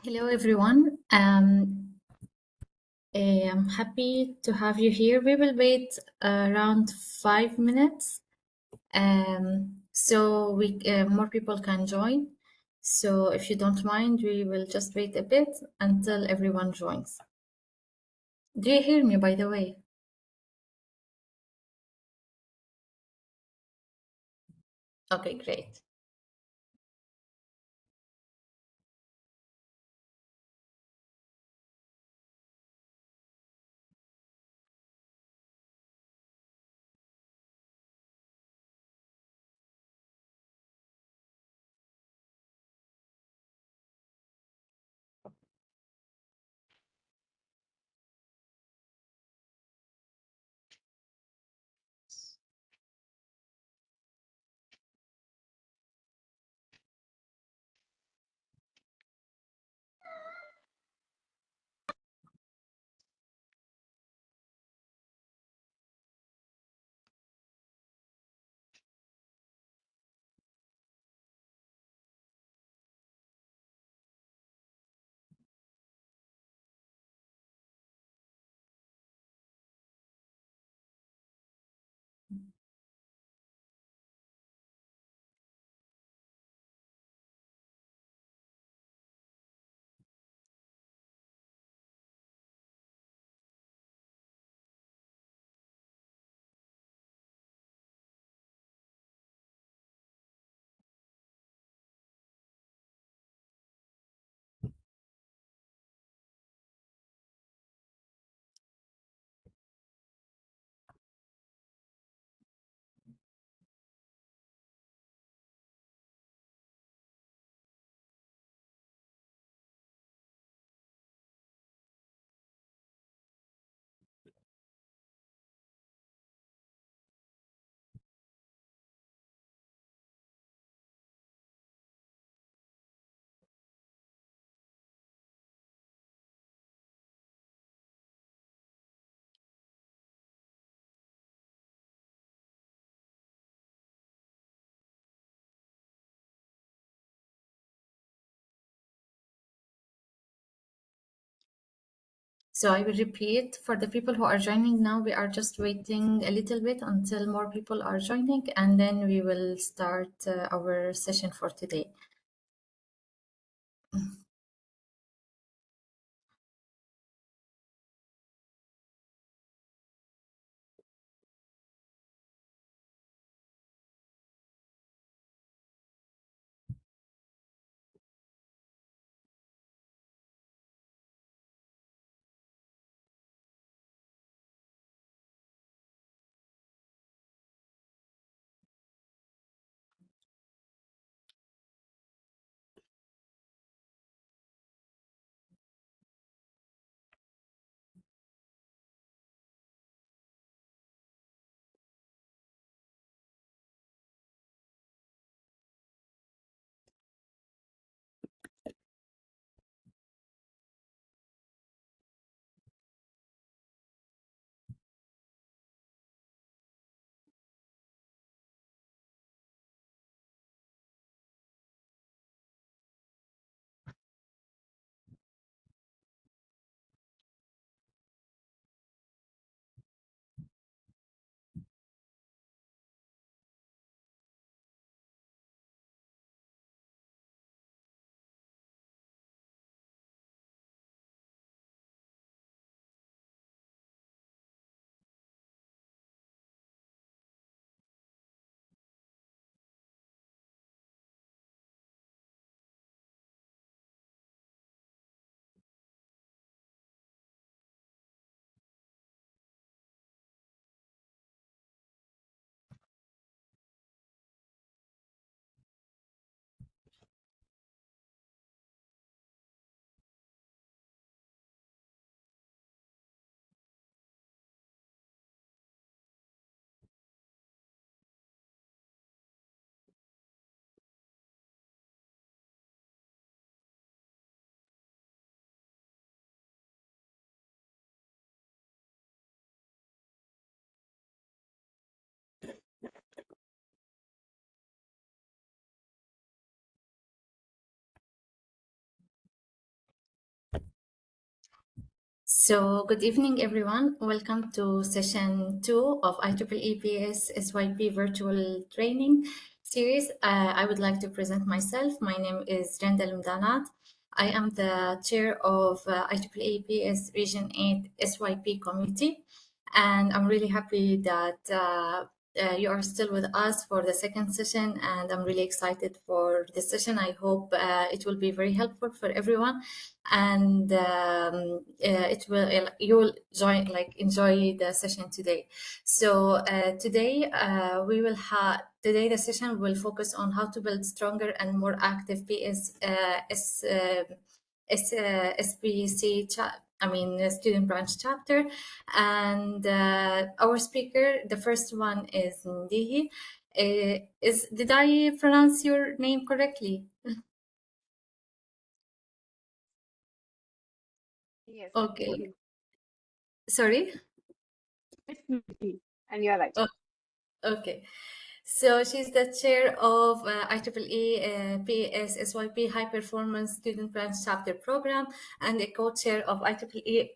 Hello, everyone. I'm happy to have you here. We will wait around 5 minutes, so we more people can join. So, if you don't mind, we will just wait a bit until everyone joins. Do you hear me, by the way? Okay, great. So, I will repeat for the people who are joining now, we are just waiting a little bit until more people are joining, and then we will start our session for today. So, good evening, everyone. Welcome to session 2 of IEEE PES SYP virtual training series. I would like to present myself. My name is Randal Mdanat. I am the chair of IEEE PES Region 8 SYP committee, and I'm really happy that you are still with us for the second session, and I'm really excited for this session. I hope it will be very helpful for everyone, and it will you'll enjoy the session today. So today we will have today the session will focus on how to build stronger and more active SBC student branch chapter. And our speaker, the first one is Nidhi. Did I pronounce your name correctly? Yes, it's Okay. Nidhi. Sorry. It's Nidhi, and you're right. Oh, okay. So she's the chair of IEEE PES SYP High Performance Student Branch Chapter Program and a co-chair of IEEE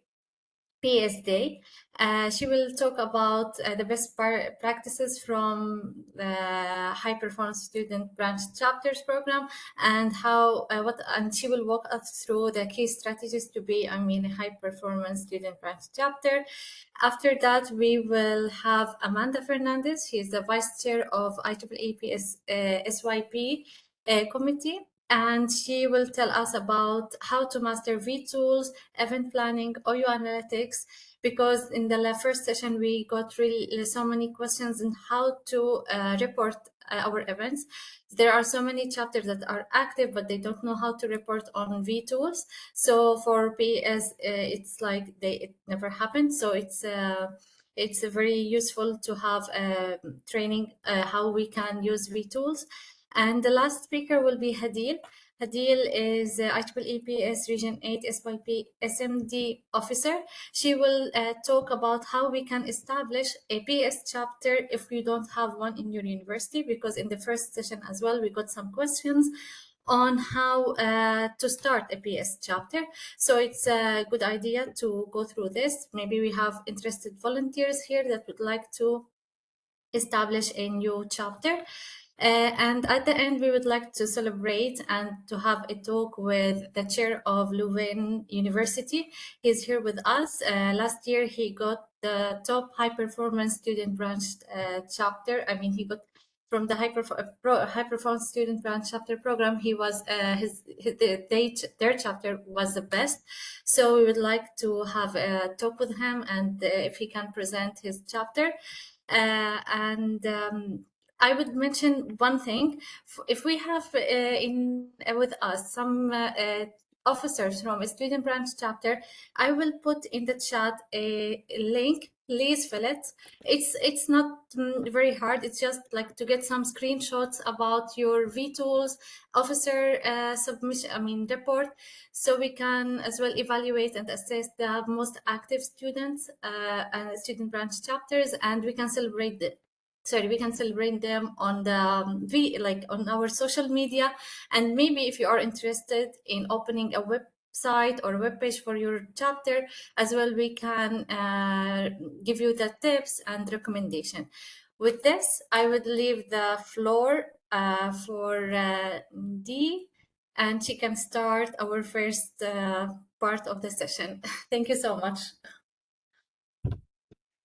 PS Day. She will talk about the best practices from the High Performance Student Branch Chapters program, and and she will walk us through the key strategies to be, a high performance student branch chapter. After that, we will have Amanda Fernandes. She is the vice chair of IEEE PS SYP committee, and she will tell us about how to master vTools, event planning, OU analytics, because in the first session we got really so many questions on how to report our events. There are so many chapters that are active, but they don't know how to report on vTools. So for PS, it's like it never happened. So it's very useful to have training how we can use vTools. And the last speaker will be Hadil. Hadil is IEEE PES Region 8 SYP SMD officer. She will talk about how we can establish a PS chapter if you don't have one in your university, because in the first session as well, we got some questions on how to start a PS chapter. So it's a good idea to go through this. Maybe we have interested volunteers here that would like to establish a new chapter. And at the end, we would like to celebrate and to have a talk with the chair of Leuven University. He's here with us. Last year, he got the top high performance student branch chapter. He got from the high performance student branch chapter program. He was their chapter was the best. So we would like to have a talk with him, and if he can present his chapter. And I would mention one thing. If we have in with us some officers from a student branch chapter, I will put in the chat a link. Please fill it. It's not very hard. It's just like to get some screenshots about your vTools officer submission. Report, so we can as well evaluate and assess the most active students and student branch chapters, and we can celebrate we can celebrate them on the on our social media. And maybe if you are interested in opening a website or web page for your chapter as well, we can give you the tips and recommendation. With this, I would leave the floor for Dee, and she can start our first part of the session. Thank you so much.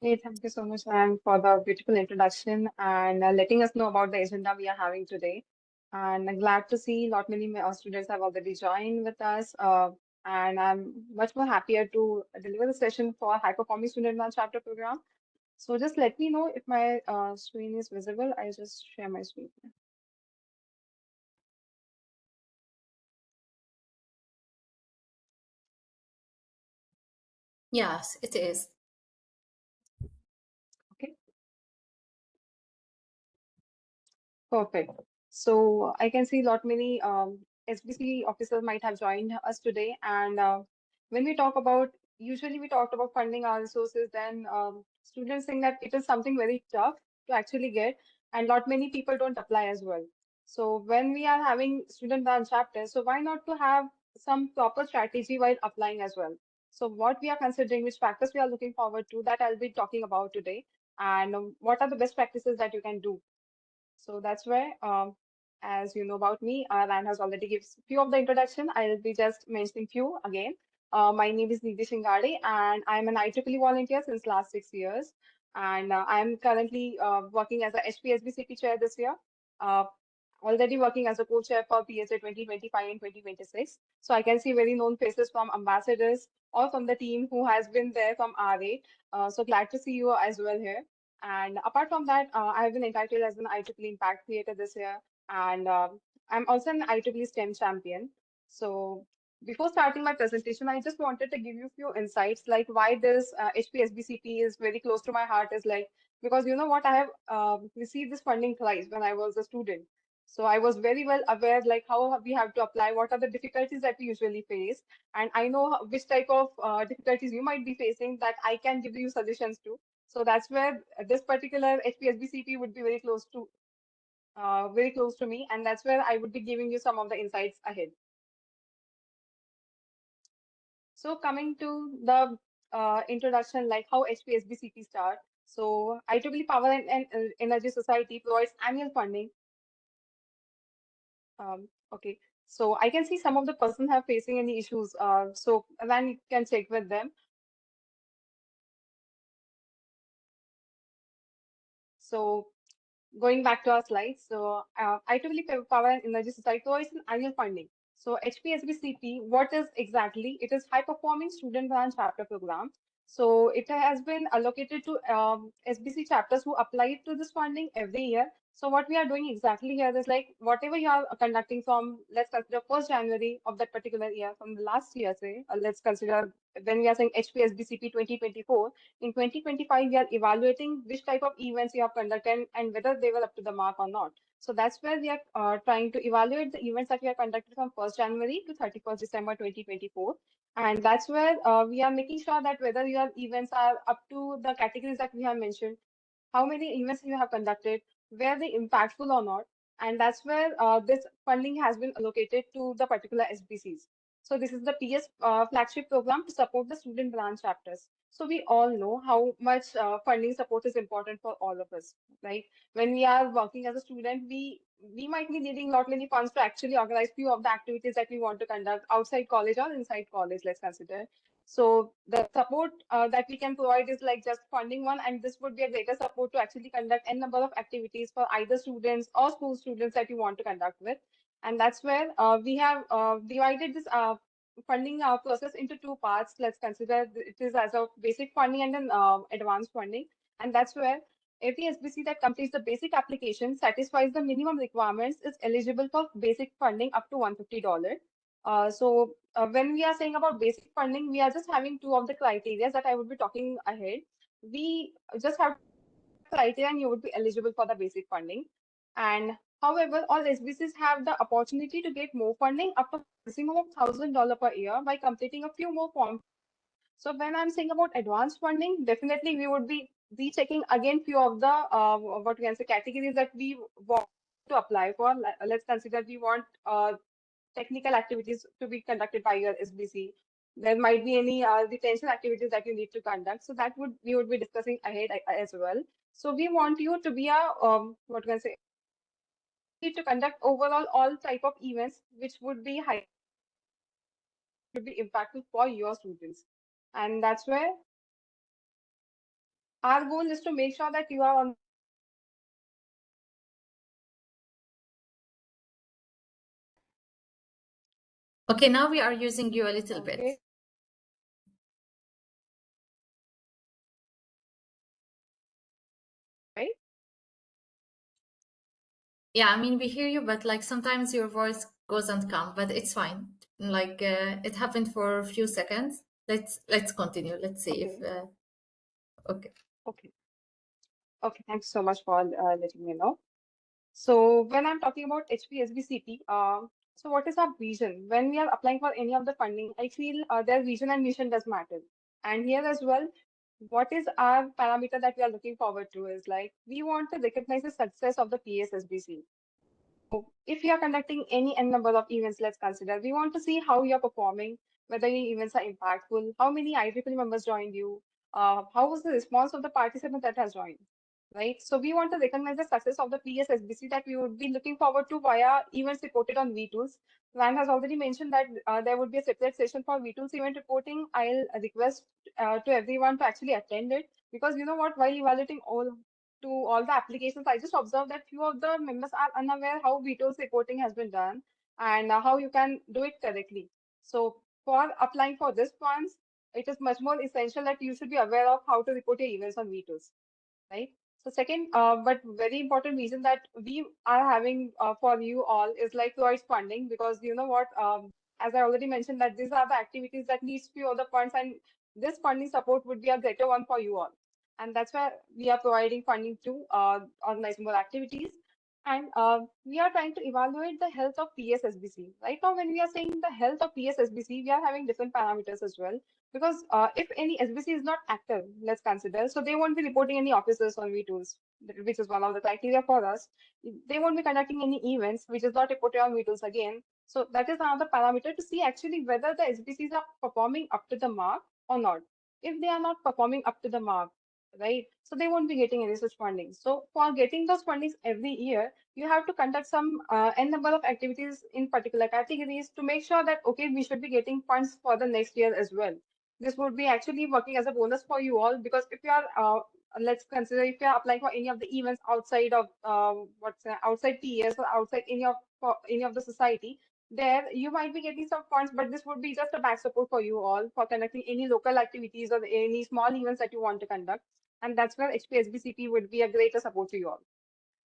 Hey, thank you so much, Anne, for the beautiful introduction and letting us know about the agenda we are having today. And I'm glad to see a lot many students have already joined with us. And I'm much more happier to deliver the session for High Performing Student Launch Chapter Program. So just let me know if my screen is visible. I just share my screen. Yes, it is. Okay. Perfect. So I can see a lot many SBC officers might have joined us today. And when we talk about, usually we talked about funding our resources, then students think that it is something very tough to actually get, and lot many people don't apply as well. So when we are having student dance chapters, so why not to have some proper strategy while applying as well? So what we are considering, which factors we are looking forward to, that I'll be talking about today, and what are the best practices that you can do. So that's where, as you know about me, Ryan has already given few of the introduction. I'll be just mentioning few again. My name is Nidhi Shingade, and I'm an IEEE volunteer since last 6 years. And I'm currently working as a HPSBCP chair this year. Uh, Already working as a co-chair for PSA 2025 and 2026. So I can see very known faces from ambassadors or from the team who has been there from RA. So glad to see you as well here. And apart from that, I have been entitled as an IEEE Impact Creator this year, and I'm also an IEEE STEM champion. So before starting my presentation, I just wanted to give you a few insights, like why this HPSBCP is very close to my heart is like, because you know what, I have received this funding thrice when I was a student. So I was very well aware, like how we have to apply, what are the difficulties that we usually face, and I know which type of difficulties you might be facing that I can give you suggestions to. So that's where this particular HPSBCP would be very close to me, and that's where I would be giving you some of the insights ahead. So coming to the introduction, like how HPSBCP start. So IEEE Power and Energy Society provides annual funding. Okay, so I can see some of the person have facing any issues. So then you can check with them. So going back to our slides, so IEEE Power and Energy Society provides an annual funding. So HPSBCP, what is exactly? It is High Performing Student Branch Chapter Program. So it has been allocated to SBC chapters who apply to this funding every year. So what we are doing exactly here is like whatever you are conducting from, let's consider 1st January of that particular year, from the last year, say, let's consider when we are saying HPSBCP 2024, in 2025, we are evaluating which type of events you have conducted and whether they were up to the mark or not. So that's where we are trying to evaluate the events that we have conducted from 1st January to 31st December 2024. And that's where we are making sure that whether your events are up to the categories that we have mentioned, how many events you have conducted, were they impactful or not, and that's where this funding has been allocated to the particular SBCs. So this is the PS flagship program to support the student branch chapters. So we all know how much funding support is important for all of us. Like when we are working as a student, we might be needing not many funds to actually organize few of the activities that we want to conduct outside college or inside college. Let's consider. So the support that we can provide is like just funding one, and this would be a greater support to actually conduct n number of activities for either students or school students that you want to conduct with. And that's where we have divided this funding process into two parts. Let's consider it is as a basic funding and an advanced funding. And that's where every SBC that completes the basic application, satisfies the minimum requirements, is eligible for basic funding up to $150. When we are saying about basic funding, we are just having two of the criteria that I would be talking ahead. We just have criteria and you would be eligible for the basic funding. And however, all SBCs have the opportunity to get more funding up to maximum of $1,000 per year by completing a few more forms. So when I'm saying about advanced funding, definitely we would be rechecking again few of the what we can say categories that we want to apply for. Let's consider we want technical activities to be conducted by your SBC. There might be any retention activities that you need to conduct. So that would we would be discussing ahead as well. So we want you to be a what can I say? Need to conduct overall all type of events which would be high, would be impactful for your students, and that's where our goal is to make sure that you are on. Okay, now we are using you a little bit. Okay. Right. Yeah, I mean, we hear you, but like sometimes your voice goes and comes, but it's fine. Like it happened for a few seconds. Let's continue. Let's see if Okay. okay. Okay. Okay. Thanks so much for letting me know. So when I'm talking about HPSBCP, so what is our vision? When we are applying for any of the funding, I feel their vision and mission does matter. And here as well, what is our parameter that we are looking forward to is like, we want to recognize the success of the PSSBC. So if you are conducting any n number of events, let's consider, we want to see how you're performing, whether your events are impactful, how many IEEE members joined you, how was the response of the participant that has joined, right? So we want to recognize the success of the PSSBC that we would be looking forward to via events reported on vTools. Van has already mentioned that there would be a separate session for vTools event reporting. I'll request to everyone to actually attend it, because you know what, while evaluating all the applications, I just observed that few of the members are unaware how vTools reporting has been done and how you can do it correctly. So for applying for this funds, it is much more essential that you should be aware of how to report your events on vTools, right? So second, but very important reason that we are having for you all is like towards funding, because you know what, as I already mentioned that these are the activities that needs few other funds, and this funding support would be a greater one for you all. And that's why we are providing funding to organize more activities. And we are trying to evaluate the health of PSSBC. Right now, when we are saying the health of PSSBC, we are having different parameters as well, because if any SBC is not active, let's consider, so they won't be reporting any officers on vTools, which is one of the criteria for us. They won't be conducting any events, which is not reported on vTools again. So that is another parameter to see actually whether the SBCs are performing up to the mark or not. If they are not performing up to the mark, right, so they won't be getting any such funding. So for getting those fundings every year, you have to conduct some n number of activities in particular categories to make sure that okay, we should be getting funds for the next year as well. This would be actually working as a bonus for you all, because if you are let's consider if you are applying for any of the events outside of outside PS or outside any of for any of the society, there you might be getting some funds, but this would be just a back support for you all for conducting any local activities or any small events that you want to conduct, and that's where HPSBCP would be a greater support to you all.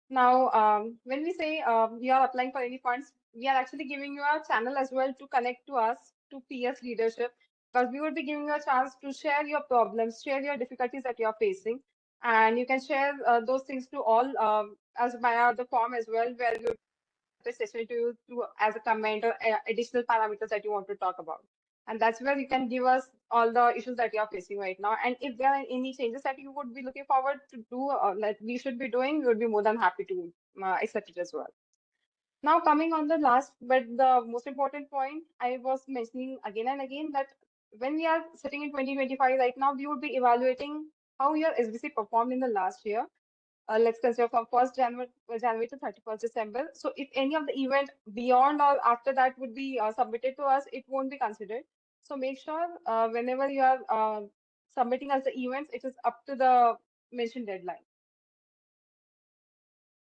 Now, when we say we are applying for any funds, we are actually giving you a channel as well to connect to us, to PS leadership, because we would be giving you a chance to share your problems, share your difficulties that you are facing, and you can share those things to all as via the form as well, where you session to you to as a comment or additional parameters that you want to talk about. And that's where you can give us all the issues that you are facing right now. And if there are any changes that you would be looking forward to do, like we should be doing, we would be more than happy to accept it as well. Now, coming on the last, but the most important point, I was mentioning again and again that when we are sitting in 2025 right now, we would be evaluating how your SBC performed in the last year. Let's consider from 1st January to 31st December. So if any of the event beyond or after that would be submitted to us, it won't be considered. So make sure whenever you are submitting as the events, it is up to the mentioned deadline.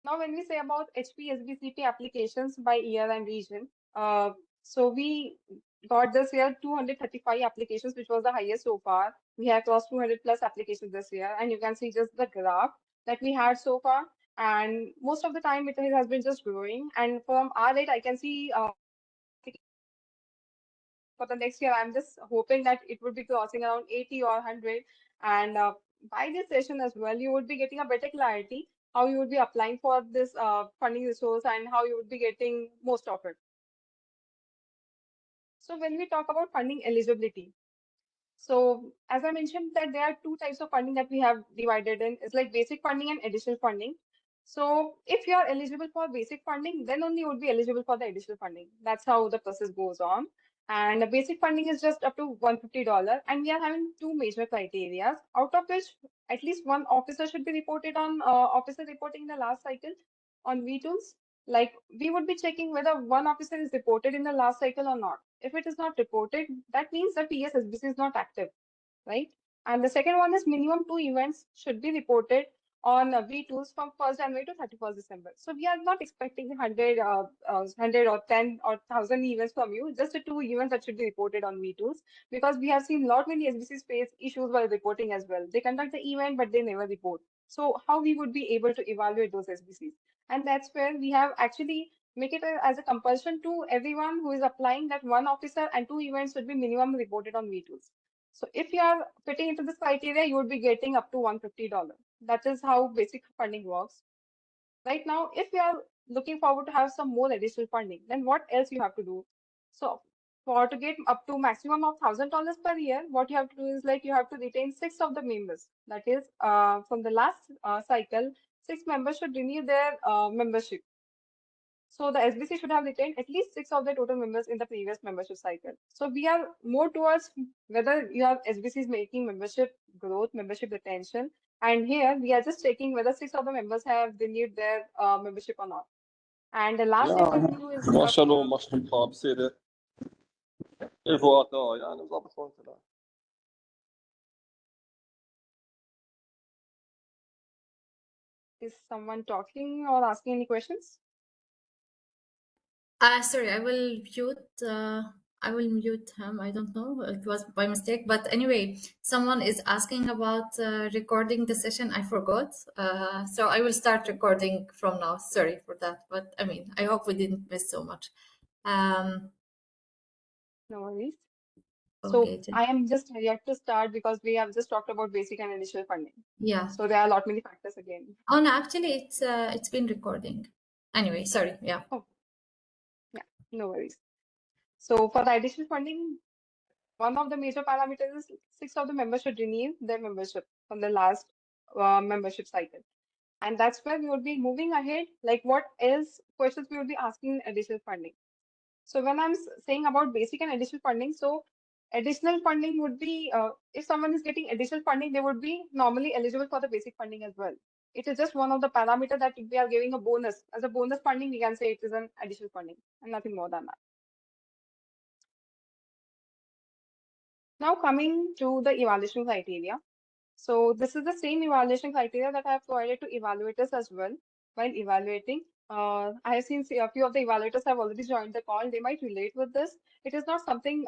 Now, when we say about HPSBCP applications by year and region, so we got this year 235 applications, which was the highest so far. We have crossed 200 plus applications this year, and you can see just the graph that we had so far. And most of the time, it has been just growing. And from our rate, I can see for the next year, I'm just hoping that it would be crossing around 80 or 100. And by this session as well, you would be getting a better clarity how you would be applying for this funding resource and how you would be getting most of it. So when we talk about funding eligibility, so as I mentioned that there are two types of funding that we have divided in. It's like basic funding and additional funding. So if you are eligible for basic funding, then only you would be eligible for the additional funding. That's how the process goes on. And the basic funding is just up to $150. And we are having two major criteria, out of which at least one officer should be reported on officer reporting in the last cycle on vTools. Like we would be checking whether one officer is reported in the last cycle or not. If it is not reported, that means the PSSBC is not active, right? And the second one is minimum two events should be reported on vTools from 1st January to 31st December. So we are not expecting 100 or 10 or 1,000 events from you, just the two events that should be reported on vTools, because we have seen a lot many SBCs face issues while reporting as well. They conduct the event, but they never report. So how we would be able to evaluate those SBCs? And that's where we have actually make it as a compulsion to everyone who is applying that one officer and two events should be minimum reported on vTools. So if you are fitting into this criteria, you would be getting up to $150. That is how basic funding works. Right now, if you are looking forward to have some more additional funding, then what else you have to do? So for to get up to maximum of $1,000 per year, what you have to do is like you have to retain six of the members. That is, from the last cycle, six members should renew their membership. So the SBC should have retained at least 6 of the total members in the previous membership cycle. So we are more towards whether you have SBCs making membership growth, membership retention. And here we are just checking whether 6 of the members have renewed their membership or not. And the last step to يعني review is ما شاء الله ما شاء الله بصير إيفواتو يعني ضابط وانت. is someone talking or asking any questions? Sorry, I will mute. I will mute him. I don't know. It was by mistake. But anyway, someone is asking about recording the session. I forgot. So I will start recording from now. Sorry for that. But I mean, I hope we didn't miss so much. No worries. So Okay. I am just yet to start because we have just talked about basic and initial funding. Yeah. So there are a lot many factors again. Oh no, actually, it's been recording. Anyway, sorry. Yeah. Oh, yeah, no worries. So for the additional funding, one of the major parameters is 6 of the members should renew their membership from the last membership cycle. And that's where we would be moving ahead. Like what else questions we would be asking in additional funding. So when I'm saying about basic and additional funding, so additional funding would be, if someone is getting additional funding, they would be normally eligible for the basic funding as well. It is just one of the parameters that we are giving a bonus. As a bonus funding, we can say it is an additional funding and nothing more than that. Now coming to the evaluation criteria. So this is the same evaluation criteria that I have provided to evaluators as well while evaluating. I have seen a few of the evaluators have already joined the call. They might relate with this. It is not something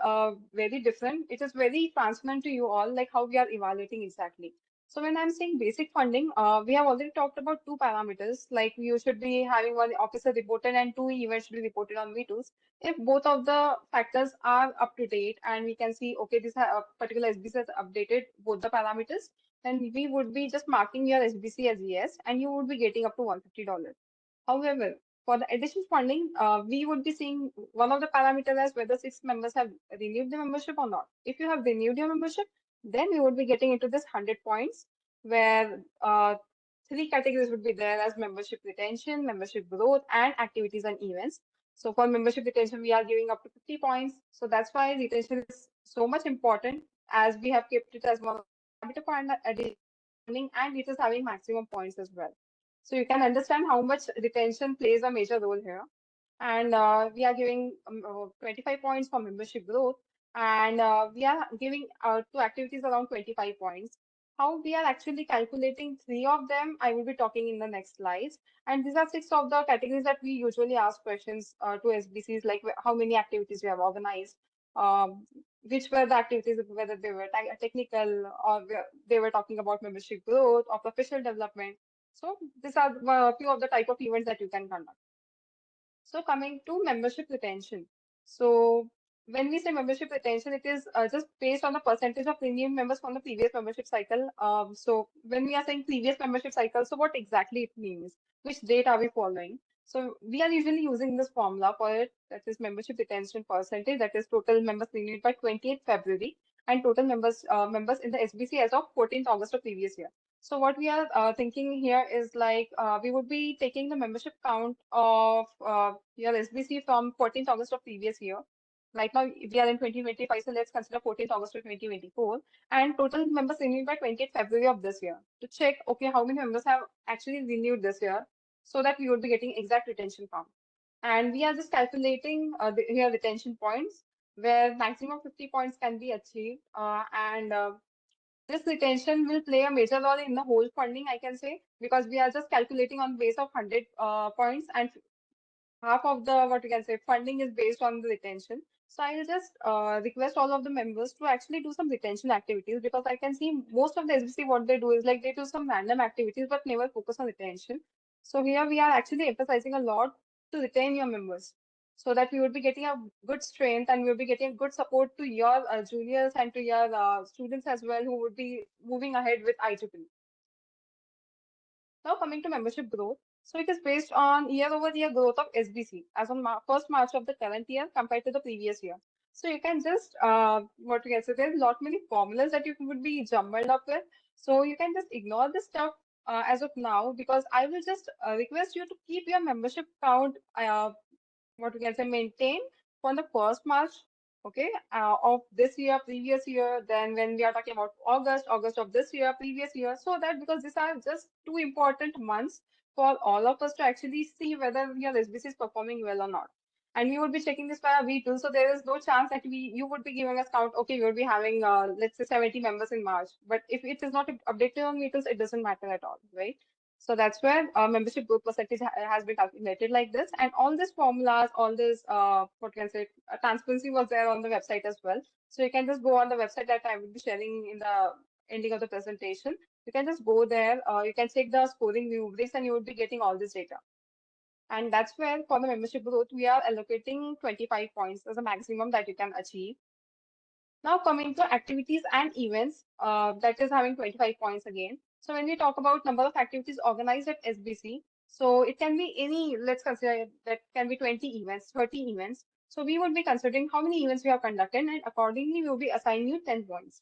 very different. It is very transparent to you all, like how we are evaluating exactly. So when I'm saying basic funding, we have already talked about two parameters, like you should be having one officer reported and two events should be reported on vTools. If both of the factors are up to date and we can see, okay, this particular SBC has updated both the parameters, then we would be just marking your SBC as yes, and you would be getting up to $150. However, for the additional funding, we would be seeing one of the parameters as whether 6 members have renewed the membership or not. If you have renewed your membership, then we would be getting into this 100 points, where three categories would be there as membership retention, membership growth, and activities and events. So for membership retention, we are giving up to 50 points. So that's why retention is so much important, as we have kept it as one of the additional funding, and it is having maximum points as well. So you can understand how much retention plays a major role here. And we are giving 25 points for membership growth, and we are giving to activities around 25 points. How we are actually calculating three of them, I will be talking in the next slides. And these are 6 of the categories that we usually ask questions to SBCs, like how many activities we have organized, which were the activities, whether they were technical or they were talking about membership growth or professional development. So these are a few of the type of events that you can conduct. So coming to membership retention. So when we say membership retention, it is just based on the percentage of premium members from the previous membership cycle. So when we are saying previous membership cycle, so what exactly it means? Which date are we following? So we are usually using this formula for it, that is membership retention percentage, that is total members renewed by 28th February, and total members in the SBC as of 14th August of previous year. So what we are thinking here is like we would be taking the membership count of your SBC from 14th August of previous year. Right now we are in 2025, so let's consider 14th August of 2024, and total members renewed by 20th February of this year to check, okay, how many members have actually renewed this year, so that we would be getting exact retention count. And we are just calculating here retention points, where maximum 50 points can be achieved, and this retention will play a major role in the whole funding, I can say, because we are just calculating on base of 100 points, and half of the what we can say funding is based on the retention. So I will just request all of the members to actually do some retention activities, because I can see most of the SBC what they do is like they do some random activities but never focus on retention. So here we are actually emphasizing a lot to retain your members, so that we would be getting a good strength and we would be getting good support to your juniors and to your students as well, who would be moving ahead with IEEE. Now coming to membership growth. So it is based on year-over-year growth of SBC as on 1st March of the current year compared to the previous year. So you can just, what we can say, there's a lot many formulas that you would be jumbled up with. So you can just ignore this stuff. as of now, because I will just request you to keep your membership count, what we can say, maintained for the first March, okay, of this year, previous year. Then when we are talking about August of this year, previous year, so that because these are just two important months for all of us to actually see whether your SBC is performing well or not. And we would be checking this via vTools, so there is no chance that you would be giving us count. Okay, you would be having let's say 70 members in March, but if it is not updated on vTools, it doesn't matter at all, right? So that's where membership growth percentage has been calculated like this. And all these formulas, all this, what can I say, transparency was there on the website as well. So you can just go on the website that I will be sharing in the ending of the presentation. You can just go there. You can check the scoring rubrics and you will be getting all this data. And that's where for the membership growth, we are allocating 25 points as a maximum that you can achieve. Now coming to activities and events, that is having 25 points again. So when we talk about number of activities organized at SBC, so it can be any, let's consider that can be 20 events, 30 events. So we would be considering how many events we have conducted, and accordingly we will be assigning you 10 points.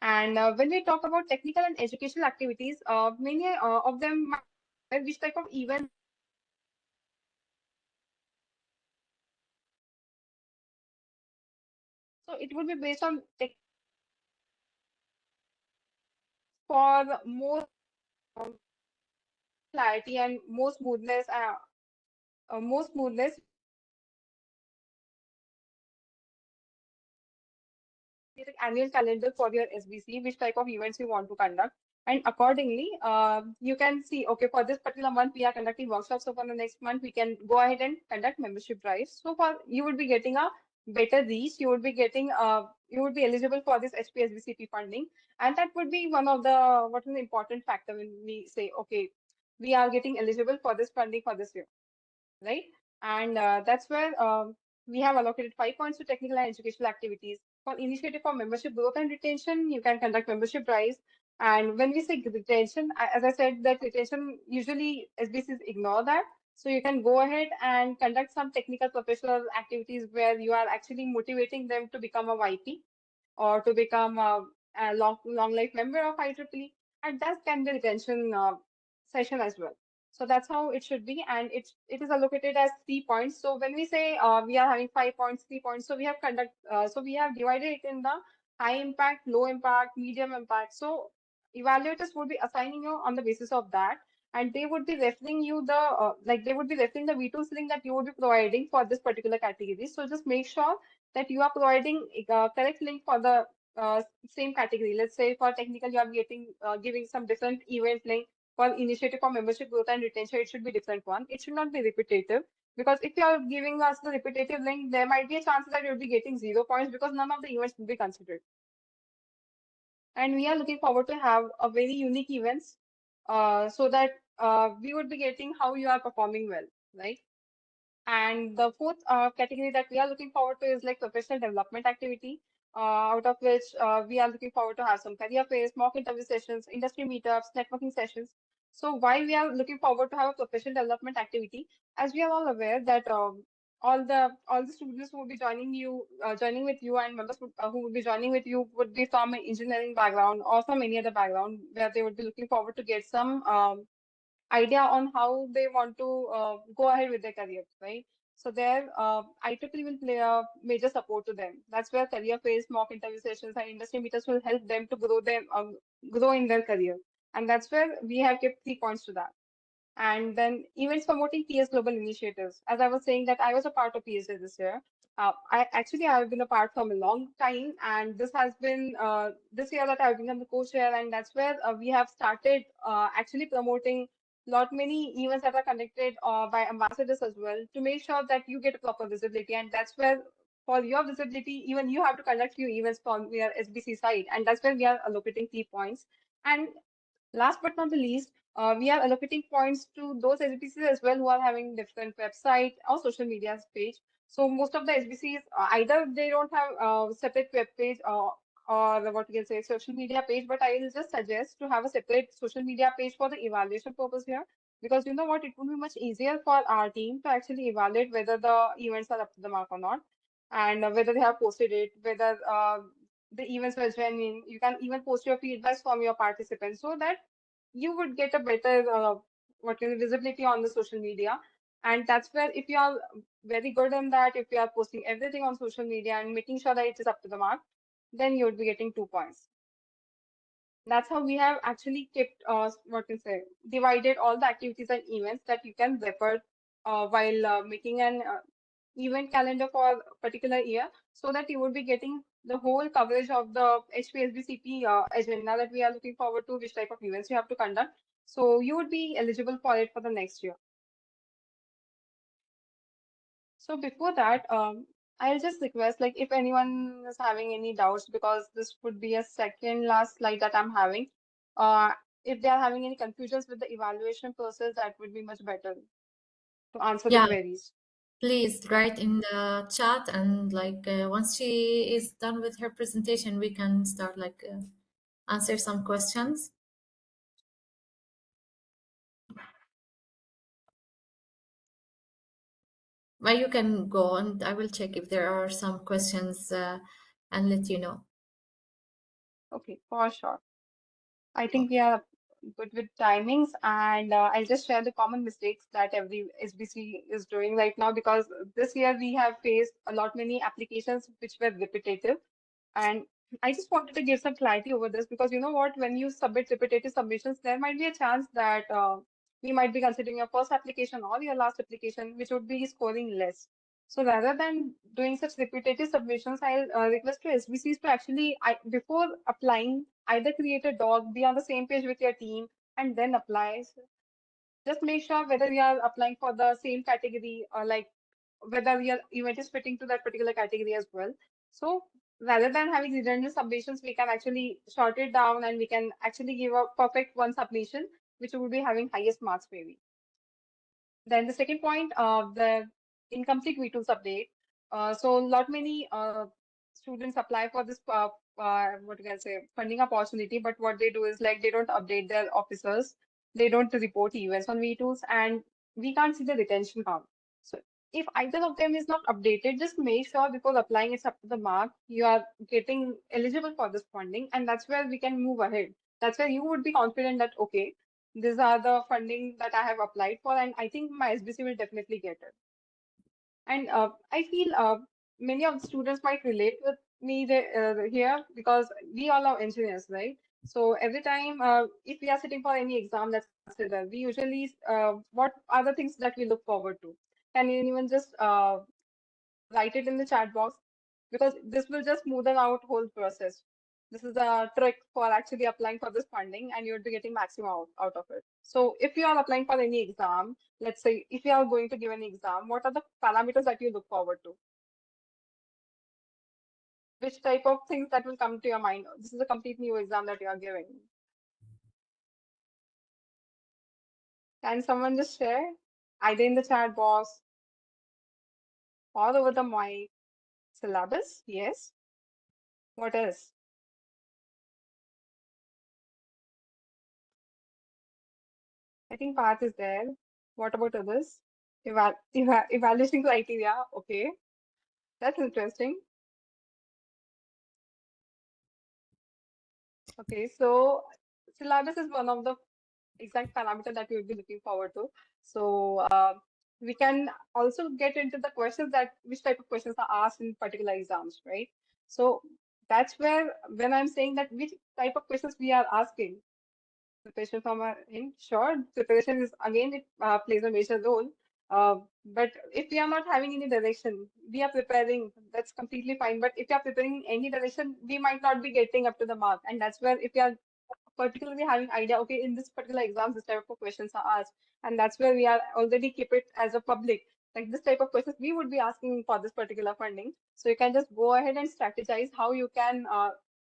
And when we talk about technical and educational activities, many of them might which type of events. So it would be based on tech for more clarity and more smoothness. Basic annual calendar for your SBC, which type of events you want to conduct. And accordingly, you can see, okay, for this particular month, we are conducting workshops. So for the next month, we can go ahead and conduct membership drives. So for you would be getting a better reach. You would be getting, you would be eligible for this HPSBCP funding. And that would be one of the, what is the important factor when we say, okay, we are getting eligible for this funding for this year, right? And that's where we have allocated 5 points to technical and educational activities. For initiative for membership growth and retention, you can conduct membership drives. And when we say retention, as I said, that retention usually SBCs ignore that. So you can go ahead and conduct some technical professional activities where you are actually motivating them to become a YP or to become a long life member of IEEE, and that can be retention session as well. So that's how it should be, and it is allocated as 3 points. So when we say we are having 5 points, 3 points, so we have divided it in the high impact, low impact, medium impact. So evaluators would be assigning you on the basis of that, and they would be referring you the they would be referring the vTools link that you would be providing for this particular category. So just make sure that you are providing correct link for the same category. Let's say for technical, you are giving some different event link. For initiative for membership growth and retention, it should be different one. It should not be repetitive, because if you are giving us the repetitive link, there might be a chance that you'll be getting 0 points because none of the events will be considered. And we are looking forward to have a very unique events, so that we would be getting how you are performing well, right? And the fourth category that we are looking forward to is like professional development activity, out of which we are looking forward to have some career fairs, mock interview sessions, industry meetups, networking sessions. So why we are looking forward to have a professional development activity, as we are all aware that all the students who will be joining with you, and members who will be joining with you would be from an engineering background or from any other background where they would be looking forward to get some idea on how they want to go ahead with their career, right? So there, IEEE will play a major support to them. That's where career phase, mock interview sessions, and industry meetings will help them to grow in their career. And that's where we have kept 3 points to that. And then events promoting PS global initiatives. As I was saying that I was a part of PSA this year. I've been a part from a long time, and this has been this year that I've become the co-chair, and that's where we have started actually promoting lot many events that are conducted by ambassadors as well, to make sure that you get a proper visibility. And that's where for your visibility, even you have to conduct few events from your SBC side, and that's where we are allocating 3 points. And last but not the least, we are allocating points to those SBCs as well who are having different website or social media page. So most of the SBCs, either they don't have a separate web page, or what you can say social media page, but I will just suggest to have a separate social media page for the evaluation purpose here, because you know what, it would be much easier for our team to actually evaluate whether the events are up to the mark or not, and whether they have posted it, whether the events were genuine. You can even post your feedbacks from your participants, so that you would get a better visibility on the social media. And that's where if you are very good in that, if you are posting everything on social media and making sure that it is up to the mark, then you would be getting 2 points. That's how we have actually kept, divided all the activities and events that you can refer while making an event calendar for a particular year, so that you would be getting the whole coverage of the HPSBCP agenda that we are looking forward to, which type of events you have to conduct. So you would be eligible for it for the next year. So before that, I'll just request, like, if anyone is having any doubts, because this would be a second last slide that I'm having. Uh, if they are having any confusions with the evaluation process, that would be much better to answer the Yeah, queries. please write in the chat, and like once she is done with her presentation, we can start like answer some questions. But you can go, and I will check if there are some questions and let you know. Okay, for sure. I think we are good with timings, and I'll just share the common mistakes that every SBC is doing right now, because this year we have faced a lot many applications which were repetitive. And I just wanted to give some clarity over this, because you know what, when you submit repetitive submissions, there might be a chance that we might be considering your first application or your last application, which would be scoring less. So rather than doing such repetitive submissions, I'll request to SBCs to actually, before applying, either create a doc, be on the same page with your team, and then apply. So just make sure whether you are applying for the same category, or like whether your event is fitting to that particular category as well. So rather than having redundant submissions, we can actually short it down, and we can actually give a perfect one submission, which will be having highest marks maybe. Then the second point, the incomplete vTools update. So lot many students apply for this what you can say, funding opportunity, but what they do is, like, they don't update their officers, they don't report events on vTools, and we can't see the retention count. So if either of them is not updated, just make sure before applying it's up to the mark, you are getting eligible for this funding, and that's where we can move ahead. That's where you would be confident that, okay, these are the funding that I have applied for, and I think my SBC will definitely get it. And I feel many of the students might relate with me here, because we all are engineers, right? So every time, if we are sitting for any exam, let's consider, we usually, what are the things that we look forward to? Can anyone just write it in the chat box? Because this will just smoothen out whole process. This is a trick for actually applying for this funding, and you'll be getting maximum out of it. So if you are applying for any exam, let's say if you are going to give an exam, what are the parameters that you look forward to? Which type of things that will come to your mind? This is a complete new exam that you are giving. Can someone just share? Either in the chat box or over the mic. Syllabus? Yes. What else? I think path is there. What about others? Evaluation criteria. Okay, that's interesting. Okay, so syllabus is one of the exact parameter that we would be looking forward to. So we can also get into the questions, that which type of questions are asked in particular exams, right? So that's where, when I'm saying that which type of questions we are asking, preparation from our end. Sure, preparation is, again, it plays a major role. But if we are not having any direction, we are preparing, that's completely fine. But if you are preparing in any direction, we might not be getting up to the mark. And that's where, if you are particularly having idea, okay, in this particular exam, this type of questions are asked. And that's where we are already keep it as a public. Like, this type of questions we would be asking for this particular funding. So you can just go ahead and strategize how you can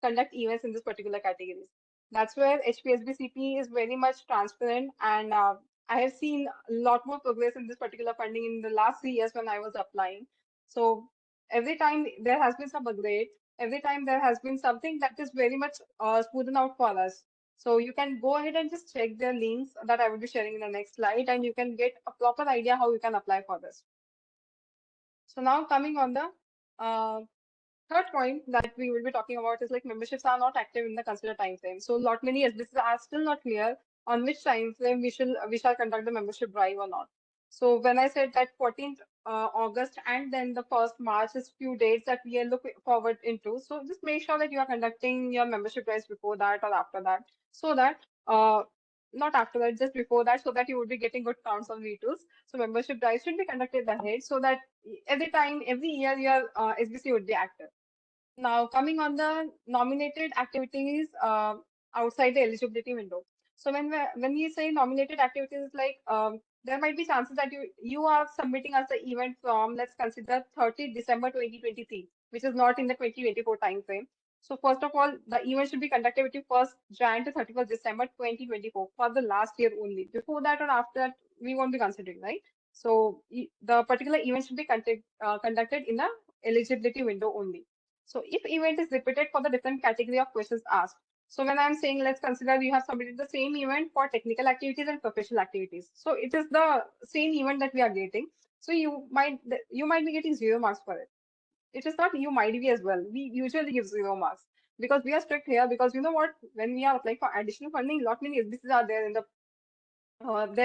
conduct events in this particular categories. That's where HPSBCP is very much transparent, and I have seen a lot more progress in this particular funding in the last 3 years when I was applying. So every time there has been some upgrade, every time there has been something that is very much smoothen out for us. So you can go ahead and just check the links that I will be sharing in the next slide, and you can get a proper idea how you can apply for this. So now coming on the third point that we will be talking about is, like, memberships are not active in the considered time frame. So lot many SBCs are still not clear on which time frame we shall conduct the membership drive or not. So when I said that 14th August and then the 1st March is few dates that we are looking forward into. So just make sure that you are conducting your membership drives before that or after that, so that not after that, just before that, so that you would be getting good counts on vTools. So membership drives should be conducted ahead so that every time, every year, your SBC would be active. Now, coming on the nominated activities outside the eligibility window. So when we say nominated activities, like there might be chances that you are submitting us the event from, let's consider 30 December 2023, which is not in the 2024 time frame. So first of all, the event should be conducted between 1st Jan to 31st December 2024 for the last year only. Before that or after that, we won't be considering, right? So the particular event should be conducted in the eligibility window only. So if event is repeated for the different category of questions asked. So when I'm saying, let's consider you have submitted the same event for technical activities and professional activities. So it is the same event that we are getting. So you might be getting 0 marks for it. It is not you might be as well. We usually give 0 marks because we are strict here, because you know what, when we are applying for additional funding, lot many SBCs are there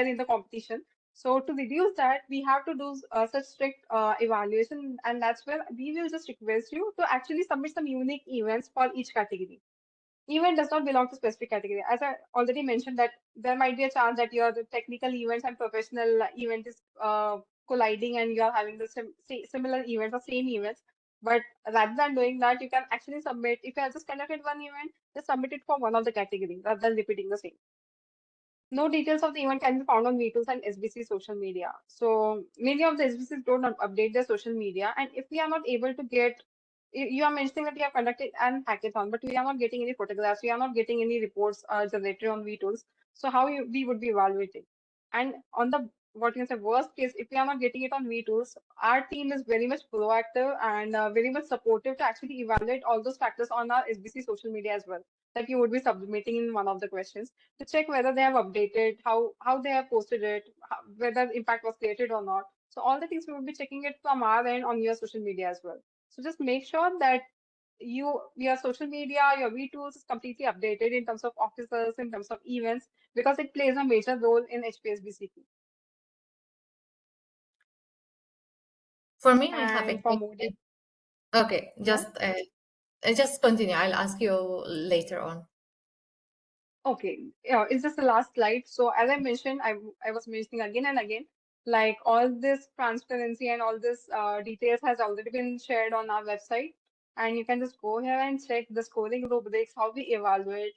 in the competition. So to reduce that, we have to do such strict evaluation, and that's where we will just request you to actually submit some unique events for each category. Event does not belong to specific category. As I already mentioned, that there might be a chance that your technical events and professional event is colliding, and you are having the similar events or same events. But rather than doing that, you can actually submit, if you have just conducted one event, just submit it for one of the categories rather than repeating the same. No details of the event can be found on vTools and SBC social media. So many of the SBCs don't update their social media, and if we are not able to get, you are mentioning that you have conducted an hackathon, but we are not getting any photographs, we are not getting any reports generated on vTools. So how we would be evaluating? And on the, what you can say, worst case, if we are not getting it on vTools, our team is very much proactive and very much supportive to actually evaluate all those factors on our SBC social media as well, that you would be submitting in one of the questions, to check whether they have updated, how they have posted it, whether impact was created or not. So all the things we will be checking it from our end on your social media as well. So just make sure that your social media, your vTools is completely updated in terms of officers, in terms of events, because it plays a major role in HPSBCP. For me, I have a And for more question. Okay, yeah. just continue. I'll ask you later on. Okay, yeah, it's just the last slide. So as I mentioned, I was mentioning again and again, like all this transparency and all this details has already been shared on our website, and you can just go here and check the scoring rubrics, how we evaluate,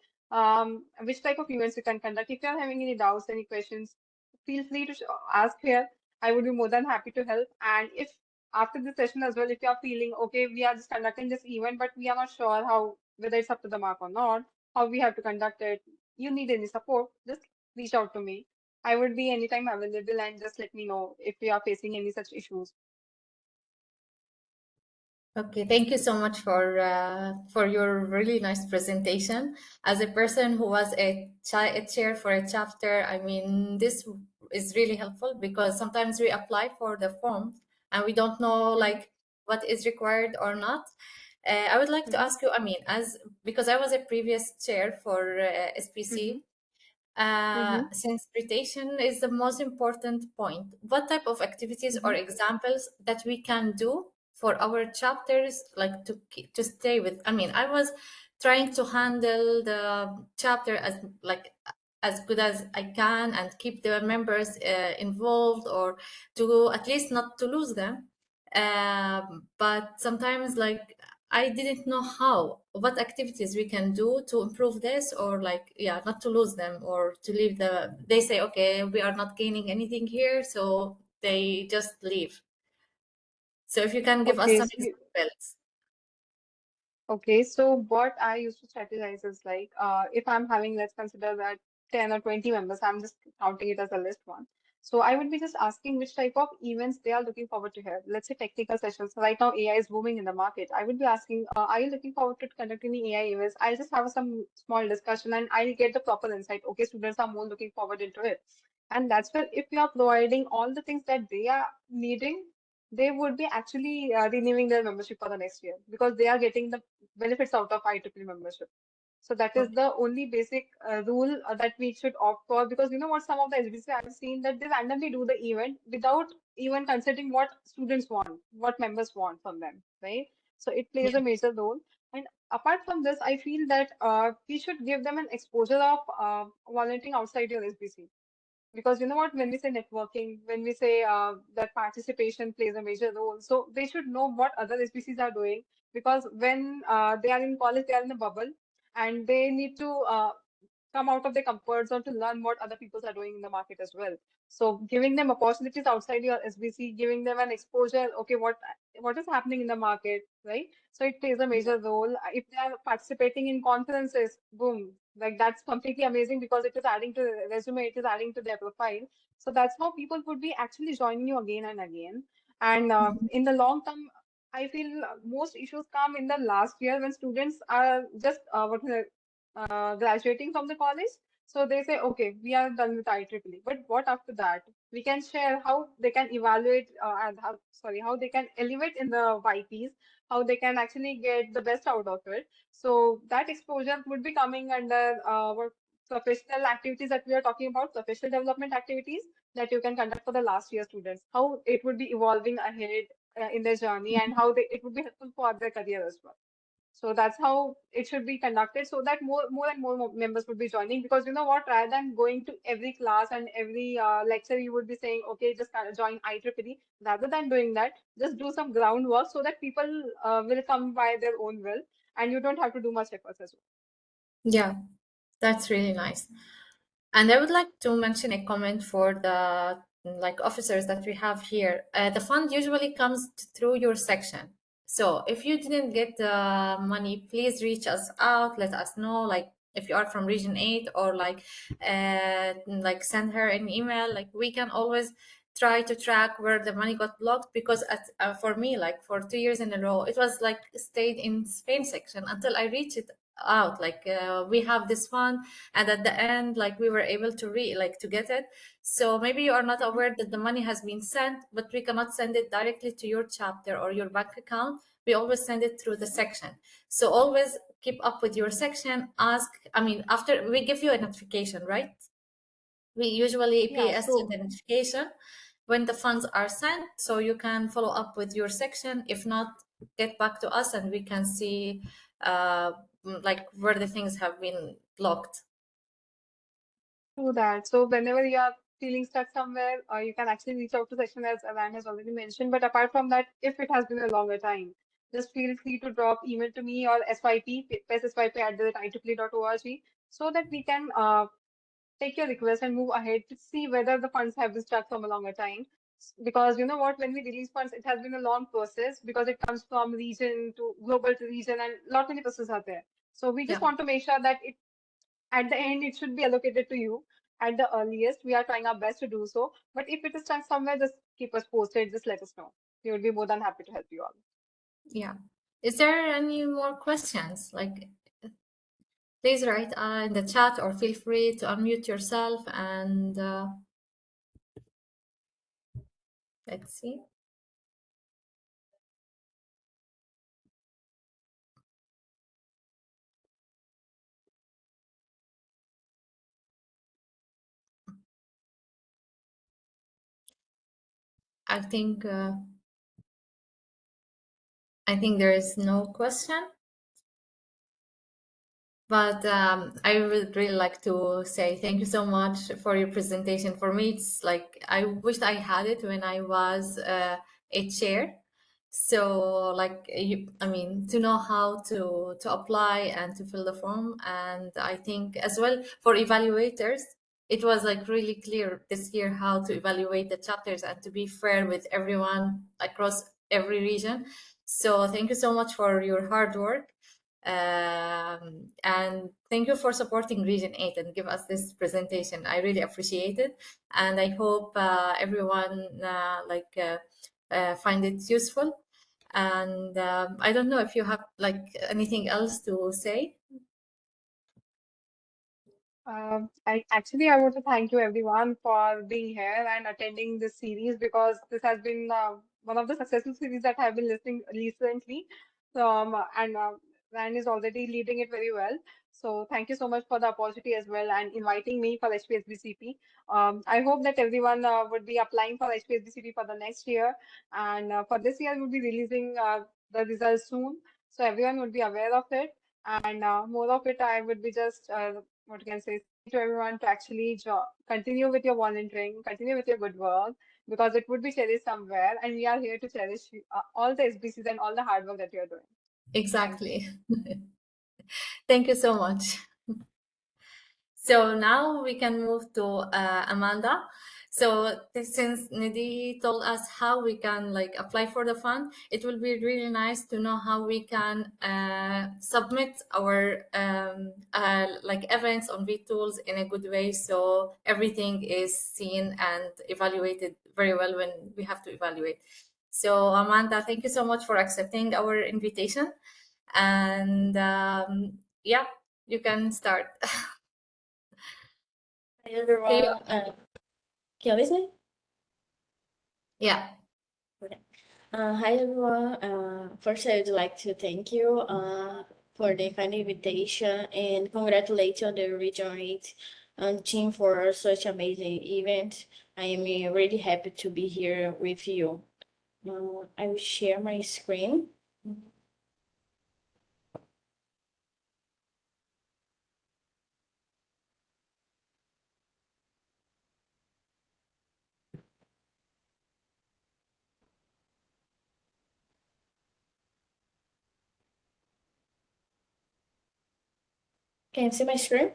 which type of events you can conduct. If you are having any doubts, any questions, feel free to ask here. I would be more than happy to help. And if after this session as well, if you are feeling okay, we are just conducting this event, but we are not sure how, whether it's up to the mark or not, how we have to conduct it, you need any support, just reach out to me. I would be anytime available, and just let me know if you are facing any such issues. Okay, thank you so much for your really nice presentation. As a person who was a chair for a chapter, I mean, this is really helpful because sometimes we apply for the form and we don't know Mm-hmm. like what is required or not. I would like to Mm-hmm. ask you, I mean, as because I was a previous chair for Mm-hmm. SPC, Mm-hmm. since retention is the most important point, what type of activities or Mm-hmm. examples that we can do for our chapters, like to stay with? I mean, I was trying to handle the chapter as like as good as I can and keep the members involved, or to at least not to lose them. But sometimes like I didn't know what activities we can do to improve this, or like, yeah, not to lose them or to leave they say, okay, we are not gaining anything here, so they just leave. So if you can give us Okay, some so examples. okay, so what I used to strategize is like, if I'm having, let's consider that 10 or 20 members, I'm just counting it as a list one. So I would be just asking which type of events they are looking forward to hear. Let's say technical sessions. Right now, AI is booming in the market. I would be asking, are you looking forward to conducting any AI events? I'll just have some small discussion and I'll get the proper insight. Okay, students are more looking forward into it. And that's where if you are providing all the things that they are needing, they would be actually renewing their membership for the next year, because they are getting the benefits out of IEEE membership. So that is the only basic rule that we should opt for, because you know what, some of the SBC I've seen that they randomly do the event without even considering what students want, what members want from them, right? So it plays Yeah. a major role. And apart from this, I feel that we should give them an exposure of volunteering outside your SBC. Because you know what, when we say networking, when we say that participation plays a major role, so they should know what other SPCs are doing. Because when they are in college, they are in a bubble, and they need to come out of their comfort zone to learn what other people are doing in the market as well. So giving them opportunities outside your SBC, giving them an exposure, okay, what is happening in the market, right? So it plays a major role. If they are participating in conferences, boom, like that's completely amazing, because it is adding to the resume, it is adding to their profile. So that's how people would be actually joining you again and again. And in the long term, I feel most issues come in the last year when students are just graduating from the college. So they say, okay, we are done with IEEE. But what after that? We can share how they can evaluate and how they can elevate in the YPs, how they can actually get the best out of it. So that exposure would be coming under what professional activities that we are talking about, professional development activities that you can conduct for the last year students, how it would be evolving ahead in their journey, and how it would be helpful for their career as well. So that's how it should be conducted, so that more and more members would be joining. Because you know what, rather than going to every class and every lecture, you would be saying, okay, just join IEEE. Rather than doing that, just do some groundwork so that people will come by their own will, and you don't have to do much efforts as well. Yeah, that's really nice. And I would like to mention a comment for the like officers that we have here. The fund usually comes through your section. So if you didn't get the money, please reach us out. Let us know. Like if you are from Region 8, or like send her an email. Like we can always try to track where the money got blocked, because for me, like for 2 years in a row, it was like stayed in Spain section until I reached it out. Like we have this fund, and at the end, like we were able to to get it. So maybe you are not aware that the money has been sent, but we cannot send it directly to your chapter or your bank account. We always send it through the section. So always keep up with your section. After we give you a notification, right? We usually Yeah, PES send so a notification when the funds are sent, so you can follow up with your section. If not, get back to us and we can see like where the things have been blocked. do that. So whenever you are feeling stuck somewhere, you can actually reach out to section, as Alan has already mentioned. But apart from that, if it has been a longer time, just feel free to drop email to me or SYP, PESSYP@IEEE.org, so that we can take your request and move ahead to see whether the funds have been stuck from a longer time. Because you know what, when we release funds, it has been a long process, because it comes from region to global to region, and lot many processes are there. So we just Yeah. want to make sure that at the end, it should be allocated to you at the earliest. We are trying our best to do so. But if it is stuck somewhere, just keep us posted. Just let us know. We would be more than happy to help you all. Yeah. Is there any more questions? Like, please write in the chat, or feel free to unmute yourself and let's see. I think there is no question. But I would really like to say thank you so much for your presentation. For me, it's like I wished I had it when I was a chair. So, like to know how to apply and to fill the form, and I think as well for evaluators, it was like really clear this year how to evaluate the chapters and to be fair with everyone across every region. So, thank you so much for your hard work. And thank you for supporting Region 8 and give us this presentation. I really appreciate it. And I hope everyone find it useful. And I don't know if you have like anything else to say. I want to thank you everyone for being here and attending this series, because this has been one of the successful series that I've been listening recently. And Rand is already leading it very well. So thank you so much for the opportunity as well and inviting me for HPSBCP. I hope that everyone would be applying for HPSBCP for the next year. And for this year, we'll be releasing the results soon. So everyone would be aware of it. And more of it, I would be just, what can I say, saying to everyone to actually continue with your volunteering, continue with your good work, because it would be cherished somewhere. And we are here to cherish all the SBCs and all the hard work that you're doing. Thank you. Exactly. Thank you so much. So now we can move to Amanda. So since Nidhi told us how we can like apply for the fund, it will be really nice to know how we can submit our like events on vTools in a good way, so everything is seen and evaluated very well when we have to evaluate. So Amanda, thank you so much for accepting our invitation, and yeah, you can start. Hi everyone. Can you listen? Yeah. Okay. Hi everyone. First, I would like to thank you for the kind invitation and congratulate you on the Region 8 team for such amazing event. I am really happy to be here with you. I will share my screen. Can you see my screen?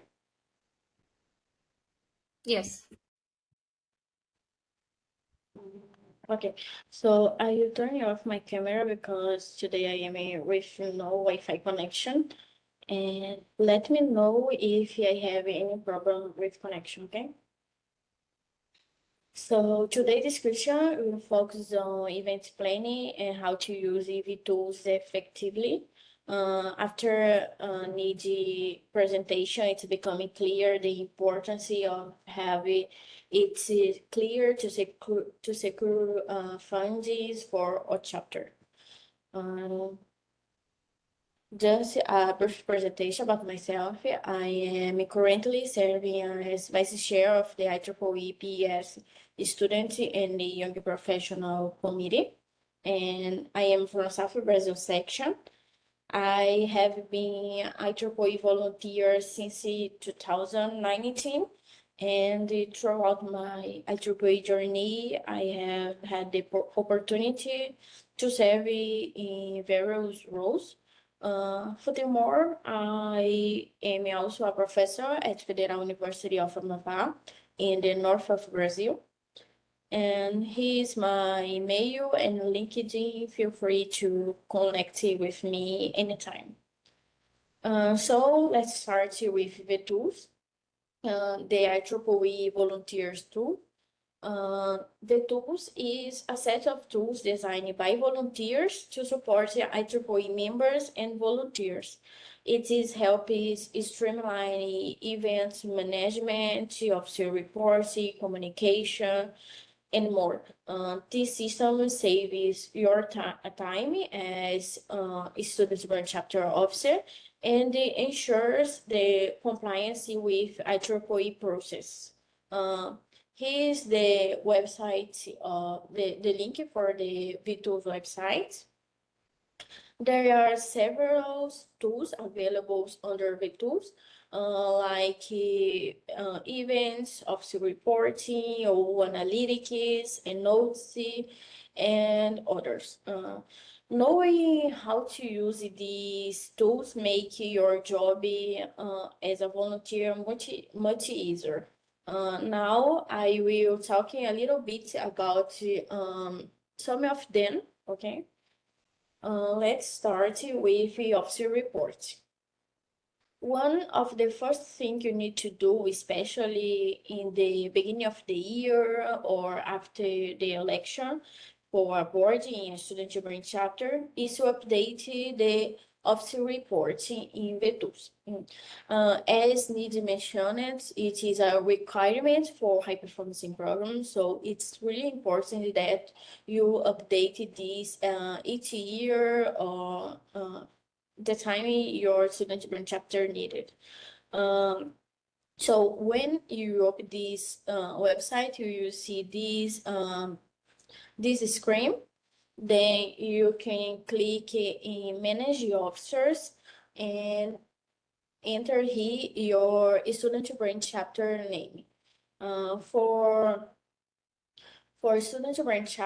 Yes. Okay, so I will turn off my camera because today I am with no Wi-Fi connection. And let me know if I have any problem with connection, okay? So today's discussion will focus on event planning and how to use EV tools effectively. After Nidhi presentation, it's becoming clear the importance of having it clear to secure fundings for a chapter. Just a brief presentation about myself. I am currently serving as Vice Chair of the IEEE PES Student and the Young Professional Committee, and I am from South Brazil section. I have been IEEE volunteer since 2019, and throughout my IEEE journey, I have had the opportunity to serve in various roles. Furthermore, I am also a professor at Federal University of Amapá in the north of Brazil. And here's my email and LinkedIn. Feel free to connect with me anytime. So let's start with the tools. The IEEE volunteers tool. The tools is a set of tools designed by volunteers to support the IEEE members and volunteers. It is helping streamline events management, officer reporting, communication, and more. This system saves your time as a student learning chapter officer and ensures the compliance with IEEE process. Here's the website, the link for the vTools website. There are several tools available under vTools, like events, officer reporting, or analytics, and notes, and others. Knowing how to use these tools make your job as a volunteer much easier. Now I will talk a little bit about some of them, okay? Let's start with the officer report. One of the first things you need to do, especially in the beginning of the year or after the election for a board in a student union chapter, is to update the officer report in vTools. As Nidhi mentioned, it is a requirement for high performance programs, so it's really important that you update this each year or the time your student chapter needed. So when you open this website, you will see this screen. Then you can click in Manage Your Officers and enter here your student branch chapter name. For student branch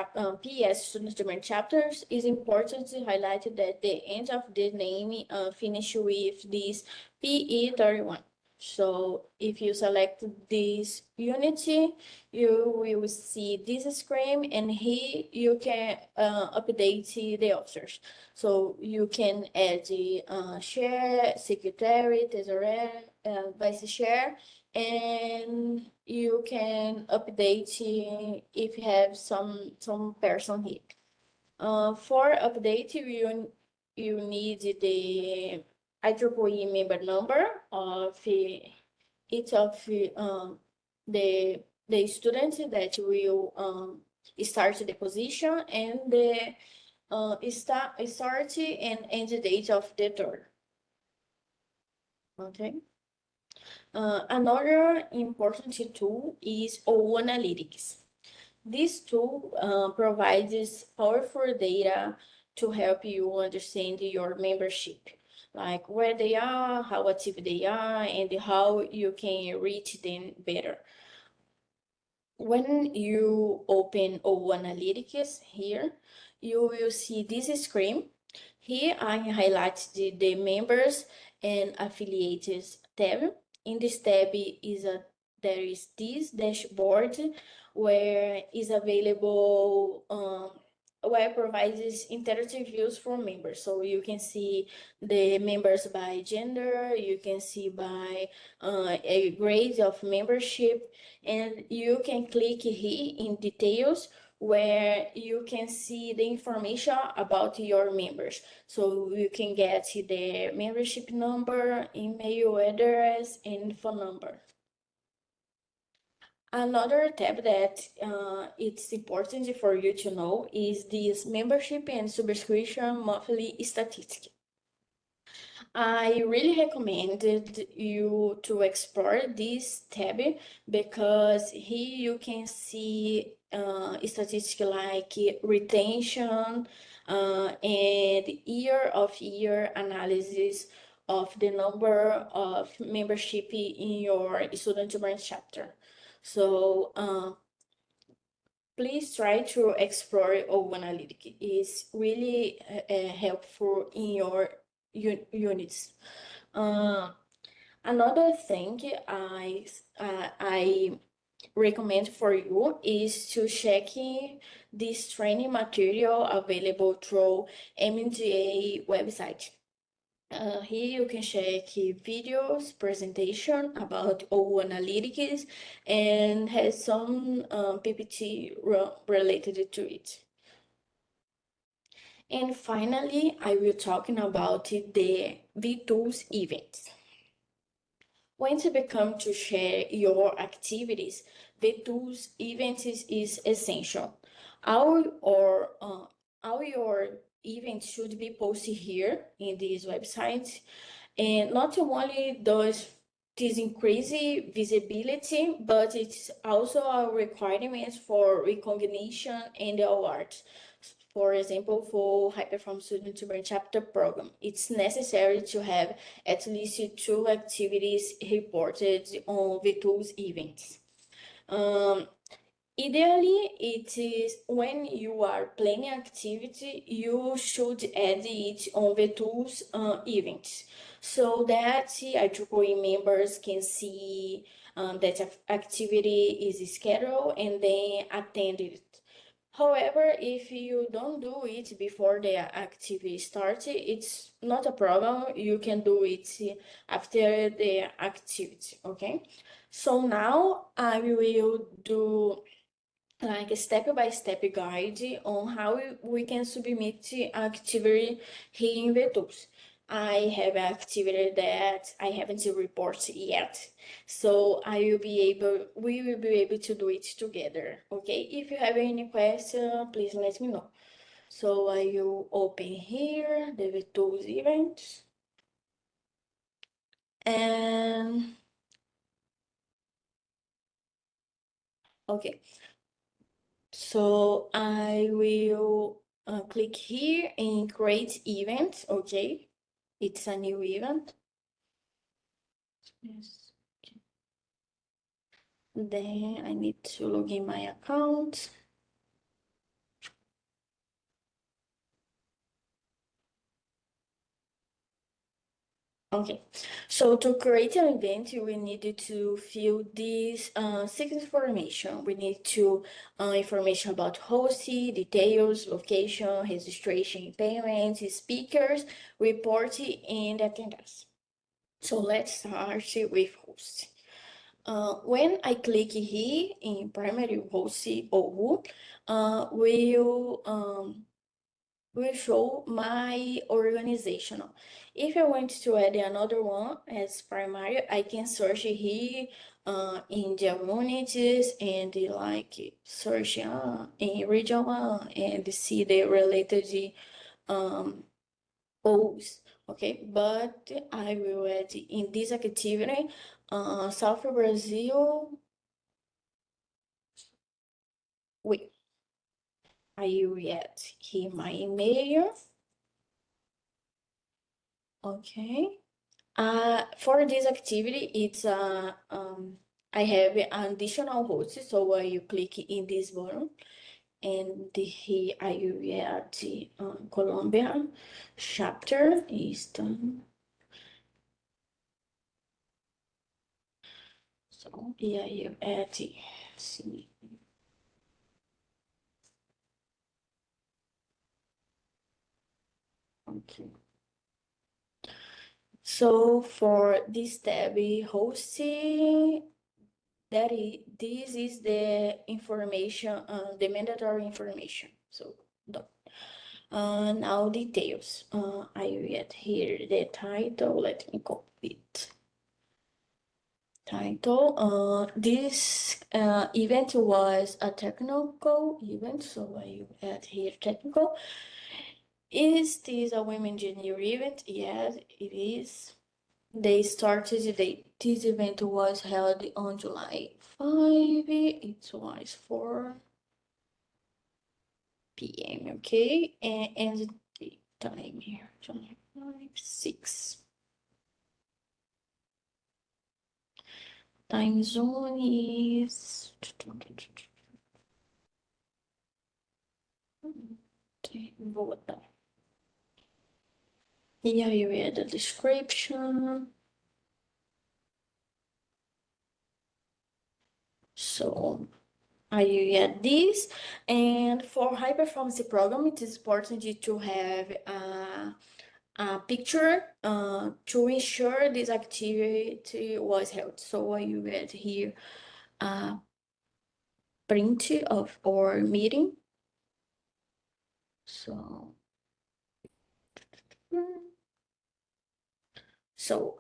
PES student branch chapters, it's important to highlight that the end of the name finish with this PE31. So if you select this unity, you will see this screen, and here you can update the officers. So you can add the chair, secretary, treasurer, vice chair, and you can update if you have some person here. For update, you need the IEEE member number of each of the students that will start the position, and the start and end date of the term. Okay. Another important tool is O Analytics. This tool provides powerful data to help you understand your membership, like where they are, how active they are, and how you can reach them better. When you open O Analytics here, you will see this screen. Here I highlight the members and affiliates tab. In this tab there is this dashboard where is available where provides interactive views for members. So you can see the members by gender, you can see by a grade of membership, and you can click here in details where you can see the information about your members. So you can get their membership number, email address, and phone number. Another tab that it's important for you to know is this membership and subscription monthly statistic. I really recommended you to explore this tab because here you can see statistics like retention and year-of-year analysis of the number of membership in your student branch chapter. So please try to explore O Analytics. It's really helpful in your units. Another thing I recommend for you is to check this training material available through MGA website. Here you can check videos, presentation about O Analytics, and has some PPT related to it. And finally, I will talking about the vTools events. When to become to share your activities, vTools events is essential. All your events should be posted here in this website, and not only does this increase visibility, but it's also a requirement for recognition and awards. For example, for High Performance Student Branch Chapter program, it's necessary to have at least 2 activities reported on vTools events. Ideally, it is when you are planning activity, you should add it on vTools events, so that IEEE members can see that activity is scheduled and then attend it. However, if you don't do it before the activity starts, it's not a problem. You can do it after the activity, okay? So now I will do like a step-by-step guide on how we can submit activity here in vTools. I have an activity that I haven't reported yet, so we will be able to do it together. Okay, if you have any question, please let me know. So I will open here the vTools event. And okay, so I will click here and create event. Okay, it's a new event. Yes. Then I need to log in my account. Okay, so to create an event, we need to fill this six information. We need to information about host, details, location, registration, payments, speakers, report, and attendance. So let's start with host. When I click here in primary host or will show my organizational. If I want to add another one as primary, I can search here in the communities and like search in region one and see the related O's. Okay, but I will add in this activity South Brazil. Wait, I will add here my email. Okay. For this activity, it's I have an additional host, so you click in this button, and here I will add the Colombia chapter is done. So here you add the see. Okay. So for this tab, hosting, this is the information, the mandatory information. So now details. I get here the title. Let me copy it. Title. This event was a technical event, so I add here technical. Is this a women engineer event? Yes, it is. They started this event was held on July 5. It was 4 p.m. Okay, and the time here, July 5, 6. Time zone is Bogotá. Here you read the description. So I get this, and for high performance program, it is important to have a picture to ensure this activity was held. So I get here a print of our meeting. So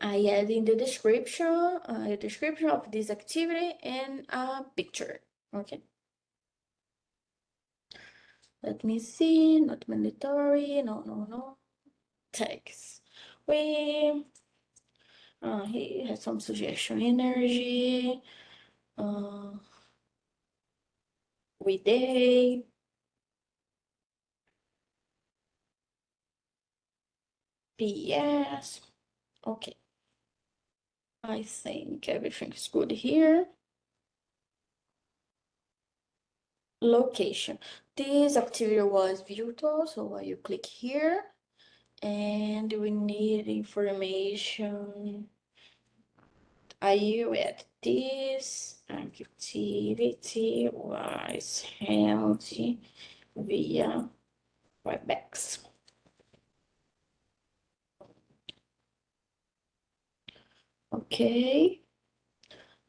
I add in the description of this activity and a picture. Okay. Let me see, not mandatory, no. Text. He has some suggestion, energy, we day, PES. Okay. I think everything's good here. Location. This activity was virtual, so you click here and we need information. I read this activity was held via WebEx. Okay.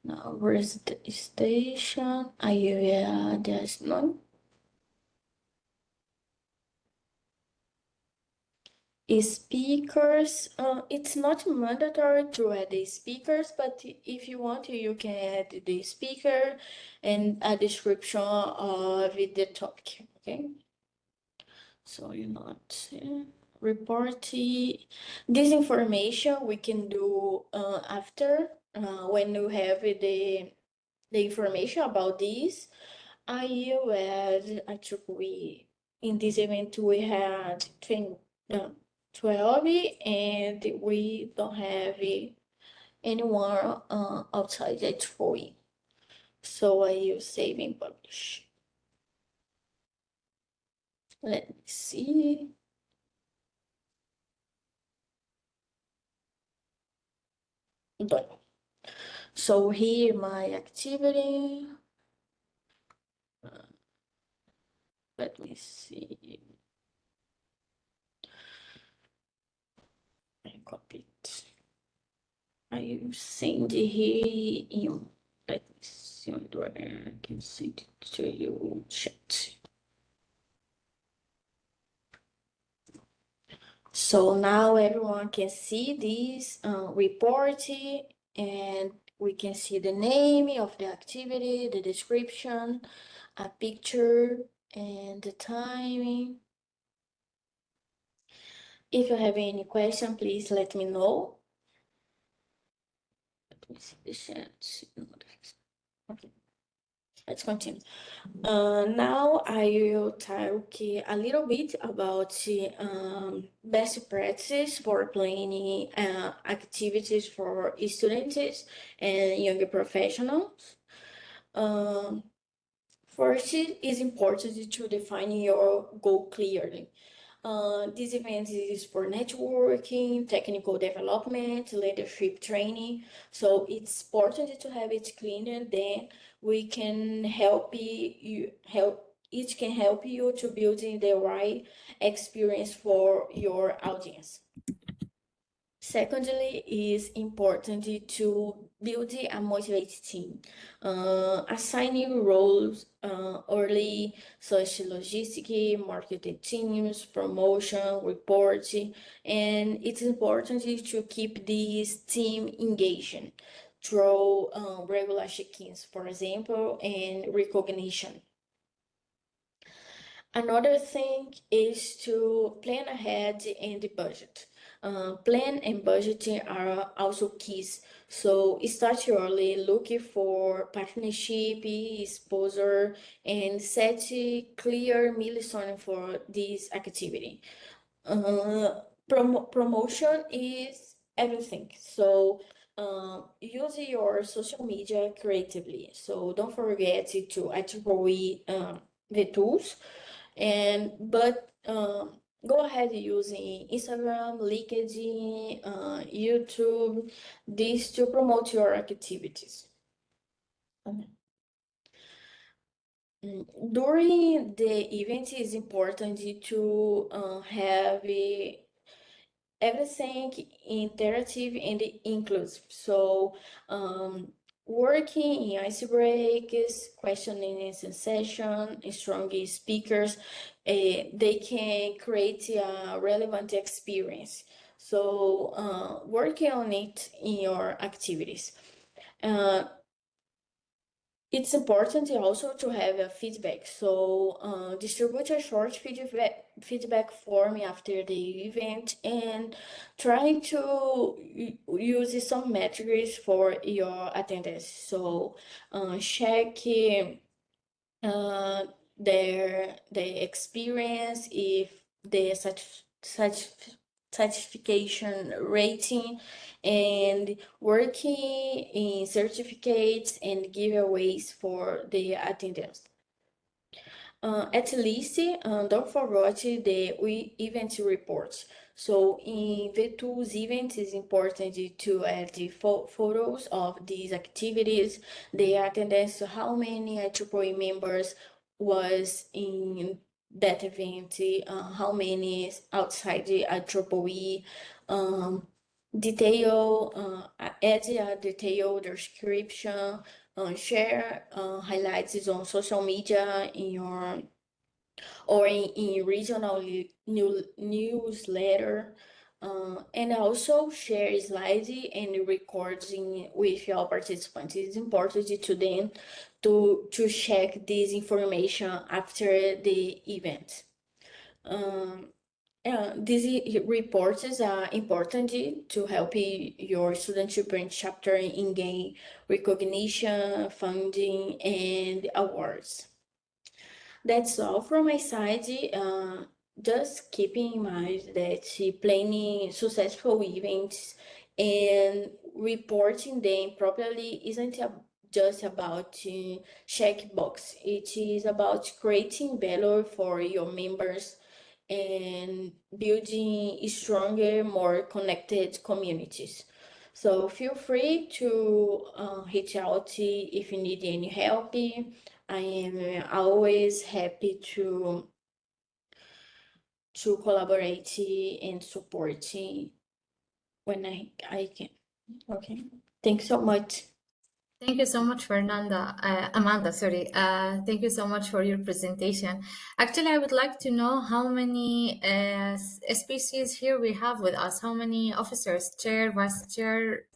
Now where's the station? There's none. Speakers, it's not mandatory to add the speakers, but if you want to, you can add the speaker and a description of the topic, okay? So you not report this information we can do after when you have the information about this. IEEE in this event we had 12 and we don't have anyone outside the IEEE. So I use save and publish. Let me see. Done. So here my activity. Let me see. I copy it. I send it here in. Let me see where I can send it to you. Chat. So now everyone can see this report and we can see the name of the activity, the description, a picture, and the timing. If you have any question, please let me know. Let me see the chat. Okay, let's continue. Now I will talk a little bit about best practices for planning activities for students and younger professionals. First, it is important to define your goal clearly. This event is for networking, technical development, leadership training. So it's important to have it clean, and then we can it can help you to building the right experience for your audience. Secondly, is important to build a motivated team. Assigning roles early, such as logistics, marketing teams, promotion, reporting, and it's important to keep this team engaged through regular check-ins, for example, and recognition. Another thing is to plan ahead in the budget. Plan and budgeting are also keys. So start early, looking for partnership, sponsor, and set a clear milestone for this activity. Promotion is everything. So use your social media creatively. So don't forget to attribute vTools but go ahead using Instagram, LinkedIn, YouTube, this to promote your activities. During the event, it's important to have everything interactive and inclusive. So working in ice breaks, questioning and sensation, strong speakers, they can create a relevant experience. So working on it in your activities. It's important also to have a feedback. So distribute a short feedback form after the event and try to use some metrics for your attendance. So check the experience, if the certification rating, and working in certificates and giveaways for the attendance. At least don't forget the event reports. So in vTools event, it's important to add the photos of these activities, the attendance, how many IEEE members was in that event, how many outside the IEEE, add a detailed description, share highlights on social media in your or in regional newsletter, and also share slides and recording with your participants. It's important to them to check this information after the event. These reports are important to help your student chapter in gain recognition, funding, and awards. That's all from my side. Just keeping in mind that planning successful events and reporting them properly isn't just about check box. It is about creating value for your members and building stronger, more connected communities. So feel free to reach out if you need any help. I am always happy to collaborate and support when I can. Okay. Thanks so much. Thank you so much, Amanda, sorry. Thank you so much for your presentation. Actually, I would like to know how many SBCs here we have with us, how many officers, chair, vice chair,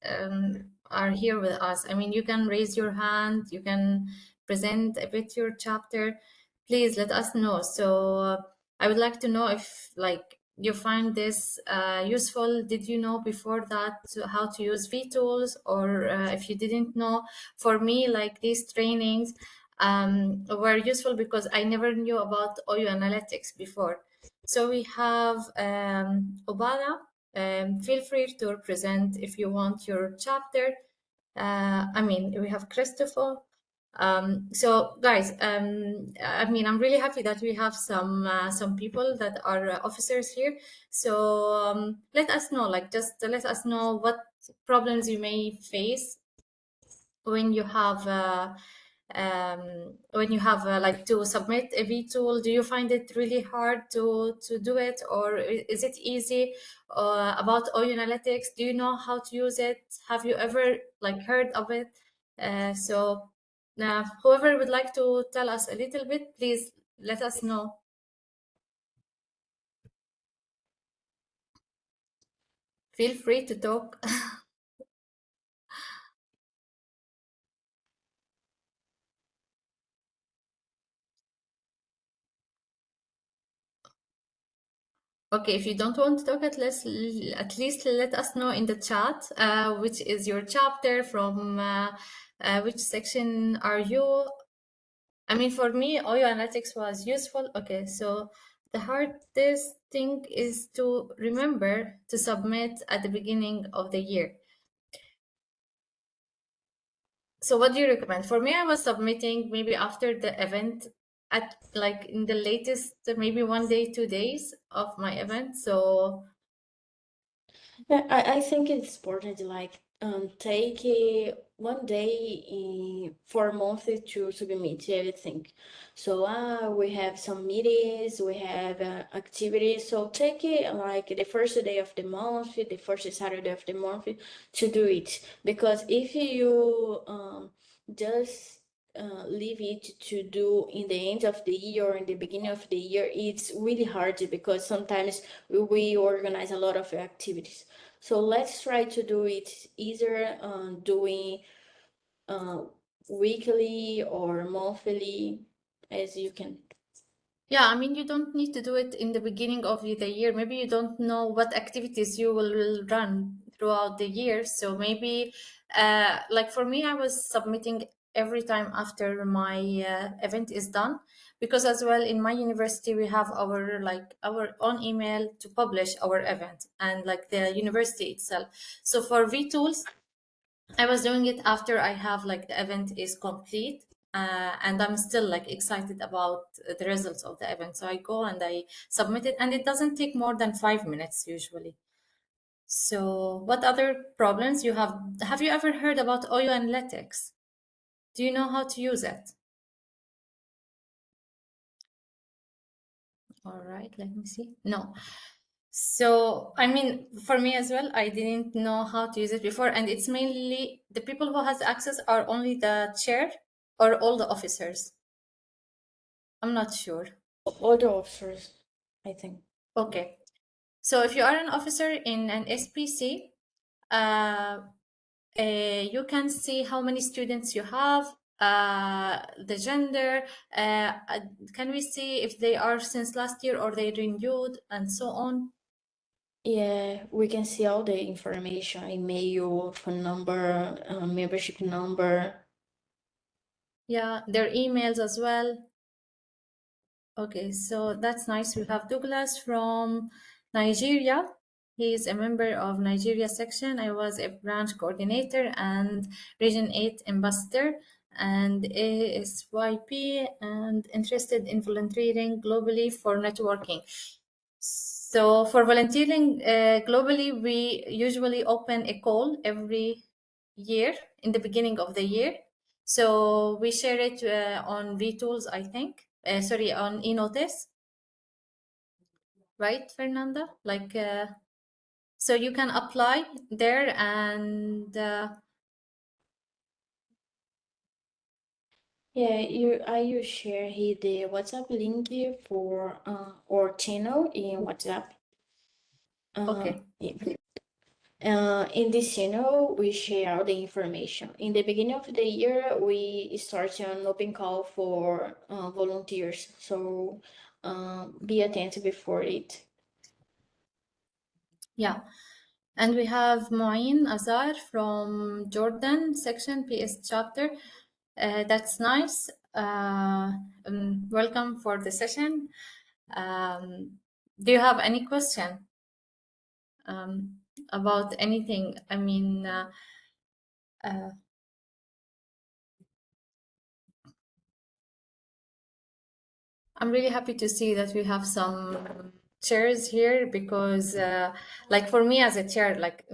are here with us. I mean, you can raise your hand, you can present a bit your chapter. Please let us know. So I would like to know if you find this useful. Did you know before that how to use vTools, or if you didn't know? For me, like these trainings were useful because I never knew about OU analytics before. So we have Obada. Feel free to present if you want your chapter. I mean, we have Christopher. So guys, I mean, I'm really happy that we have some people that are officers here. So let us know, just let us know what problems you may face when you have like to submit a vTool. Do you find it really hard to do it, or is it easy? About OU Analytics, do you know how to use it? Have you ever heard of it? So whoever would like to tell us a little bit, please let us know. Feel free to talk. Okay, if you don't want to talk, at least let us know in the chat which is your chapter, from which section are you. I mean, for me, OU Analytics was useful. Okay, so the hardest thing is to remember to submit at the beginning of the year. So what do you recommend? For me, I was submitting maybe after the event, at in the latest, maybe 1 day, 2 days of my event. So Yeah, I think it's important take one day for a month to submit everything. So we have some meetings, we have activities. So take it like the first day of the month, the first Saturday of the month to do it. Because if you just leave it to do in the end of the year or in the beginning of the year, it's really hard because sometimes we organize a lot of activities. So let's try to do it either doing weekly or monthly as you can. yeah, I mean, you don't need to do it in the beginning of the year. Maybe you don't know what activities you will run throughout the year. So maybe, like for me, I was submitting every time after my event is done, because as well in my university we have our own email to publish our event, and the university itself. So for vTools, I was doing it after I have the event is complete, and I'm still excited about the results of the event. So I go and I submit it, and it doesn't take more than 5 minutes usually. So what other problems you have? Have you ever heard about OU Analytics? Do you know how to use it? All right, let me see. No. So, I mean, for me as well, I didn't know how to use it before, and it's mainly the people who has access are only the chair or all the officers. I'm not sure. All the officers, I think. Okay. So if you are an officer in an SBC, you can see how many students you have, the gender. Can we see if they are since last year or they renewed and so on? Yeah, we can see all the information, email, phone number, membership number. Yeah, their emails as well. Okay, so that's nice. We have Douglas from Nigeria. He is a member of Nigeria section. I was a branch coordinator and Region 8 ambassador and ASYP and interested in volunteering globally for networking. So for volunteering globally, we usually open a call every year in the beginning of the year. So we share it on vTools, I think. Sorry, on eNotice. Right, Fernanda? Like, so you can apply there and Yeah, you share here the WhatsApp link for our channel in WhatsApp. okay. Yeah. In this channel, we share the information. In the beginning of the year, we start an open call for volunteers. So be attentive before it. Yeah. And we have Moin Azar from Jordan section PES chapter. That's nice. Welcome for the session. Do you have any question about anything? I mean, I'm really happy to see that we have some chairs here because, like for me as a chair, like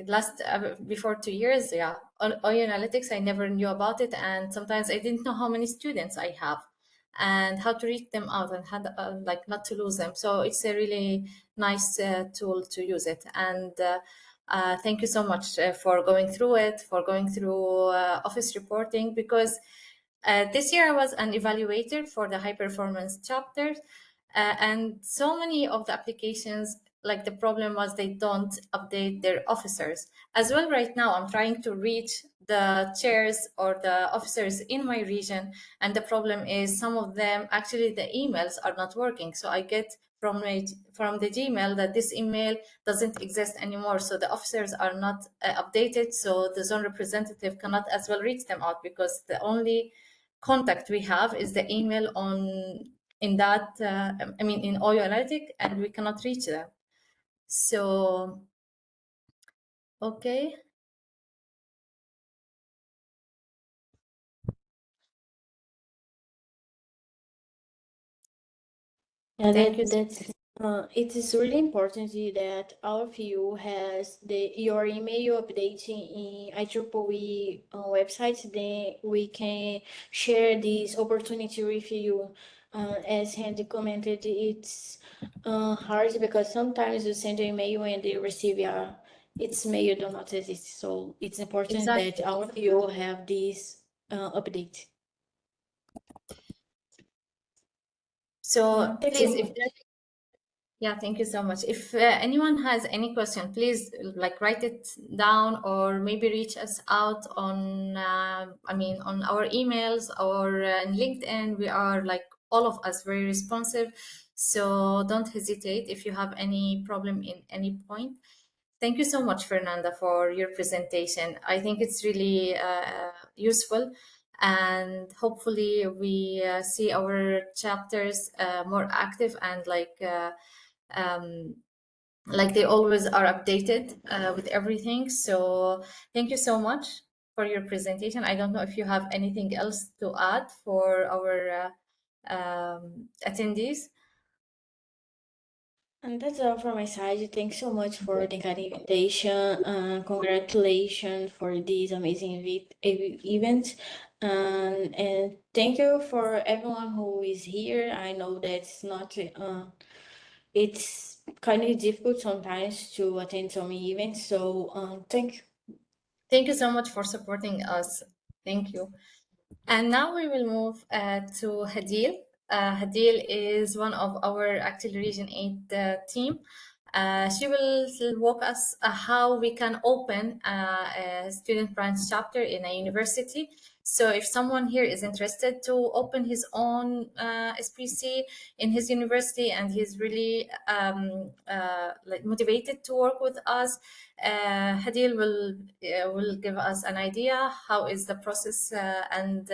last before 2 years, yeah, OU analytics, I never knew about it, and sometimes I didn't know how many students I have and how to reach them out and how like not to lose them. So it's a really nice tool to use it, and thank you so much for going through it, for going through office reporting because. This year I was an evaluator for the high performance chapter, and so many of the applications, like the problem was they don't update their officers. As well, right now I'm trying to reach the chairs or the officers in my region, and the problem is some of them actually the emails are not working. So I get from the Gmail that this email doesn't exist anymore. So the officers are not updated. So the zone representative cannot as well reach them out because the only contact we have is the email in that I mean in OU Analytic, and we cannot reach them. So okay, Yeah, thank you. it is really important that all of you has your email updating in IEEE website. Then we can share this opportunity with you. As Handy commented, it's hard because sometimes you send an email and they receive its mail do not exist. So it's important that Exactly. all of you have this update. So Thank please, you. yeah, thank you so much. If anyone has any question, please like write it down or maybe reach us out on, I mean, on our emails or in LinkedIn. We are like all of us very responsive. So don't hesitate if you have any problem in any point. Thank you so much, Fernanda, for your presentation. I think it's really useful, and hopefully we see our chapters more active and um, like they always are updated with everything. So thank you so much for your presentation. I don't know if you have anything else to add for our attendees. And that's all from my side. Thanks so much for the kind invitation. Congratulations for this amazing event. And thank you for everyone who is here. I know that's not, it's kind of difficult sometimes to attend some events. So thank you. Thank you so much for supporting us. Thank you. And now we will move to Hadil. Hadil is one of our actually Region 8 team. She will walk us how we can open a student branch chapter in a university. So if someone here is interested to open his own SPC in his university and he's really like motivated to work with us, Hadil will give us an idea how is the process and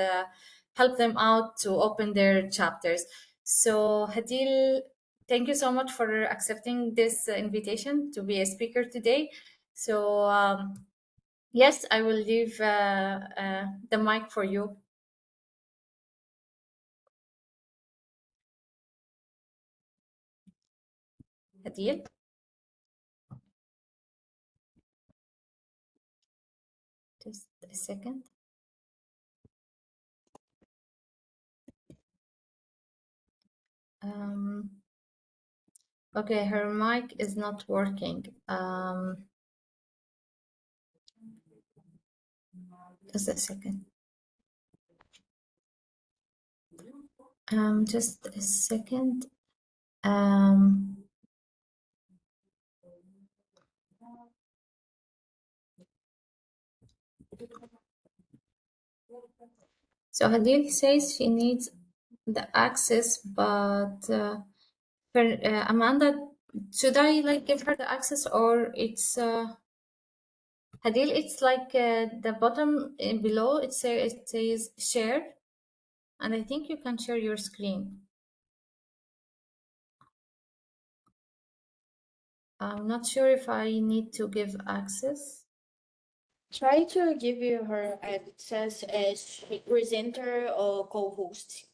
help them out to open their chapters. So Hadil, thank you so much for accepting this invitation to be a speaker today. So yes, I will leave the mic for you. Hadil? Just a second. Okay, her mic is not working. Just a second. Just a second. So Hadil says she needs the access, but for Amanda, should I like give her the access or it's Hadil? It's like the bottom below. It says share, and I think you can share your screen. I'm not sure if I need to give access. Try to give you her access as presenter or co-host.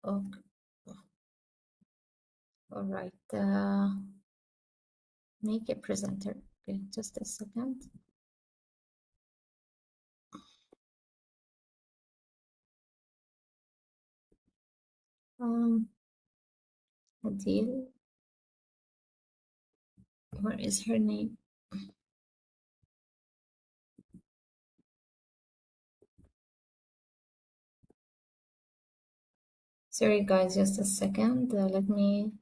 Okay. All right. Make a presenter. Okay, just a second. Hadil. Where is her name? Sorry, guys, just a second. Let me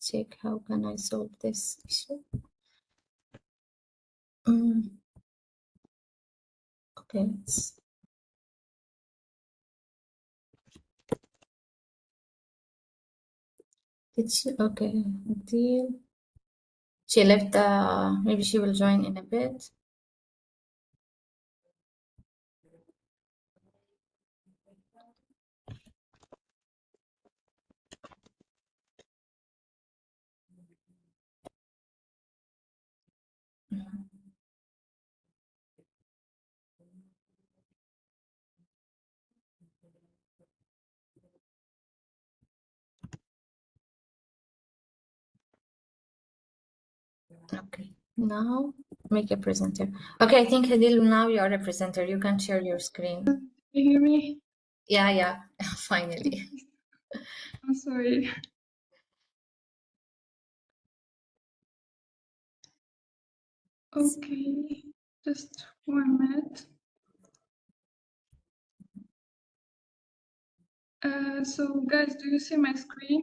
check how can I solve this issue. Okay. Did she? Okay. Deal. She left. Maybe she will join in a bit. Okay. Now make a presenter. Okay, I think Hadil, now you are a presenter. You can share your screen. Can you hear me? Yeah, finally. I'm sorry. Okay, just 1 minute. So guys, do you see my screen?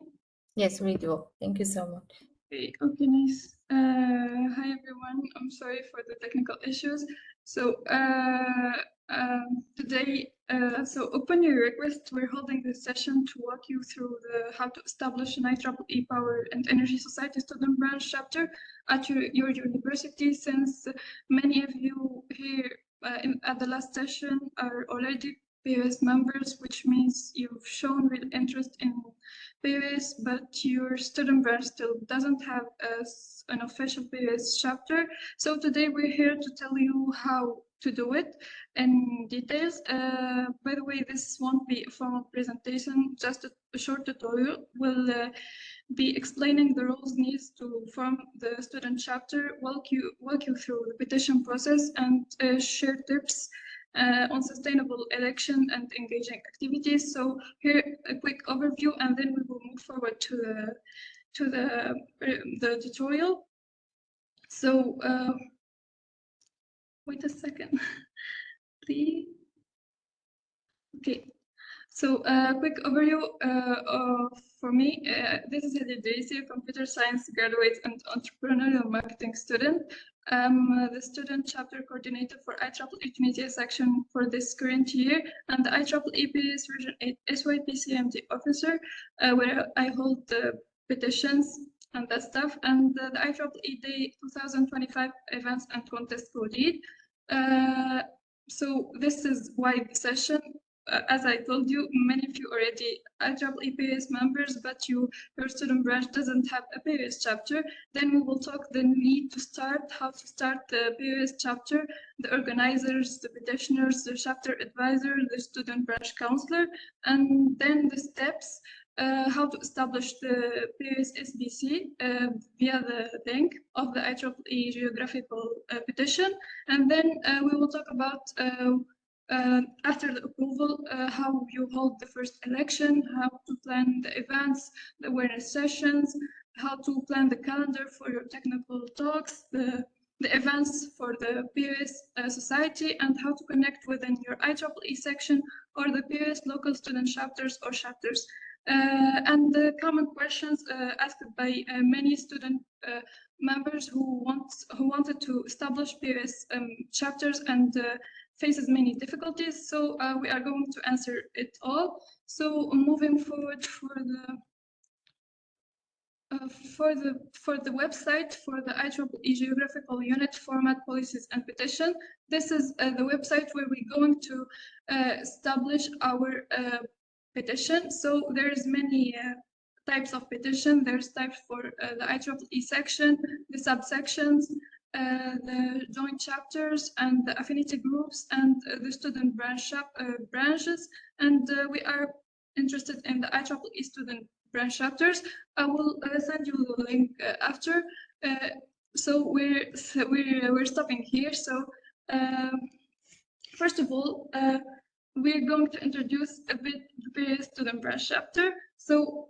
Yes, we do. Thank you so much. Okay, nice. Hi everyone. I'm sorry for the technical issues. So today, so upon your request, we're holding this session to walk you through how to establish an IEEE Power and Energy Society Student Branch chapter at your university, since many of you here at the last session are already PES members, which means you've shown real interest in PES, but your student branch still doesn't have an official PES chapter. So today we're here to tell you how to do it in details. By the way, this won't be a formal presentation, just a short tutorial. We'll be explaining the roles needed to form the student chapter, walk you through the petition process, and share tips on sustainable election and engaging activities. So here a quick overview, and then we will move forward to the tutorial. So wait a second, please. Okay. So a quick overview for me. This is Hadil, a computer science graduate and entrepreneurial marketing student. I'm the student chapter coordinator for IEEE media section for this current year, and the IEEE PES version 8 SYPCMD officer, where I hold the petitions and that stuff, and the IEEE Day 2025 events and contest co-lead. So this is why the session. As I told you, many of you already IEEE PES members, but your student branch doesn't have a PES chapter. Then we will talk the need to start, how to start the PES chapter, the organizers, the petitioners, the chapter advisor, the student branch counselor, and then the steps, how to establish the PES SBC via the link of the IEEE geographical petition. And then we will talk about after the approval, how you hold the first election, how to plan the events, the awareness sessions, how to plan the calendar for your technical talks, the events for the PES society, and how to connect within your IEEE section or the PES local student chapters or chapters. And the common questions asked by many student members who wanted to establish PES chapters and faces many difficulties, so we are going to answer it all. So moving forward for the website for the IEEE geographical unit format policies and petition, this is the website where we're going to establish our petition. So there's many types of petition. There's types for the IEEE section, the subsections, the joint chapters and the affinity groups and the student branches, and we are interested in the IEEE student branch chapters. I will send you the link after. So we're stopping here. So first of all, we're going to introduce a bit the PES student branch chapter. So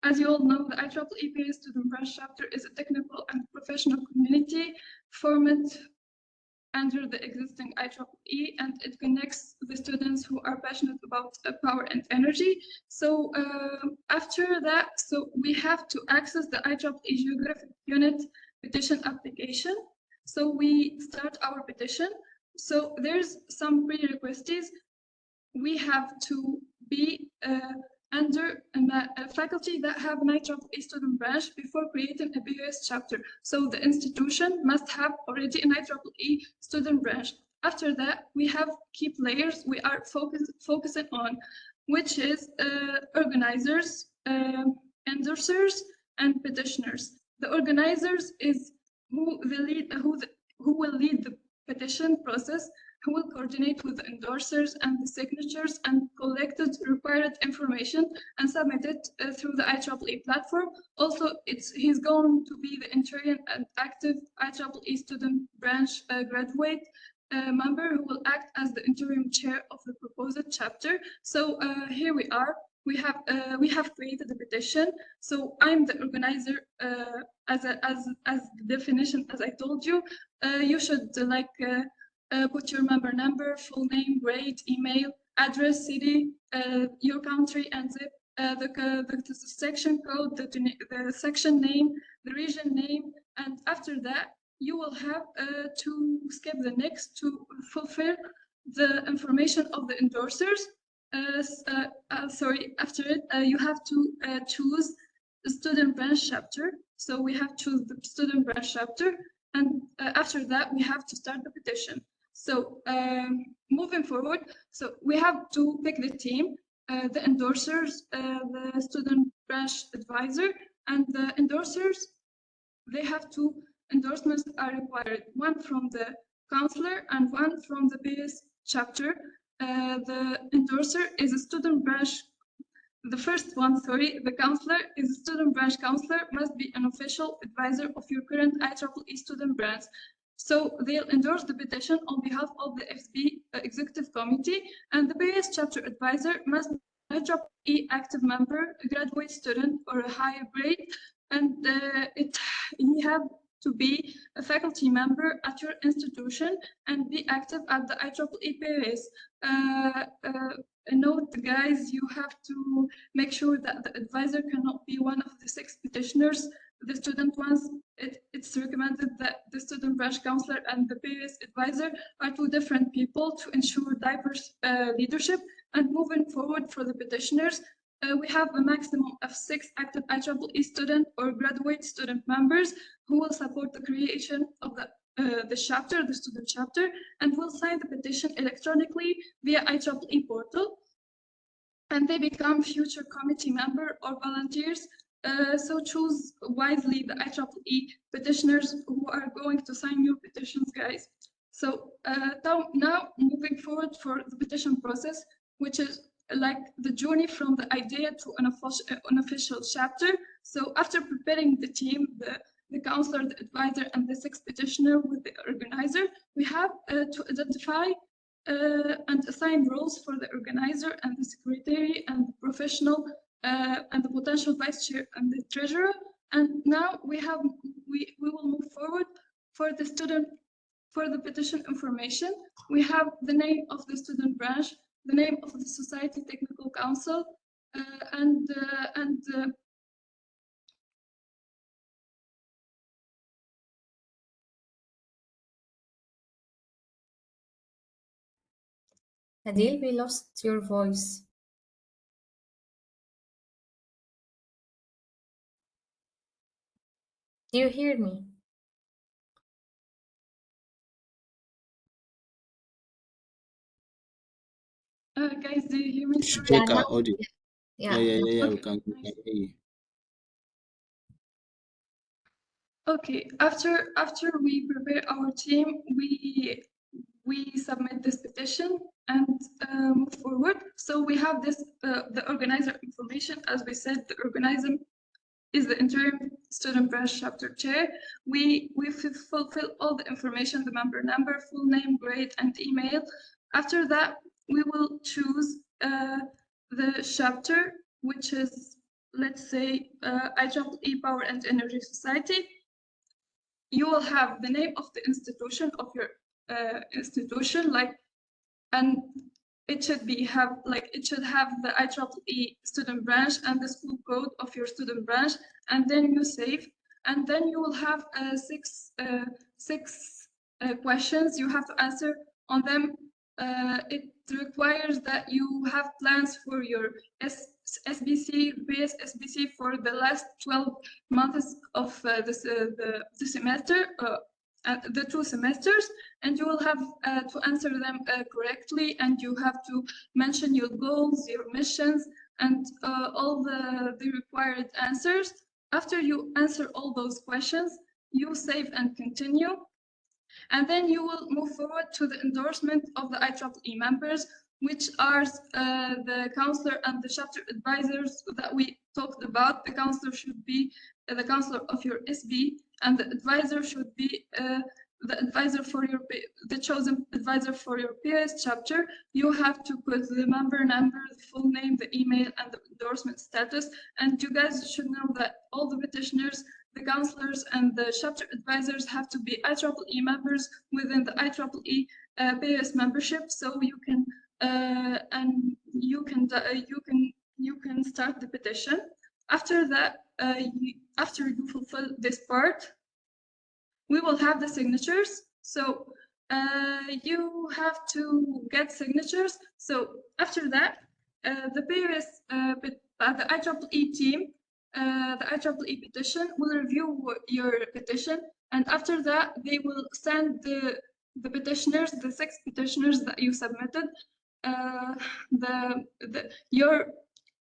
as you all know, the IEEE PES Student Branch Chapter is a technical and professional community formed under the existing IEEE, and it connects the students who are passionate about power and energy. So after that, so we have to access the IEEE Geographic Unit petition application. So we start our petition. So there's some prerequisites. We have to be under a faculty that have an IEEE student branch before creating a PES chapter. So the institution must have already an IEEE student branch. After that, we have key players we are focusing on, which is organizers, endorsers, and petitioners. The organizers is who will lead the petition process, who will coordinate with the endorsers and the signatures and collected required information and submit it through the IEEE platform. Also, he's going to be the interim and active IEEE student branch graduate member who will act as the interim chair of the proposed chapter. So here we are. We have created a petition. So I'm the organizer as the definition, as I told you. You should put your member number, full name, grade, email, address, city, your country, and zip, the section code, the section name, the region name, and after that, you will have to skip the next to fulfill the information of the endorsers. After it, you have to choose the student branch chapter. So we have to choose the student branch chapter, and after that, we have to start the petition. So moving forward, so we have to pick the team, the endorsers, the student branch advisor, and the endorsers. They have two endorsements are required, one from the counselor and one from the PES chapter. The endorser is a student branch. The first one, the counselor is a student branch counselor, must be an official advisor of your current IEEE student branch. So they'll endorse the petition on behalf of the FB Executive Committee, and the PES chapter advisor must be an IEEE active member, a graduate student, or a higher grade, and he have to be a faculty member at your institution and be active at the IEEE PES. A note note, guys, you have to make sure that the advisor cannot be one of the 6 petitioners, the student ones. It's recommended that the student branch counselor and the PES advisor are 2 different people to ensure diverse leadership. And moving forward for the petitioners, we have a maximum of 6 active IEEE student or graduate student members who will support the creation of the chapter, the student chapter, and will sign the petition electronically via IEEE portal. And they become future committee member or volunteers. So choose wisely the IEEE petitioners who are going to sign your petitions, guys. So now moving forward for the petition process, which is like the journey from the idea to an official chapter. So after preparing the team, the counselor, the advisor, and the 6 petitioner with the organizer, we have to identify and assign roles for the organizer and the secretary and the professional and the potential vice chair and the treasurer. And now we will move forward for the student, for the petition information. We have the name of the student branch, the name of the society technical council, and Hadil, we lost your voice. Do you hear me? guys, do you hear me? Should Sorry. check Yeah, our now, audio. yeah. Yeah, we Okay. can hear you. Okay, after we prepare our team, we submit this petition and move forward. So we have this the organizer information. As we said, the organizer is the interim student branch chapter chair. We fulfill all the information, the member number, full name, grade, and email. After that, we will choose the chapter, which is, let's say, IEEE Power and Energy Society. You will have the name of the institution of your institution, and it should have the IEEE student branch and the school code of your student branch, and then you save, and then you will have six questions you have to answer on them. It requires that you have plans for your SBC, PES SBC for the last 12 months of the semester, the 2 semesters, and you will have to answer them correctly, and you have to mention your goals, your missions, and all the required answers. After you answer all those questions, you save and continue. And then you will move forward to the endorsement of the IEEE members, which are the counselor and the chapter advisors that we talked about. The counselor should be the counselor of your SB, and the advisor should be the advisor for the chosen advisor for your PES chapter. You have to put the member number, the full name, the email, and the endorsement status. And you guys should know that all the petitioners, the counselors, and the chapter advisors have to be IEEE members within the IEEE PES membership, so you can start the petition. After that, after you fulfill this part, we will have the signatures. So you have to get signatures. So after that, the PES, the IEEE team, the IEEE petition will review your petition, and after that, they will send the petitioners, the 6 petitioners that you submitted,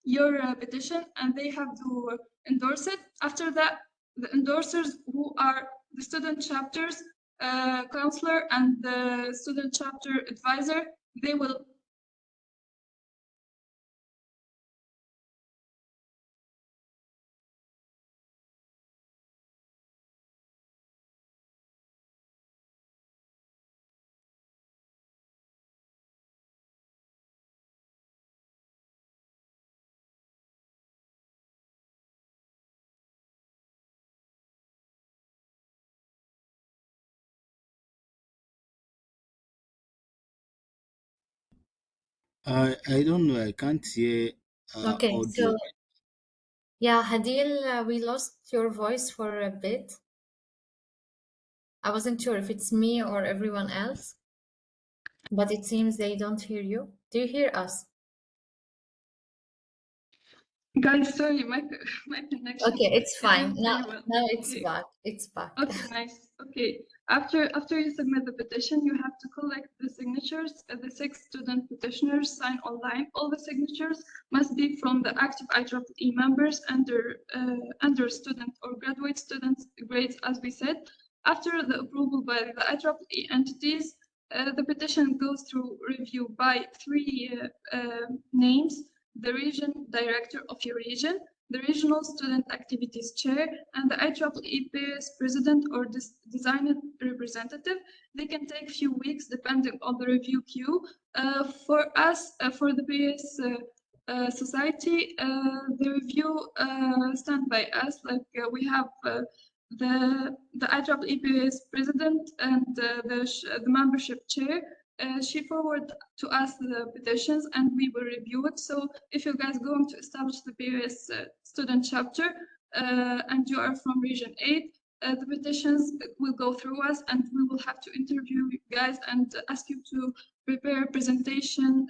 your petition, and they have to endorse it. After that, the endorsers, who are the student chapters counselor and the student chapter advisor, they will I don't know. I can't hear Okay, audio. so yeah, Hadil, we lost your voice for a bit. I wasn't sure if it's me or everyone else, but it seems they don't hear you. Do you hear us? Guys, sorry, my connection Okay, it's fine. isn't Now, very well. now it's Okay. back. It's back. Okay, nice. Okay. After you submit the petition, you have to collect the signatures. The 6 student petitioners sign online. All the signatures must be from the active IEEE members under student or graduate students grades, as we said. After the approval by the IEEE entities, the petition goes through review by 3 names: the region director of your region, the regional student activities chair, and the IEEE PES president or design representative. They can take few weeks depending on the review queue. For us, for the PES society, the review stand by us. Like we have the IEEE PES president and the membership chair. She forwarded to us the petitions and we will review it. So if you guys going to establish the PES student chapter and you are from region 8, the petitions will go through us and we will have to interview you guys and ask you to prepare a presentation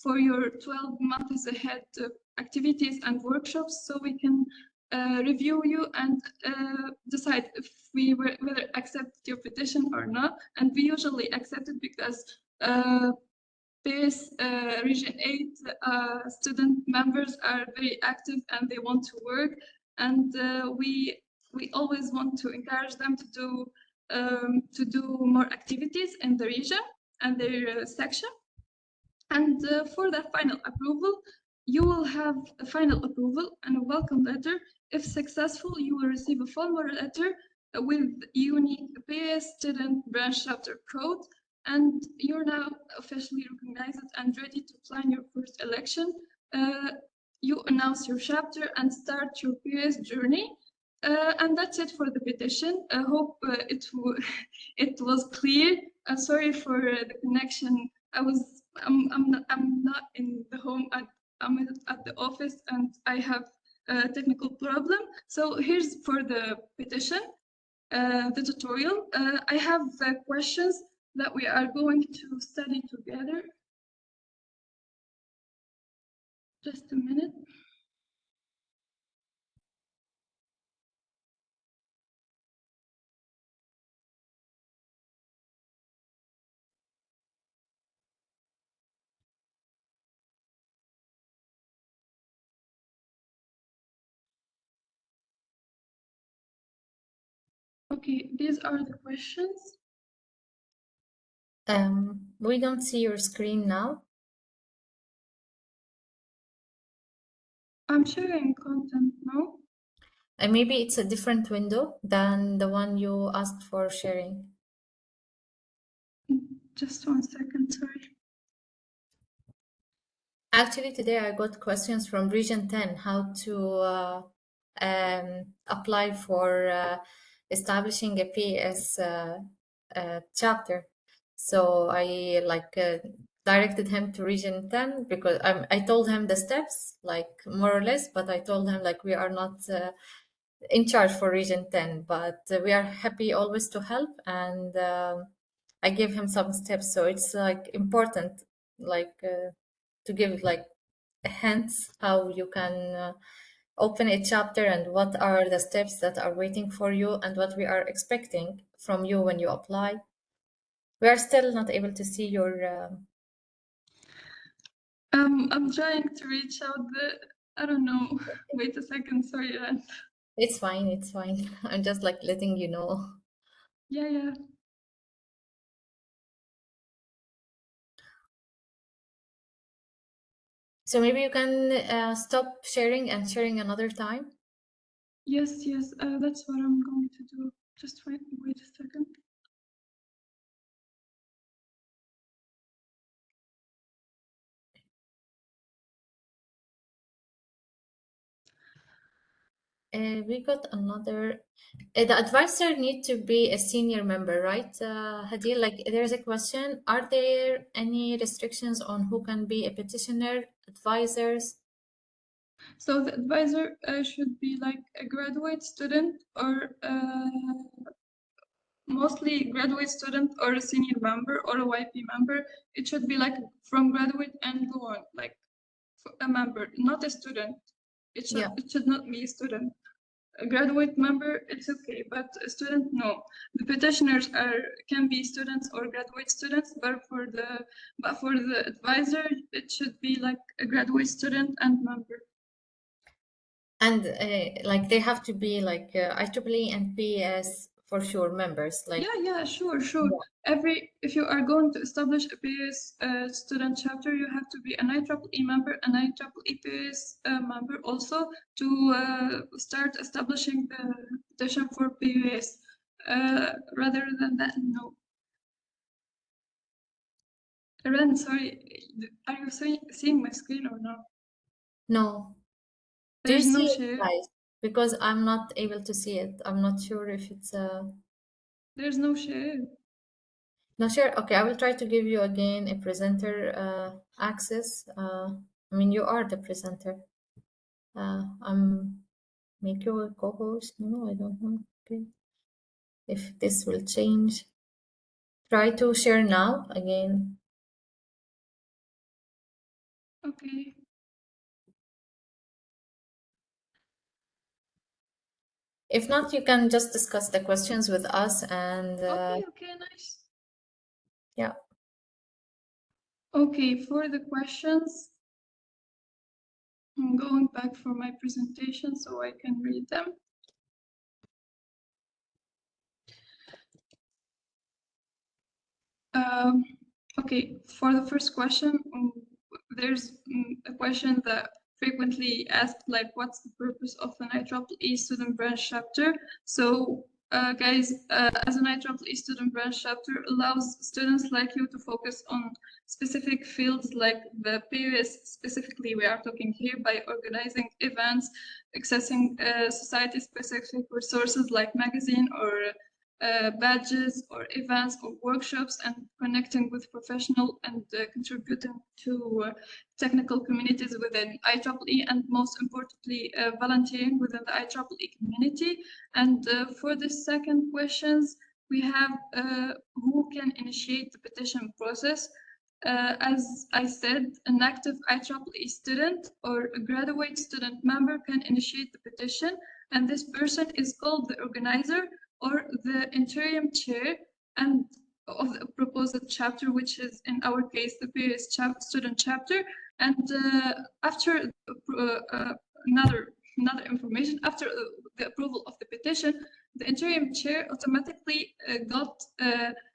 for your 12 months ahead activities and workshops, so we can review you and decide if we whether accept your petition or not. And we usually accept it because PES Region 8 student members are very active and they want to work, and we always want to encourage them to do more activities in the region and their section. And for that final approval, you will have a final approval and a welcome letter. If successful, you will receive a formal letter with unique PES student branch chapter code, and you're now officially recognized and ready to plan your first election. You announce your chapter and start your PES journey. And that's it for the petition. I hope it was clear. Sorry for the connection. I'm not in the home. I'm at the office and I have a technical problem. So here's for the petition, the tutorial. I have questions that we are going to study together. Just a minute. Okay, these are the questions. We don't see your screen now. I'm sharing content now. And maybe it's a different window than the one you asked for sharing. Just 1 second, sorry. Actually, today I got questions from Region 10 how to apply for establishing a PES chapter. So I directed him to Region 10 because I told him the steps, like more or less, but I told him like we are not in charge for Region 10, but we are happy always to help, and I gave him some steps. So it's like important, to give like hints how you can open a chapter and what are the steps that are waiting for you and what we are expecting from you when you apply. We are still not able to see your. I'm trying to reach out I don't know. Wait a second, sorry. It's fine. It's fine. I'm just like letting you know. Yeah. So maybe you can stop sharing and sharing another time. Yes, that's what I'm going to do. Just wait a second. we got another. The advisor need to be a senior member, right, Hadil? Like, there's a question. Are there any restrictions on who can be a petitioner, advisors? So the advisor should be like a graduate student or mostly graduate student or a senior member or a YP member. It should be like from graduate and go on, like a member, not a student. It should not be a student. A graduate member, it's okay, but a student, no. The petitioners can be students or graduate students, but for the advisor, it should be like a graduate student and member. And like they have to be like IEEE and PES for sure members. Like Yeah, sure. If you are going to establish a PES student chapter, you have to be an IEEE member, an IEEE PES member also to start establishing the petition for PES. Rather than that, no. Ren, sorry, are you seeing my screen or no? no. Do you There's no see it, share. guys? Because I'm not able to see it. I'm not sure if it's There's no share. no sure. Okay, I will try to give you again a presenter access. I mean, you are the presenter. I'm make you a co-host. No, I don't know. Okay, if this will change. Try to share now again. Okay. If not, you can just discuss the questions with us and Okay, nice. yeah. Okay, for the questions, I'm going back for my presentation so I can read them. Okay, for the first question, there's a question that frequently asked, like, what's the purpose of an IEEE student branch chapter? So, guys, as an IEEE student branch chapter allows students like you to focus on specific fields like the PES. Specifically, we are talking here by organizing events, accessing society-specific resources like magazine or badges or events or workshops, and connecting with professional and contributing to technical communities within IEEE, and most importantly, volunteering within the IEEE community. And for the second questions, we have who can initiate the petition process. As I said, an active IEEE student or a graduate student member can initiate the petition, and this person is called the organizer or the interim chair and of the proposed chapter, which is in our case the PES student chapter. And after another information, after the approval of the petition, the interim chair automatically got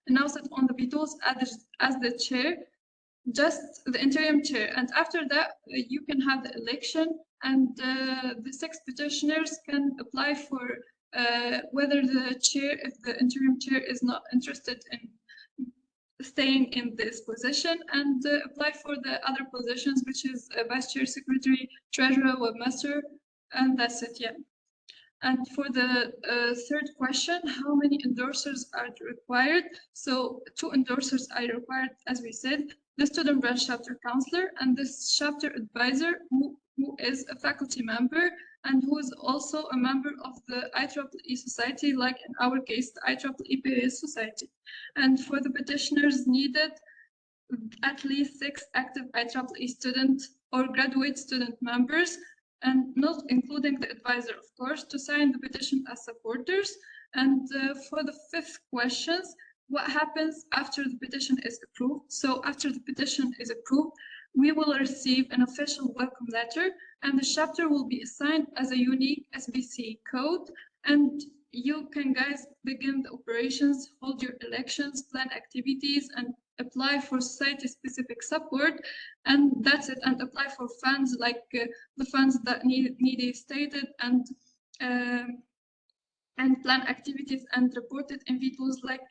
announced on the vTools as the chair, just the interim chair. And after that, you can have the election, and the 6 petitioners can apply for whether the chair, if the interim chair is not interested in staying in this position, and apply for the other positions, which is vice chair, secretary, treasurer, webmaster, and that's it. Yeah. And for the third question, how many endorsers are required? So 2 endorsers are required, as we said, the student branch chapter counselor and this chapter advisor who is a faculty member and who is also a member of the IEEE society, like in our case, the IEEE PES society. And for the petitioners needed, at least 6 active IEEE student or graduate student members, and not including the advisor, of course, to sign the petition as supporters. And for the 5th questions, what happens after the petition is approved? So after the petition is approved, we will receive an official welcome letter, and the chapter will be assigned as a unique SBC code, and you can, guys, begin the operations, hold your elections, plan activities, and apply for society-specific support, and that's it. And apply for funds like the funds that Nidhi stated, and plan activities and report it in vTools like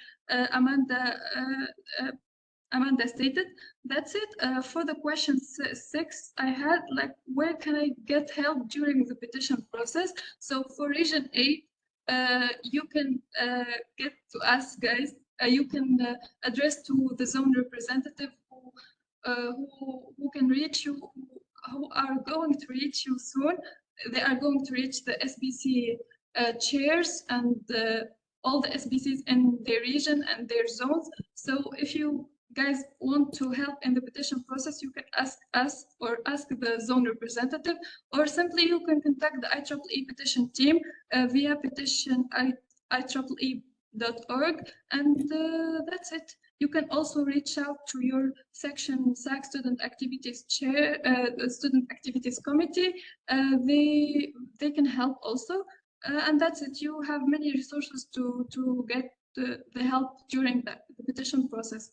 Amanda Amanda stated. That's it. For the question 6, I had like, where can I get help during the petition process? So for region A, you can get to us guys. You can address to the zone representative who can reach you, who are going to reach you soon. They are going to reach the SBC chairs and all the SBCs in their region and their zones. So if you guys want to help in the petition process, you can ask us or ask the zone representative, or simply you can contact the IEEE petition team via petition IEEE.org, and that's it. You can also reach out to your section SAC student activities chair, student activities committee. They can help also, and that's it. You have many resources to get the help during the petition process.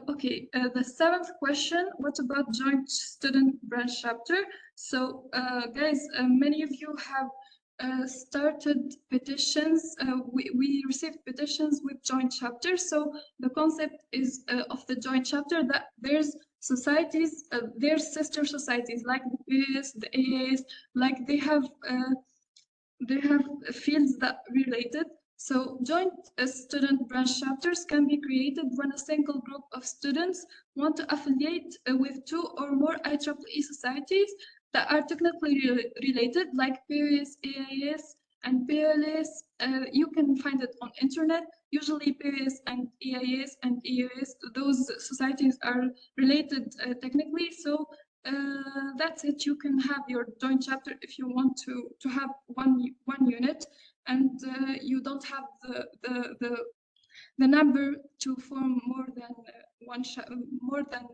Okay, the 7th question, what about joint student branch chapter? So guys, many of you have started petitions. We received petitions with joint chapters. So the concept is of the joint chapter that there's societies, there's sister societies like the PES, the AAs, like they have fields that related. So joint student branch chapters can be created when a single group of students want to affiliate with 2 or more IEEE societies that are technically related, like PES, AIS, and PLS. You can find it on internet. Usually PES and AIS and EOS, those societies are related technically. So that's it. You can have your joint chapter if you want to have one unit, and you don't have the number to form more than more than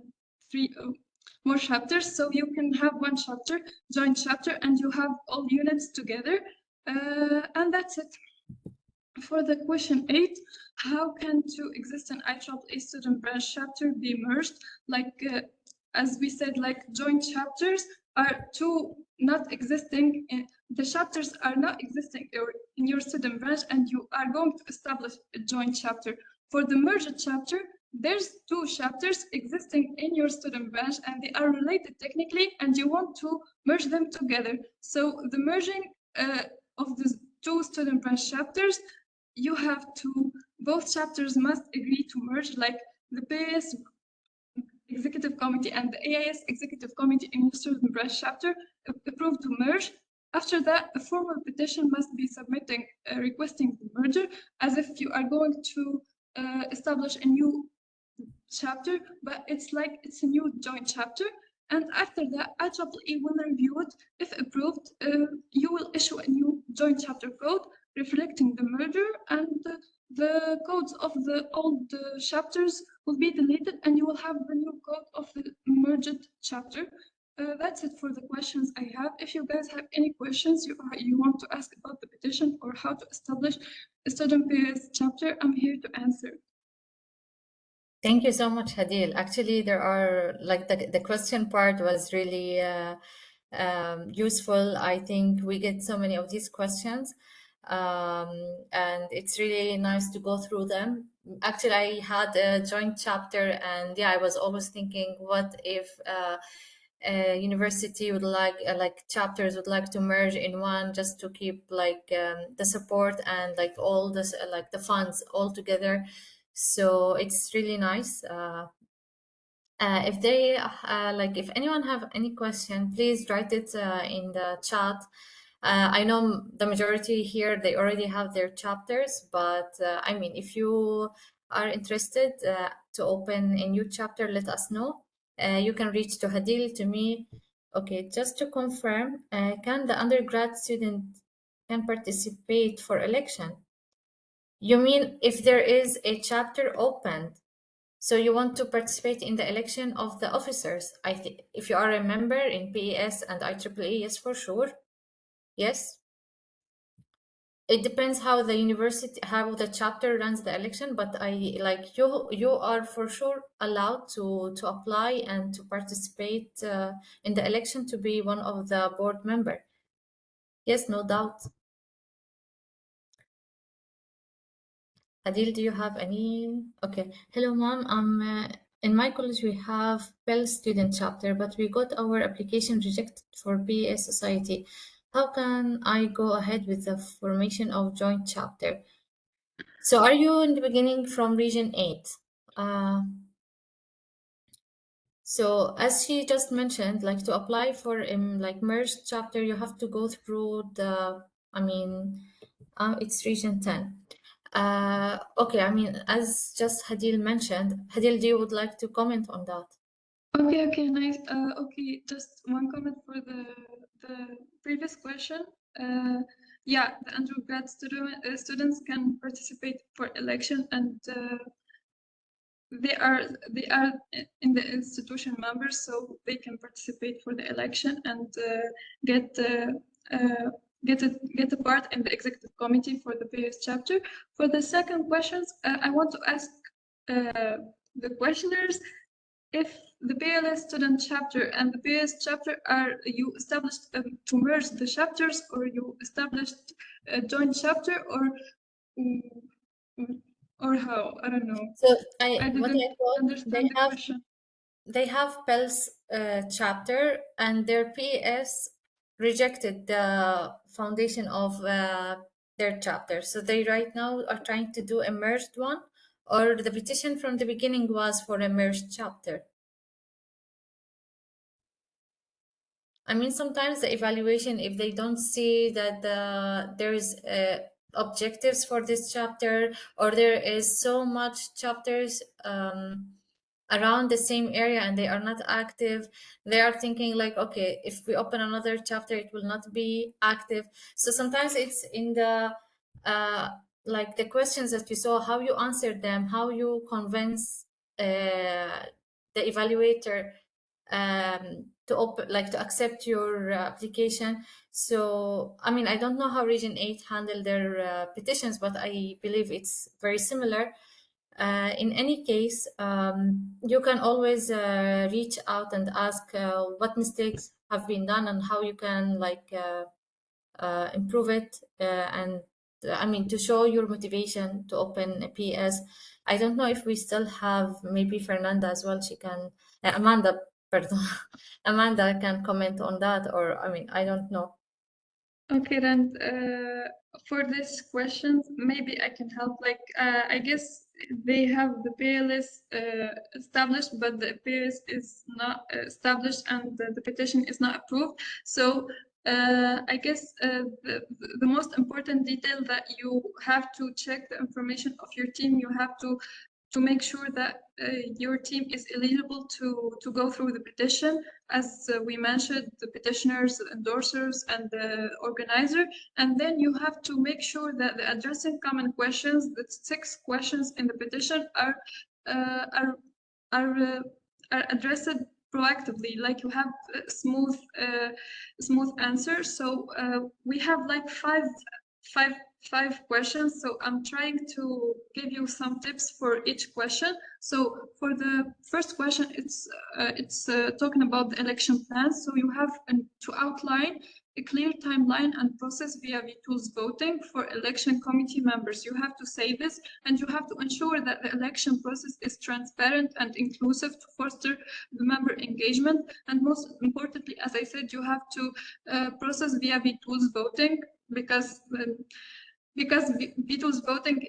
3 more chapters. So you can have one chapter, joint chapter, and you have all units together, and that's it. For the question 8, how can 2 existing IEEE student branch chapter be merged? Like as we said, like joint chapters are 2 not existing. The chapters are not existing in your student branch, and you are going to establish a joint chapter. For the merged chapter, there's 2 chapters existing in your student branch, and they are related technically, and you want to merge them together. So the merging of the 2 student branch chapters, you have to, both chapters must agree to merge, like the PES Executive Committee and the AIS Executive Committee in your student branch chapter approved to merge. After that, a formal petition must be submitting requesting the merger, as if you are going to establish a new chapter, but it's like it's a new joint chapter. And after that, IEEE will review it. If approved, you will issue a new joint chapter code reflecting the merger, and the codes of the old chapters will be deleted, and you will have the new code of the merged chapter. That's it for the questions I have. If you guys have any questions you want to ask about the petition or how to establish a student PES chapter, I'm here to answer. Thank you so much, Hadil. Actually, there are like the question part was really useful. I think we get so many of these questions, and it's really nice to go through them. Actually, I had a joint chapter, and yeah, I was always thinking, what if a university would like chapters would like to merge in one, just to keep like the support and like all this like the funds all together. So it's really nice. If they like, if anyone have any question, please write it in the chat. I know the majority here, they already have their chapters, but I mean, if you are interested to open a new chapter, let us know. You can reach to Hadil, to me. Okay, just to confirm, can the undergrad student can participate for election? You mean if there is a chapter opened, so you want to participate in the election of the officers? I think if you are a member in PES and IEEE, yes, for sure. Yes. It depends how the university, how the chapter runs the election, but I like you are for sure allowed to apply and to participate in the election to be one of the board member. Yes, no doubt. Hadil, do you have any? Okay. Hello, ma'am. In my college, we have PES Student Chapter, but we got our application rejected for PES Society. How can I go ahead with the formation of joint chapter? So are you in the beginning from region 8? So as she just mentioned, like to apply for like merged chapter, you have to go through the, it's region 10. Okay, as just Hadil mentioned, Hadil, do you would like to comment on that? Okay, nice. Okay, just one comment for the previous question. Yeah, the undergrad students can participate for election, and they are in the institution members, so they can participate for the election and get a part in the executive committee for the PES chapter. For the second questions, I want to ask the questioners if the PLS student chapter and the PES chapter are you established to merge the chapters, or you established a joint chapter, or how? I don't know. So I what didn't I thought, understand the question. they have PELS chapter, and their PES rejected the foundation of their chapter. So they right now are trying to do a merged one, or the petition from the beginning was for a merged chapter. I mean, sometimes the evaluation, if they don't see that there's objectives for this chapter, or there is so much chapters around the same area and they are not active, they are thinking like, okay, if we open another chapter, it will not be active. So sometimes it's in the like the questions that you saw, how you answered them, how you convince the evaluator to open, like to accept your application. So I don't know how region 8 handle their petitions, but I believe it's very similar. In any case, you can always reach out and ask what mistakes have been done and how you can improve it, and to show your motivation to open a PS. I don't know if we still have maybe Fernanda as well. She can, Amanda, pardon, Amanda can comment on that, or I don't know. Okay, then for this question, maybe I can help. I guess they have the PLS established, but the PLS is not established, and the petition is not approved. So I guess the most important detail that you have to check the information of your team. You have to make sure that your team is eligible to go through the petition, as we mentioned, the petitioners, the endorsers, and the organizer. And then you have to make sure that the addressing common questions, the 6 questions in the petition, are addressed proactively, like you have smooth answers. So we have like five questions, so I'm trying to give you some tips for each question. So for the first question, it's talking about the election plans. So you have to outline a clear timeline and process via vTools voting for election committee members. You have to say this, and you have to ensure that the election process is transparent and inclusive to foster the member engagement. And most importantly, as I said, you have to process via vTools voting, because vTools voting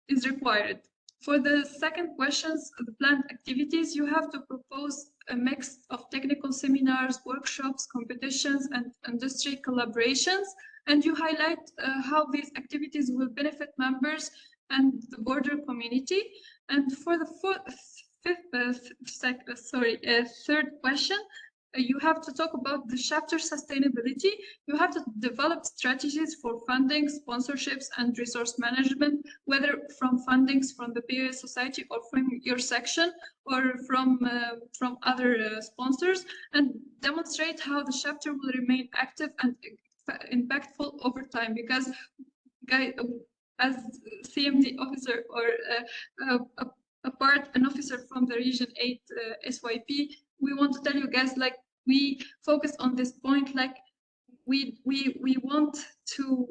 is required. For the second questions, the planned activities, you have to propose a mix of technical seminars, workshops, competitions, and industry collaborations, and you highlight how these activities will benefit members and the broader community. And for the third question, you have to talk about the chapter sustainability. You have to develop strategies for funding, sponsorships, and resource management, whether from fundings from the PES Society or from your section, or from other sponsors, and demonstrate how the chapter will remain active and impactful over time. Because, guys, as CMD officer or an officer from the Region 8 SYP, we want to tell you guys, like, we focus on this point, like we want to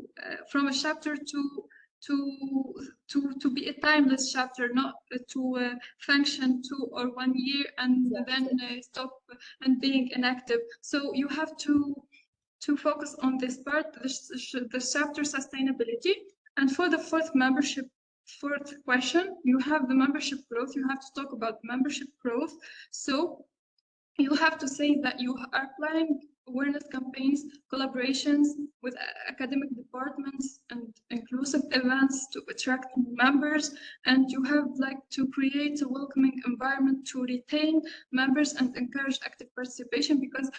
from a chapter to to be a timeless chapter, not to function 2 or 1 year and then stop and being inactive. So you have to focus on this part, the chapter sustainability. And for the fourth question, you have the membership growth. You have to talk about membership growth. So you have to say that you are planning awareness campaigns, collaborations with academic departments and inclusive events to attract members, and you have to create a welcoming environment to retain members and encourage active participation, because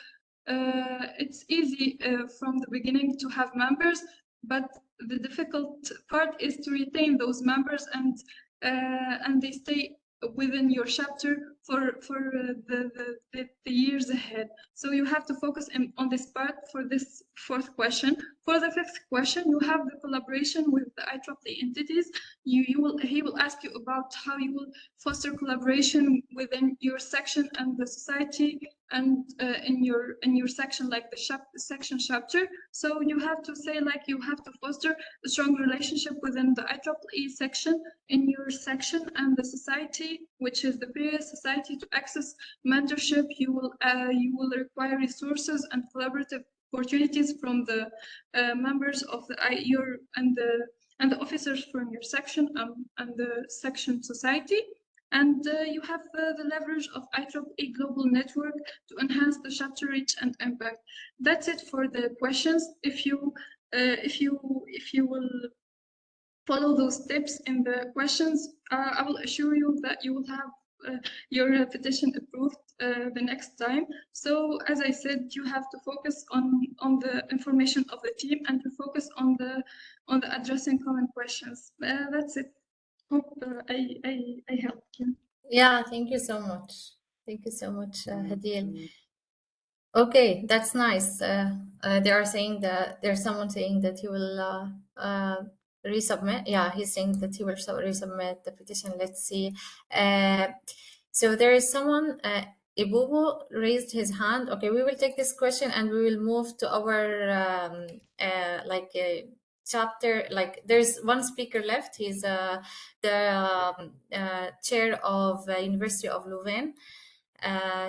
it's easy from the beginning to have members, but the difficult part is to retain those members and they stay within your chapter for the years ahead. So you have to focus on this part for this fourth question. For the fifth question, you have the collaboration with the IEEE entities. He will ask you about how you will foster collaboration within your section and the society, and in your section, like the section chapter. So you have to say you have to foster a strong relationship within the IEEE section, in your section, and the society, which is the PES society. To access mentorship, you will require resources and collaborative opportunities from the members of and the officers from your section and the section society. And you have the leverage of IEEE Global Network to enhance the chapter reach and impact. That's it for the questions. If you will follow those tips in the questions, I will assure you that you will have your petition approved the next time. So as I said, you have to focus on the information of the team and to focus on the addressing common questions. That's it. Hope I helped you. Yeah, thank you so much. Thank you so much, Hadil. Okay, that's nice. They are saying that there's someone saying that he will resubmit. Yeah, he's saying that he will resubmit the petition. Let's see. So there is someone, Ibubu raised his hand. Okay, we will take this question and we will move to our chapter. Like there's one speaker left. He's the chair of University of Louvain.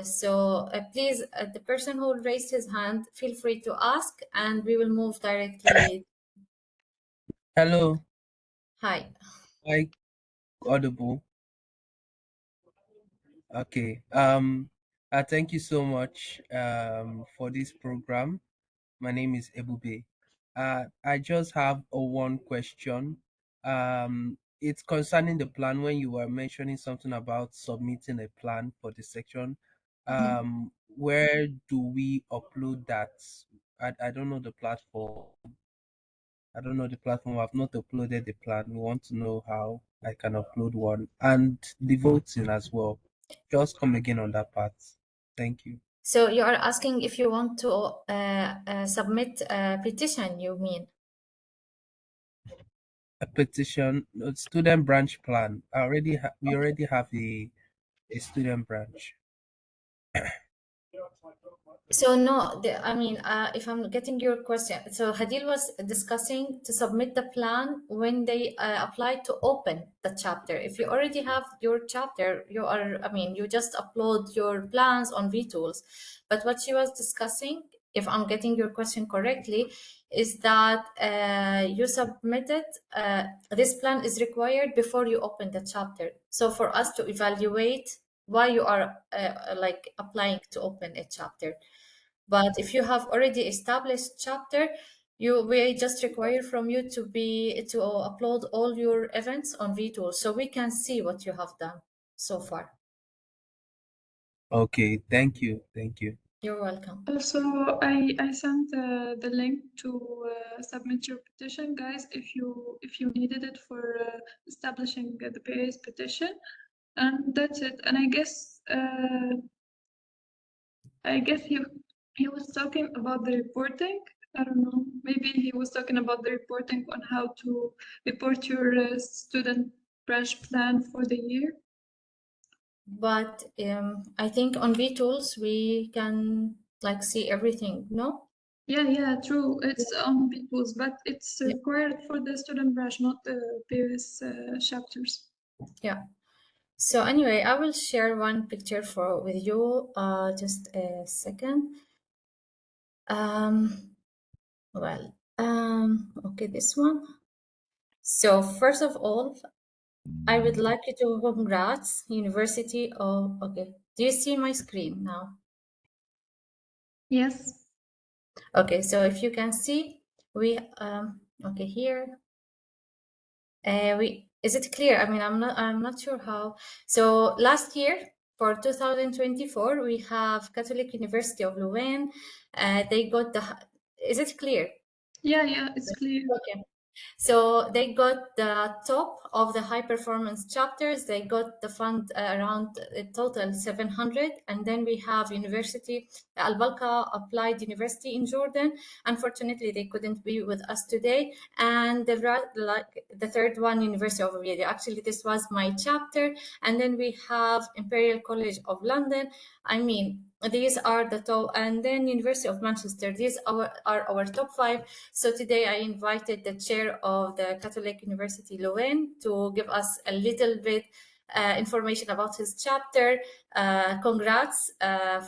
So please, the person who raised his hand, feel free to ask and we will move directly. Hello. Hi. Hi, audible. Okay. Thank you so much for this program. My name is Ebube. I just have one question. It's concerning the plan. When you were mentioning something about submitting a plan for the section, where do we upload that? I don't know the platform. I don't know the platform. I've not uploaded the plan. We want to know how I can upload one, and the voting as well. Just come again on that part. Thank you. So you are asking if you want to submit a petition, you mean? A petition, a student branch plan. We already have a student branch. So no, I mean, if I'm getting your question, so Hadil was discussing to submit the plan when they apply to open the chapter. If you already have your chapter, you just upload your plans on vTools. But what she was discussing, if I'm getting your question correctly, is that you submitted, this plan is required before you open the chapter. So for us to evaluate why you are applying to open a chapter. But if you have already established chapter, we just require from you to upload all your events on vTools so we can see what you have done so far. Okay, thank you. Thank you. You're welcome. Also, I sent the link to submit your petition, guys, if you needed it for establishing the PES petition. And that's it. And I guess he was talking about the reporting. I don't know. Maybe he was talking about the reporting on how to report your student branch plan for the year. But I think on vTools we can see everything, no? Yeah, true. It's on vTools, but it's Yeah. required for the student branch, not the PES chapters. Yeah. So anyway, I will share one picture with you. Just a second. Okay, this one. So first of all, I would like you to congrats University of, okay. Do you see my screen now? Yes. Okay, so if you can see, okay, here, is it clear? I mean, I'm not sure how. So last year, for 2024, we have Catholic University of Louvain. They got is it clear? Yeah, it's clear. Okay. So they got the top of the high performance chapters. They got the fund around a total 700. And then we have University Al Balqa Applied University in Jordan. Unfortunately, they couldn't be with us today. And the third one, University of Oviedo. Actually, this was my chapter. And then we have Imperial College of London. I mean, these are the top, and then University of Manchester. These are our top 5. So today I invited the chair of the Catholic University Louvain to give us a little bit information about his chapter. Congrats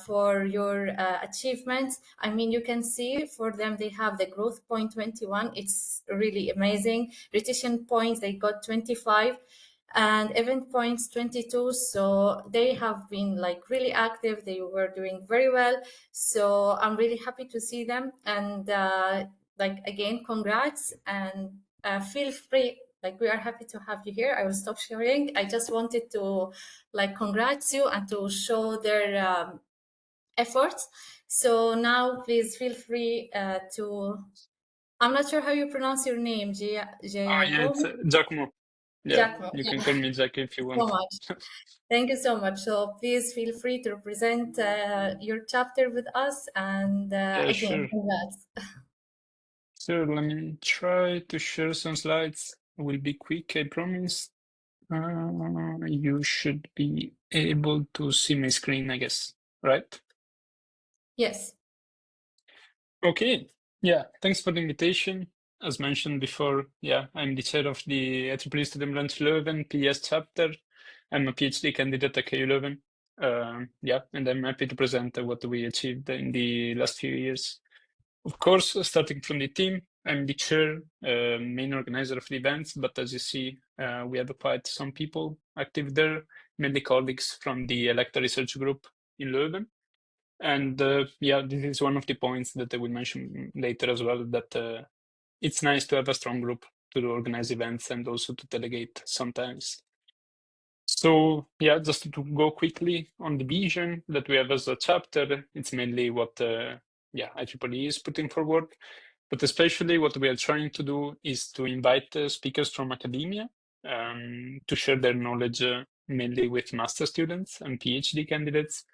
for your achievements. I mean, you can see for them, they have the growth point 21. It's really amazing. Retention points, they got 25 and event points 22. So they have been like really active. They were doing very well. So I'm really happy to see them. And like again, congrats, and feel free. Like, we are happy to have you here. I will stop sharing. I just wanted to like congrats you and to show their efforts. So now please feel free to, I'm not sure how you pronounce your name, Yeah, it's Giacomo. Yeah, Giacomo. you can call me Jack if you So want. much. Thank you so much. So please feel free to present your chapter with us, and Yeah, again, sure. congrats. So let me try to share some slides. I will be quick, I promise. You should be able to see my screen, I guess, right? Yes. Okay. Yeah, thanks for the invitation. As mentioned before, yeah, I'm the chair of the IEEE Student Branch Leuven PES chapter. I'm a PhD candidate at KU Leuven. Yeah, and I'm happy to present what we achieved in the last few years. Of course, starting from the team, I'm the chair, main organizer of the events, but as you see, we have quite some people active there, mainly colleagues from the Electa Research Group in Leuven. And yeah, this is one of the points that I will mention later as well, that it's nice to have a strong group to organize events and also to delegate sometimes. So yeah, just to go quickly on the vision that we have as a chapter, it's mainly what yeah, IEEE is putting forward, but especially what we are trying to do is to invite speakers from academia to share their knowledge mainly with master students and PhD candidates,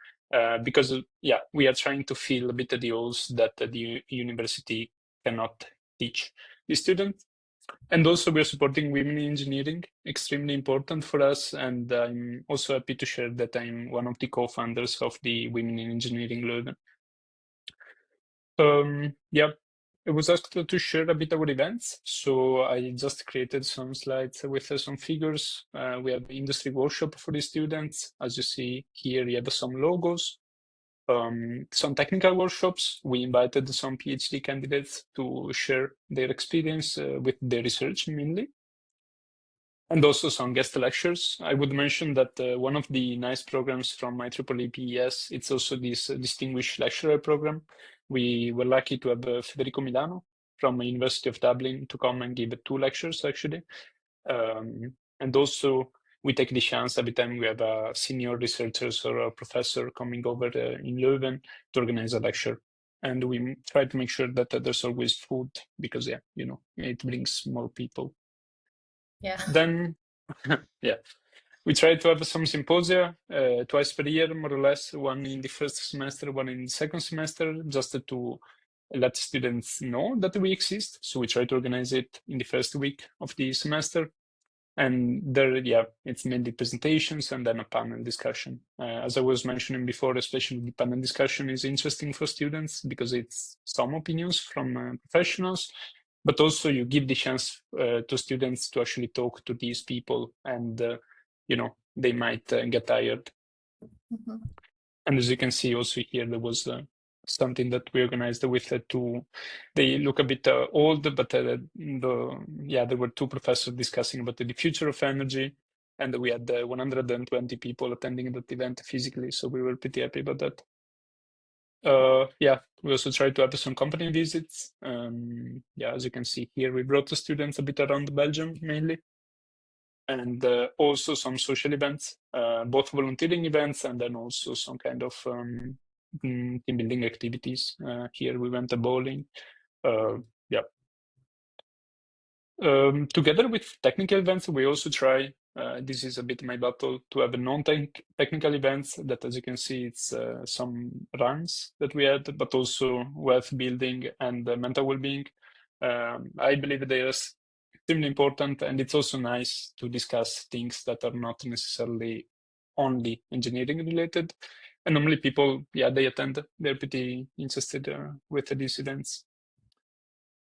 because yeah, we are trying to fill a bit of the holes that the university cannot teach the students. And also we're supporting women in engineering, extremely important for us. And I'm also happy to share that I'm one of the co-founders of the Women in Engineering Leuven. Yeah, I was asked to share a bit about events. So I just created some slides with some figures. We have industry workshop for the students. As you see here, you have some logos. Some technical workshops. We invited some PhD candidates to share their experience with their research mainly. And also some guest lectures. I would mention that one of the nice programs from IEEE PES, it's also this distinguished lecturer program. We were lucky to have Federico Milano from the University of Dublin to come and give 2 lectures actually. And also we take the chance every time we have a senior researchers or a professor coming over in Leuven to organize a lecture. And we try to make sure that there's always food because, yeah, you know, it brings more people. Yeah. Then, yeah, we try to have some symposia twice per year, more or less, one in the first semester, one in the second semester, just to let students know that we exist. So we try to organize it in the first week of the semester. And there, yeah, it's mainly presentations and then a panel discussion. As I was mentioning before, especially the panel discussion is interesting for students because it's some opinions from professionals, but also you give the chance to students to actually talk to these people, and they might get tired. Mhm. And as you can see also here, there was something that we organized with they look a bit old, but there were two professors discussing about the future of energy, and we had 120 people attending that event physically, so we were pretty happy about that. We also tried to have some company visits. As you can see here, we brought the students a bit around Belgium mainly, and also some social events, both volunteering events and then also some kind of team building activities. Here we went to bowling. Together with technical events, we also try, this is a bit my battle, to have a non-technical events that, as you can see, it's some runs that we had, but also wealth building and mental well-being. I believe they are extremely important, and it's also nice to discuss things that are not necessarily only engineering related. And normally people, they attend, they're pretty interested with these events.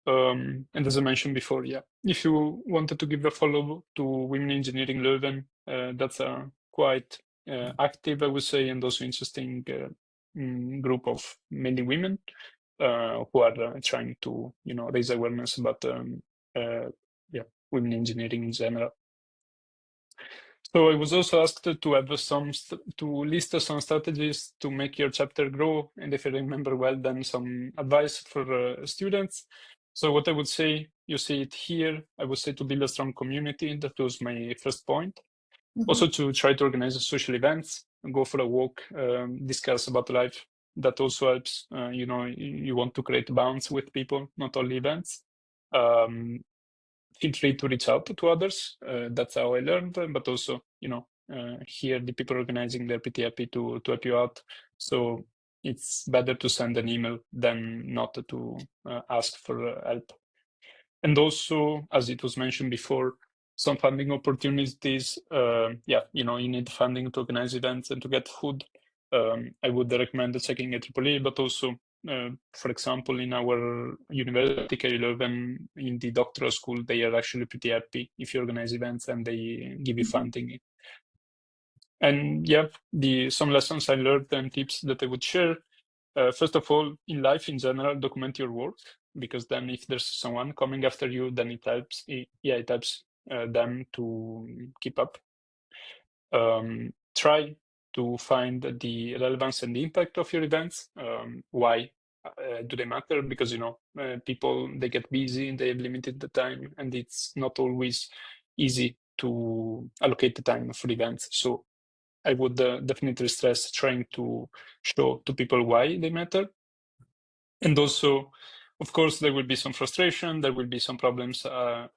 And as I mentioned before, if you wanted to give a follow to Women Engineering Leuven, that's a quite active, I would say, and also interesting group of mainly women who are trying to, raise awareness about women engineering in general. So I was also asked to have to list some strategies to make your chapter grow, and if I remember well, then some advice for students. So what I would say, you see it here, I would say to build a strong community. That was my first point. Also to try to organize social events, go for a walk, discuss about life. That also helps. You want to create bonds with people, not only events. Feel free to reach out to others. That's how I learned, but also, here the people organizing, they're pretty happy to help you out. So it's better to send an email than not to ask for help. And also, as it was mentioned before, some funding opportunities. You need funding to organize events and to get food. I would recommend checking IEEE, but also, for example, in our university, K11, in the doctoral school, they are actually pretty happy if you organize events and they give you funding. And some lessons I learned and tips that I would share. First of all, in life in general, document your work, because then if there's someone coming after you, then it helps. It helps them to keep up. Try to find the relevance and the impact of your events. Why do they matter? Because people, they get busy, they have limited the time, and it's not always easy to allocate the time for events. So I would definitely stress trying to show to people why they matter. And also, of course, there will be some frustration. There will be some problems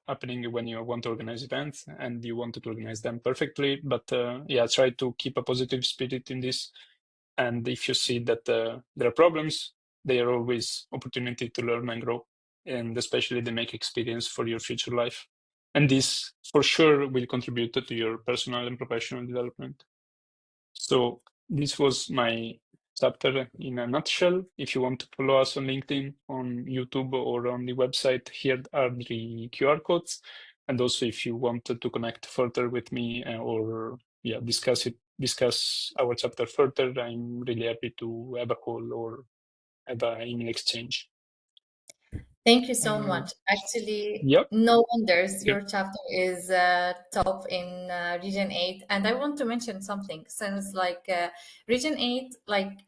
happening when you want to organize events and you want to organize them perfectly. But try to keep a positive spirit in this. And if you see that there are problems, they are always opportunity to learn and grow. And especially they make experience for your future life. And this for sure will contribute to your personal and professional development. So this was my chapter in a nutshell. If you want to follow us on LinkedIn, on YouTube, or on the website, here are the QR codes. And also, if you want to connect further with me or discuss our chapter further, I'm really happy to have a call or have an email exchange. Thank you so much. Actually, Yep. no wonders your chapter is top in Region 8. And I want to mention something, since Region 8,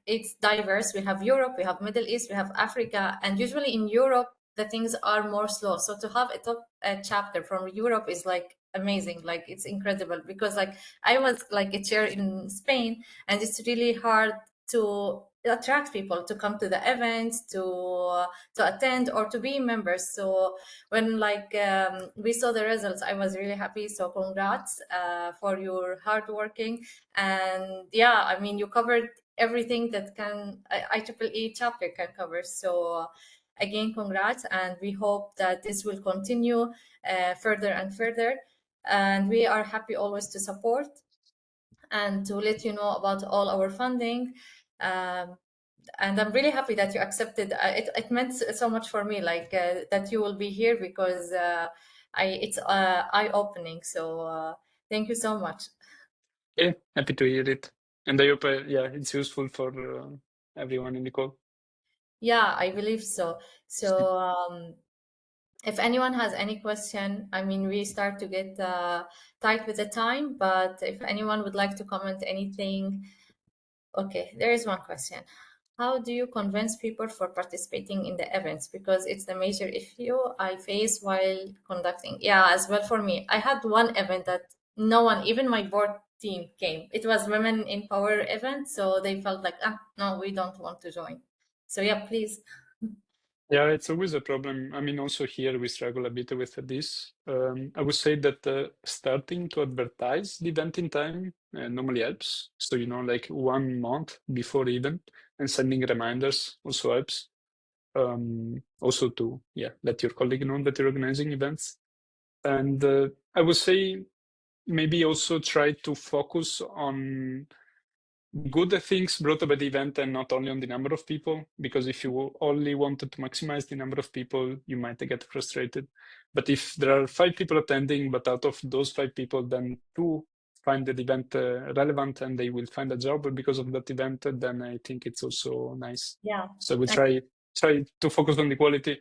it's diverse. We have Europe, we have Middle East, we have Africa, and usually in Europe, the things are more slow. So to have a top chapter from Europe is amazing. It's incredible, because I was a chair in Spain, and it's really hard to attract people to come to the events, to attend or to be members. So when we saw the results, I was really happy. So congrats for your hard working. And you covered everything that IEEE chapter can cover. So again, congrats, and we hope that this will continue further and further. and we are happy always to support and to let you know about all our funding. And I'm really happy that you accepted. It meant so much for me, like that you will be here, because it's eye-opening. So thank you so much. Yeah, happy to hear it. And I hope, yeah, it's useful for everyone in the call. Yeah, I believe so. So if anyone has any question, I mean, we start to get tight with the time, but if anyone would like to comment anything. Okay, there is one question. How do you convince people for participating in the events? Because it's the major issue I face while conducting. Yeah, as well for me. I had one event that no one, even my board team, came. It was Women in Power event, so they felt like, no, we don't want to join. So yeah, please. Yeah, it's always a problem. I mean, also here we struggle a bit with this. I would say that starting to advertise the event in time normally helps. So, like 1 month before event and sending reminders also helps. Also to, let your colleague know that you're organizing events. And I would say maybe also try to focus on good things brought by the event and not only on the number of people, because if you only wanted to maximize the number of people, you might get frustrated. But if there are 5 people attending, but out of those 5 people, then 2 find the event relevant and they will find a job because of that event, then I think it's also nice. Yeah. So we try to focus on the quality.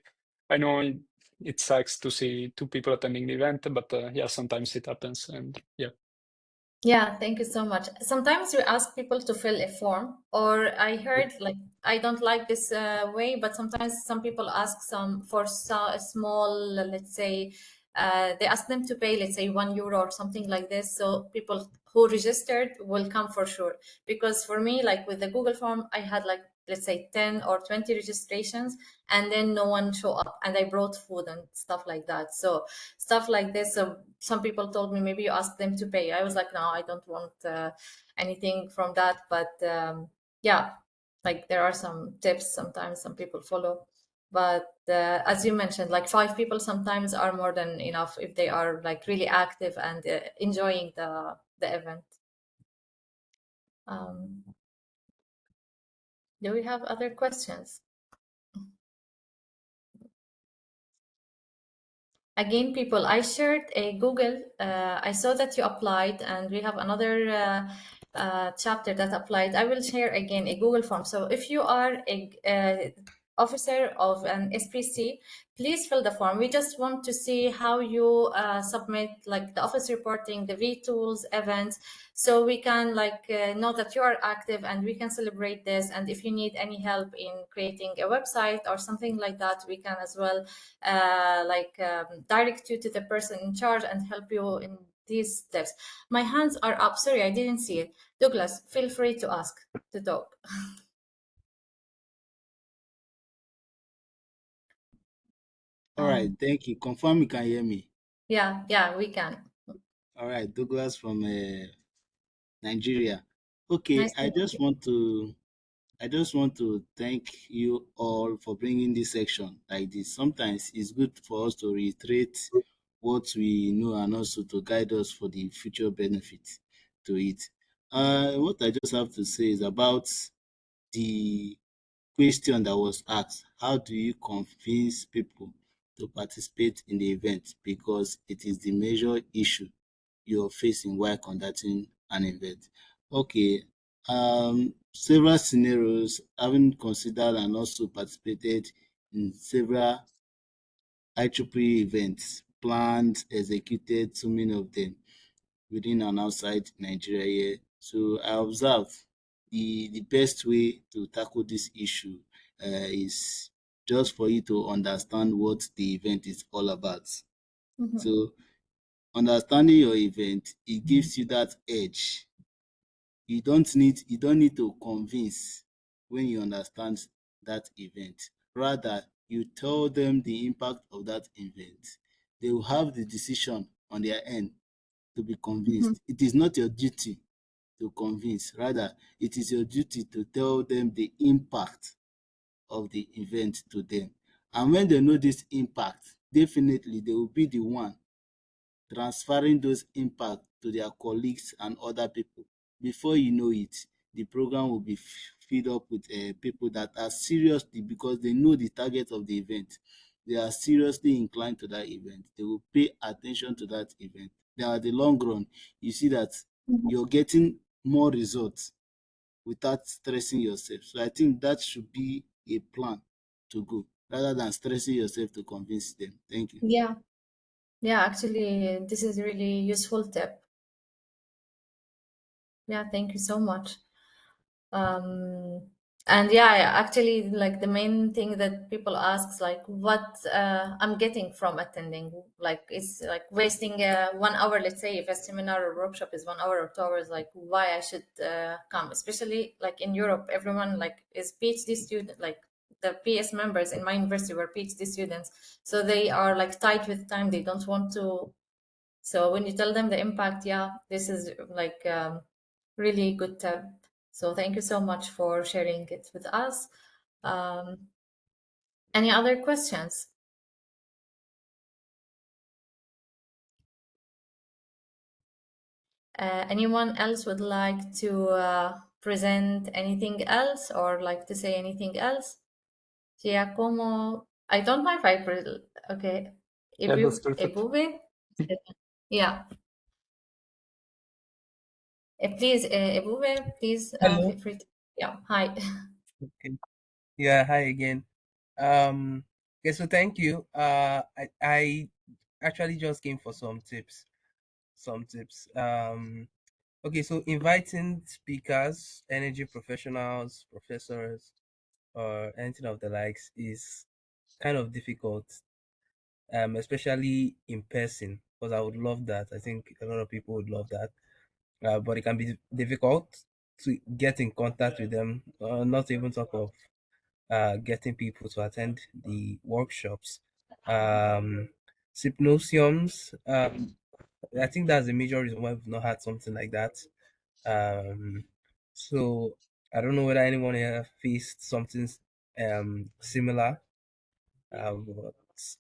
I know it sucks to see 2 people attending the event, but yeah, sometimes it happens, and yeah. Yeah, thank you so much. Sometimes we ask people to fill a form, or I heard, like, I don't like this way, but sometimes some people ask a small, let's say, they ask them to pay, let's say, €1 or something like this. So people who registered will come for sure. Because for me, like with the Google form, I had like, let's say 10 or 20 registrations, and then no one show up, and I brought food and stuff like that. So stuff like this. So some people told me, maybe you ask them to pay. I was like, no, I don't want anything from that. But yeah, like there are some tips sometimes some people follow. But as you mentioned, like 5 people sometimes are more than enough if they are like really active and enjoying the event. Do we have other questions? Again, people, I shared a Google. I saw that you applied, and we have another chapter that applied. I will share again a Google form. So if you are a officer of an SPC, please fill the form. We just want to see how you submit like the office reporting, the vTools events, so we can like know that you are active and we can celebrate this. And if you need any help in creating a website or something like that, we can as well direct you to the person in charge and help you in these steps. My hands are up. Sorry, I didn't see it. Douglas, feel free to ask, to talk. All right, thank you. Confirm you can hear me. Yeah, we can. All right, Douglas from Nigeria. Okay, Nice to meet you. I just want to thank you all for bringing this section like this. Sometimes it's good for us to reiterate what we know and also to guide us for the future benefit to it. What I just have to say is about the question that was asked. How do you convince people to participate in the event? Because it is the major issue you're facing while conducting an event. Okay, several scenarios, having considered and also participated in several IEEE events, planned, executed, so many of them within and outside Nigeria here. So I observe the best way to tackle this issue is just for you to understand what the event is all about. So understanding your event, it gives you that edge. You don't need to convince when you understand that event. Rather, you tell them the impact of that event. They will have the decision on their end to be convinced. It is not your duty to convince. Rather, it is your duty to tell them the impact of the event to them. And when they know this impact, definitely they will be the one transferring those impacts to their colleagues and other people. Before you know it, the program will be filled up with people that are seriously, because they know the target of the event, they are seriously inclined to that event. They will pay attention to that event. Then at the long run, you see that you're getting more results without stressing yourself. So I think that should be a plan to go rather than stressing yourself to convince them. Thank you. Yeah. Yeah, actually, this is a really useful tip. Yeah, thank you so much. And yeah, actually, like the main thing that people ask is like what I'm getting from attending. Like it's like wasting 1 hour. Let's say if a seminar or workshop is 1 hour or 2 hours, like why I should come. Especially like in Europe, everyone like is PhD student. Like the PS members in my university were PhD students, so they are like tight with time. They don't want to. So when you tell them the impact, yeah, this is like really good tip. So thank you so much for sharing it with us. Any other questions? Anyone else would like to present anything else or like to say anything else? Giacomo, I don't know if okay. Yeah, that's perfect. Ebuve? Yeah. Please, Ebuve, please Hello. feel free to, yeah, hi. Okay. Yeah, hi again. Okay, so thank you. I actually just came for some tips. Some tips. Okay, so inviting speakers, energy professionals, professors, or anything of the likes is kind of difficult, especially in person, because I would love that. I think a lot of people would love that, but it can be difficult to get in contact with them. Not even talk of getting people to attend the workshops. Um, Symposiums. I think that's the major reason why we've not had something like that. Um, so I don't know whether anyone here faced something similar. But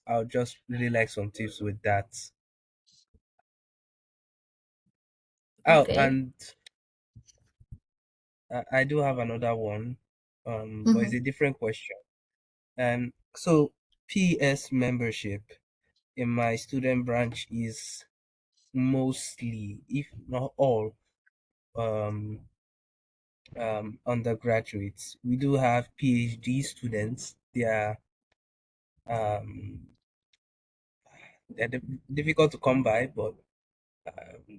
I would just really like some tips with that. Oh, Okay. and I do have another one, but it's Mhm. a different question. So PES membership in my student branch is mostly, if not all, um, undergraduates. We do have PhD students. Um, they're difficult to come by, but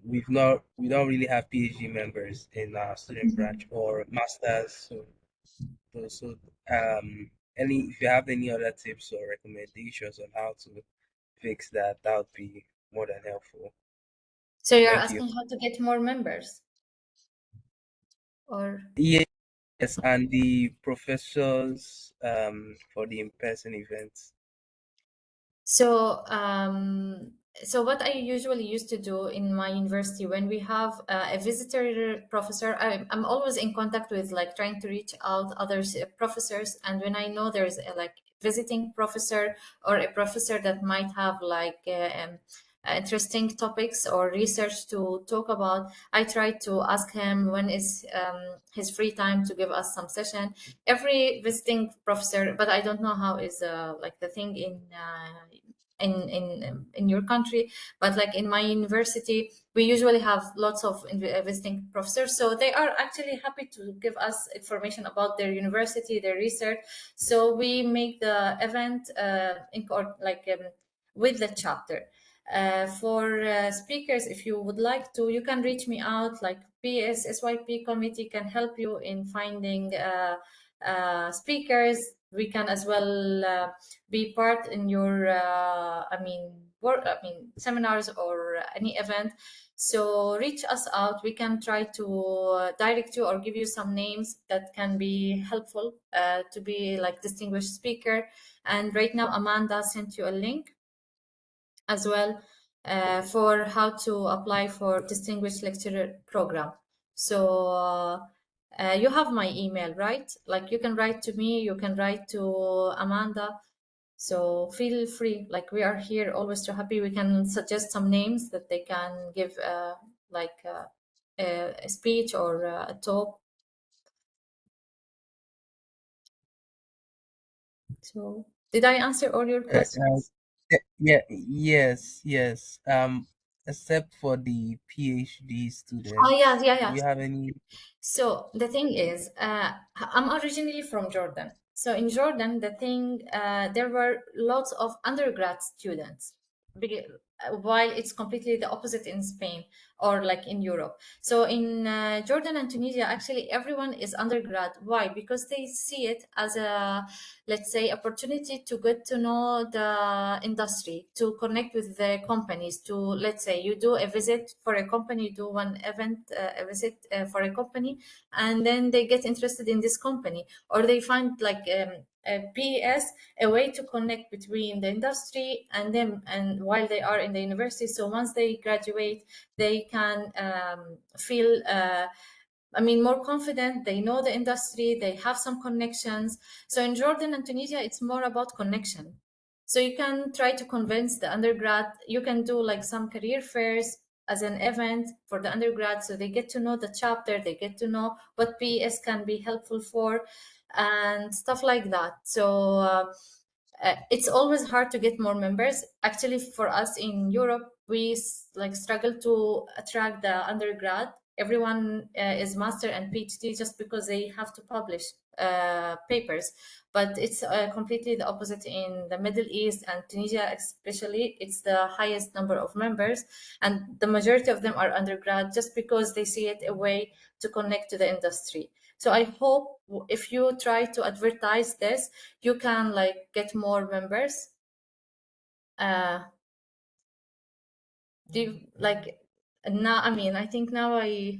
we don't really have PhD members in our student branch or masters. So any if you have any other tips or recommendations on how to fix that, that would be more than helpful. So you're Thank you. asking how to get more members or? Yes, and the professors for the in-person events. So what I usually used to do in my university when we have a visitor professor, I'm always in contact with like trying to reach out other professors, and when I know there's a like visiting professor or a professor that might have like interesting topics or research to talk about, I try to ask him when is his free time to give us some session. Every visiting professor, but I don't know how is like the thing in your country, but like in my university we usually have lots of visiting professors, so they are actually happy to give us information about their university, their research. So we make the event with the chapter. For speakers, if you would like to, you can reach me out. Like PS SYP committee can help you in finding speakers. We can as well be part in your, seminars or any event. So reach us out. We can try to direct you or give you some names that can be helpful to be like distinguished speaker. And right now, Amanda sent you a link as well for how to apply for distinguished lecturer program. So you have my email, right? Like you can write to me, you can write to Amanda. So feel free, like we are here always to help you. We can suggest some names that they can give a speech or a talk. So did I answer all your questions? Yes. Except for the PhD Oh yeah, students, yeah, do yeah. you have any? So the thing is, I'm originally from Jordan. So in Jordan, there were lots of undergrad students, while it's completely the opposite in Spain or like in Europe. So in Jordan and Tunisia, actually everyone is undergrad. Why? Because they see it as a, let's say, opportunity to get to know the industry, to connect with the companies, to, let's say, you do a visit for a company, you do one event, a visit for a company, and then they get interested in this company, or they find like a PES, a way to connect between the industry and them, and while they are in the university. So once they graduate, they can feel more confident. They know the industry, they have some connections. So in Jordan and Tunisia, it's more about connection. So you can try to convince the undergrad. You can do like some career fairs as an event for the undergrad, so they get to know the chapter, they get to know what PES can be helpful for, and stuff like that. So it's always hard to get more members. Actually, for us in Europe, we struggle to attract the undergrad. Everyone is master and PhD just because they have to publish papers. But it's completely the opposite in the Middle East and Tunisia, especially. It's the highest number of members, and the majority of them are undergrad just because they see it a way to connect to the industry. So I hope if you try to advertise this, you can like get more members. Do you like now? I think now I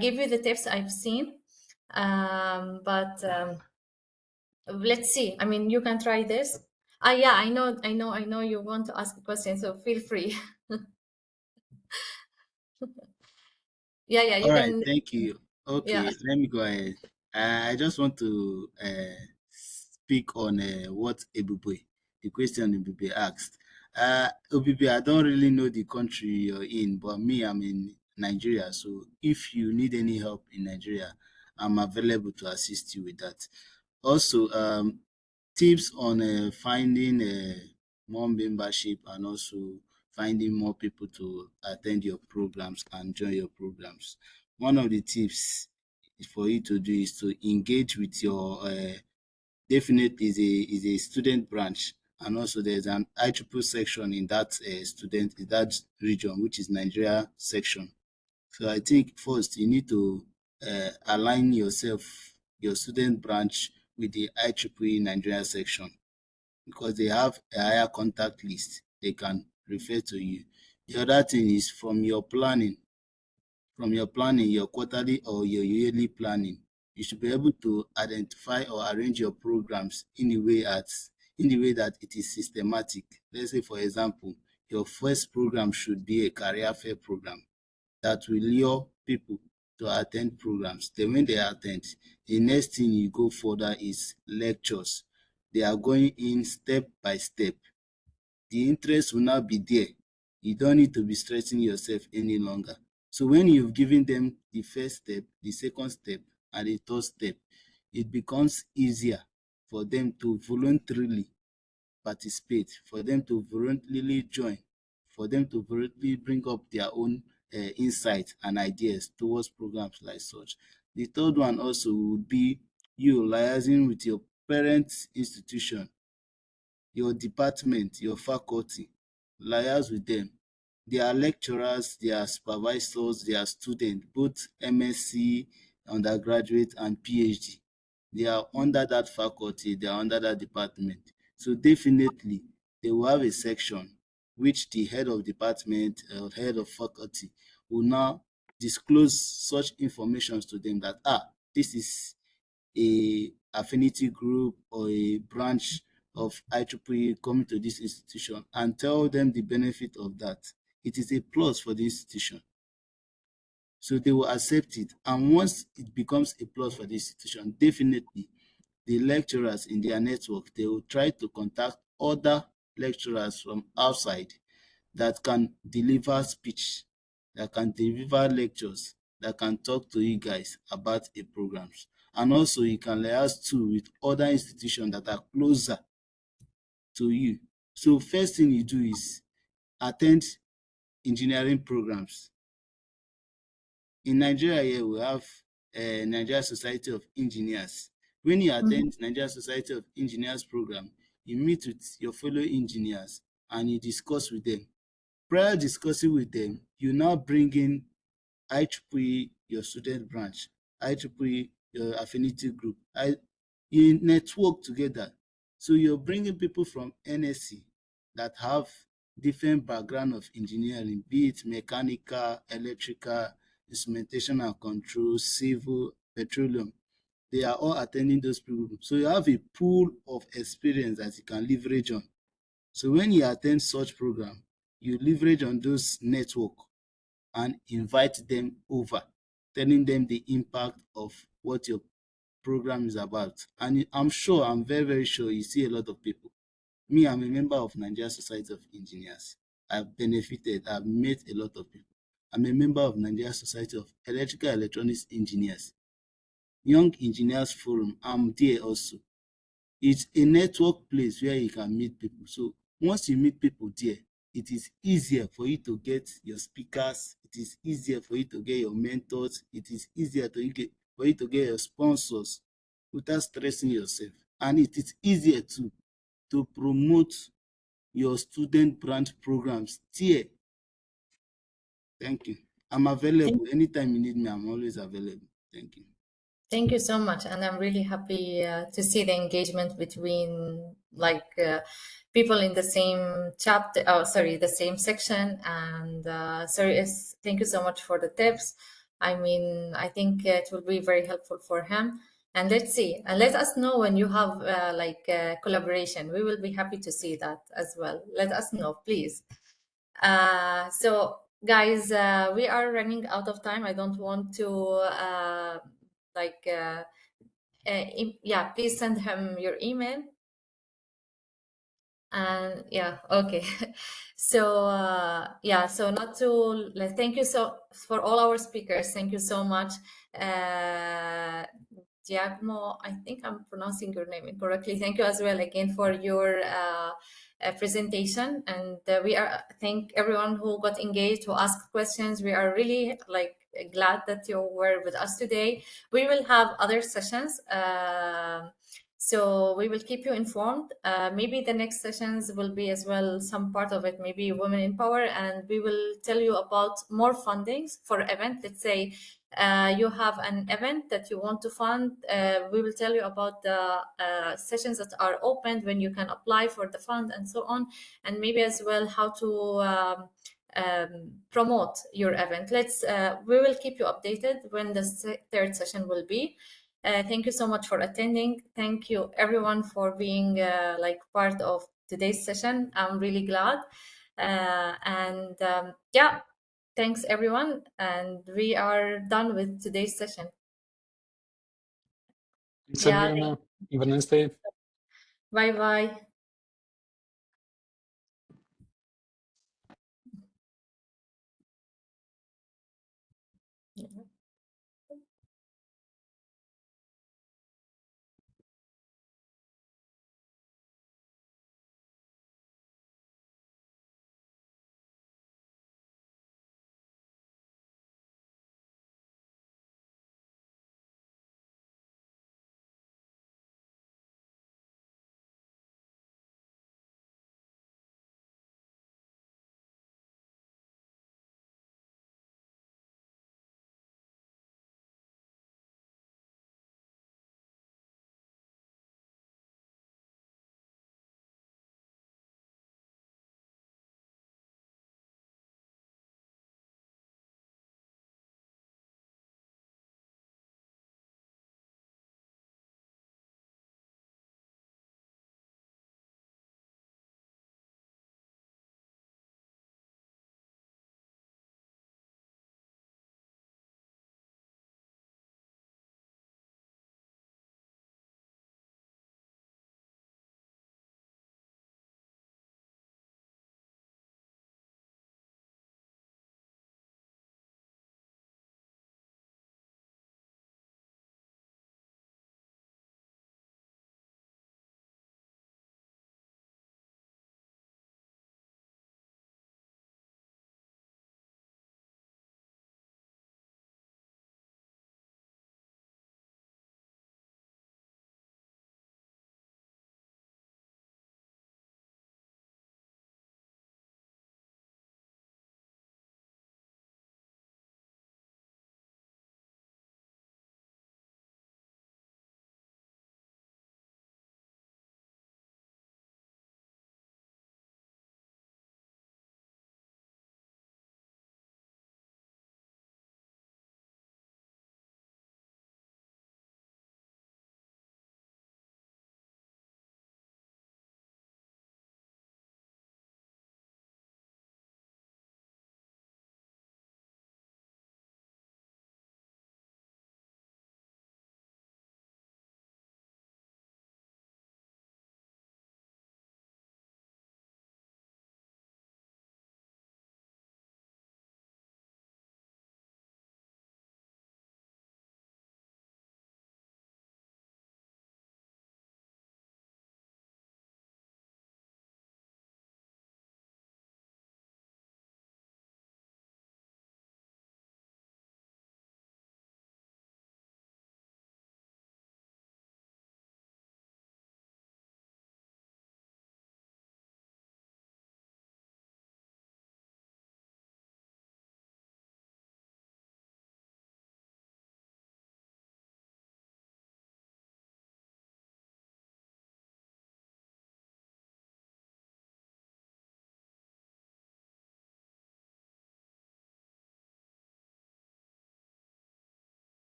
give you the tips I've seen, but let's see. You can try this. Yeah, I know you want to ask a question, so feel free. Yeah, you All right, can. thank you. Yeah. Okay, let me go ahead. I just want to speak on what Ebube, the question Ebube asked. Ebube, I don't really know the country you're in, but me, I'm in Nigeria. So if you need any help in Nigeria, I'm available to assist you with that. Also, tips on finding more membership and also finding more people to attend your programs and join your programs. One of the tips for you to do is to engage with your definitely is a student branch, and also there's an IEEE section in that student in that region, which is Nigeria section. So I think first you need to align yourself, your student branch, with the IEEE Nigeria section, because they have a higher contact list. They can refer to you. The other thing is from your planning, your quarterly or your yearly planning, you should be able to identify or arrange your programs in a way that it is systematic. Let's say, for example, your first program should be a career fair program that will lure people to attend programs. Then when they attend, the next thing you go further is lectures. They are going in step by step. The interest will now be there. You don't need to be stressing yourself any longer. So when you've given them the first step, the second step, and the third step, it becomes easier for them to voluntarily participate, for them to voluntarily join, for them to voluntarily bring up their own insights and ideas towards programs like such. The third one also would be you liaising with your parent institution, your department, your faculty, liaise with them. Their lecturers, their supervisors, their students, both MSc, undergraduate, and PhD. They are under that faculty, they are under that department. So definitely, they will have a section which the head of department or head of faculty will now disclose such information to them that, this is a affinity group or a branch of IEEE coming to this institution, and tell them the benefit of that. It is a plus for the institution. So they will accept it. And once it becomes a plus for the institution, definitely the lecturers in their network, they will try to contact other lecturers from outside that can deliver speech, that can deliver lectures, that can talk to you guys about a programs. And also you can liaise too with other institutions that are closer to you. So first thing you do is attend engineering programs. In Nigeria here, we have Nigeria Society of Engineers. When you attend Nigeria Society of Engineers program, you meet with your fellow engineers and you discuss with them. Prior discussing with them, you now bring in IEEE, your student branch, IEEE, your affinity group. You network together. So you're bringing people from NSC that have different background of engineering, be it mechanical, electrical, instrumentation and control, civil, petroleum. They are all attending those programs. So you have a pool of experience that you can leverage on. So when you attend such program, you leverage on those network and invite them over, telling them the impact of what your program is about. And I'm very, very sure you see a lot of people. Me, I'm a member of Nigeria Society of Engineers. I've benefited, I've met a lot of people. I'm a member of Nigeria Society of Electrical Electronics Engineers. Young Engineers Forum, I'm there also. It's a network place where you can meet people. So once you meet people there, it is easier for you to get your speakers. It is easier for you to get your mentors. It is easier for you to get your sponsors without stressing yourself. And it is easier to promote your student branch programs there. Thank you. I'm available. Anytime you need me, I'm always available. Thank you. Thank you so much, and I'm really happy to see the engagement between people in the same chapter. Oh, sorry, the same section. And thank you so much for the tips. I mean, I think it will be very helpful for him. And let's see, and let us know when you have collaboration. We will be happy to see that as well. Let us know, please. So guys, we are running out of time. I don't want to yeah, please send him your email. And yeah, okay. So yeah, so not to thank you so for all our speakers. Thank you so much. Giacomo, I think I'm pronouncing your name incorrectly. Thank you as well again for your presentation. And we thank everyone who got engaged, who asked questions. We are really glad that you were with us today. We will have other sessions. So we will keep you informed. Maybe the next sessions will be as well, some part of it, maybe women in power, and we will tell you about more fundings for event. Let's say you have an event that you want to fund. We will tell you about the sessions that are open, when you can apply for the fund and so on, and maybe as well how to promote your event. We will keep you updated when the third session will be. Thank you so much for attending. Thank you everyone for being part of today's session. I'm really glad. Yeah, thanks everyone. And we are done with today's session. Thanks, Adriana. Have a nice day. Bye-bye.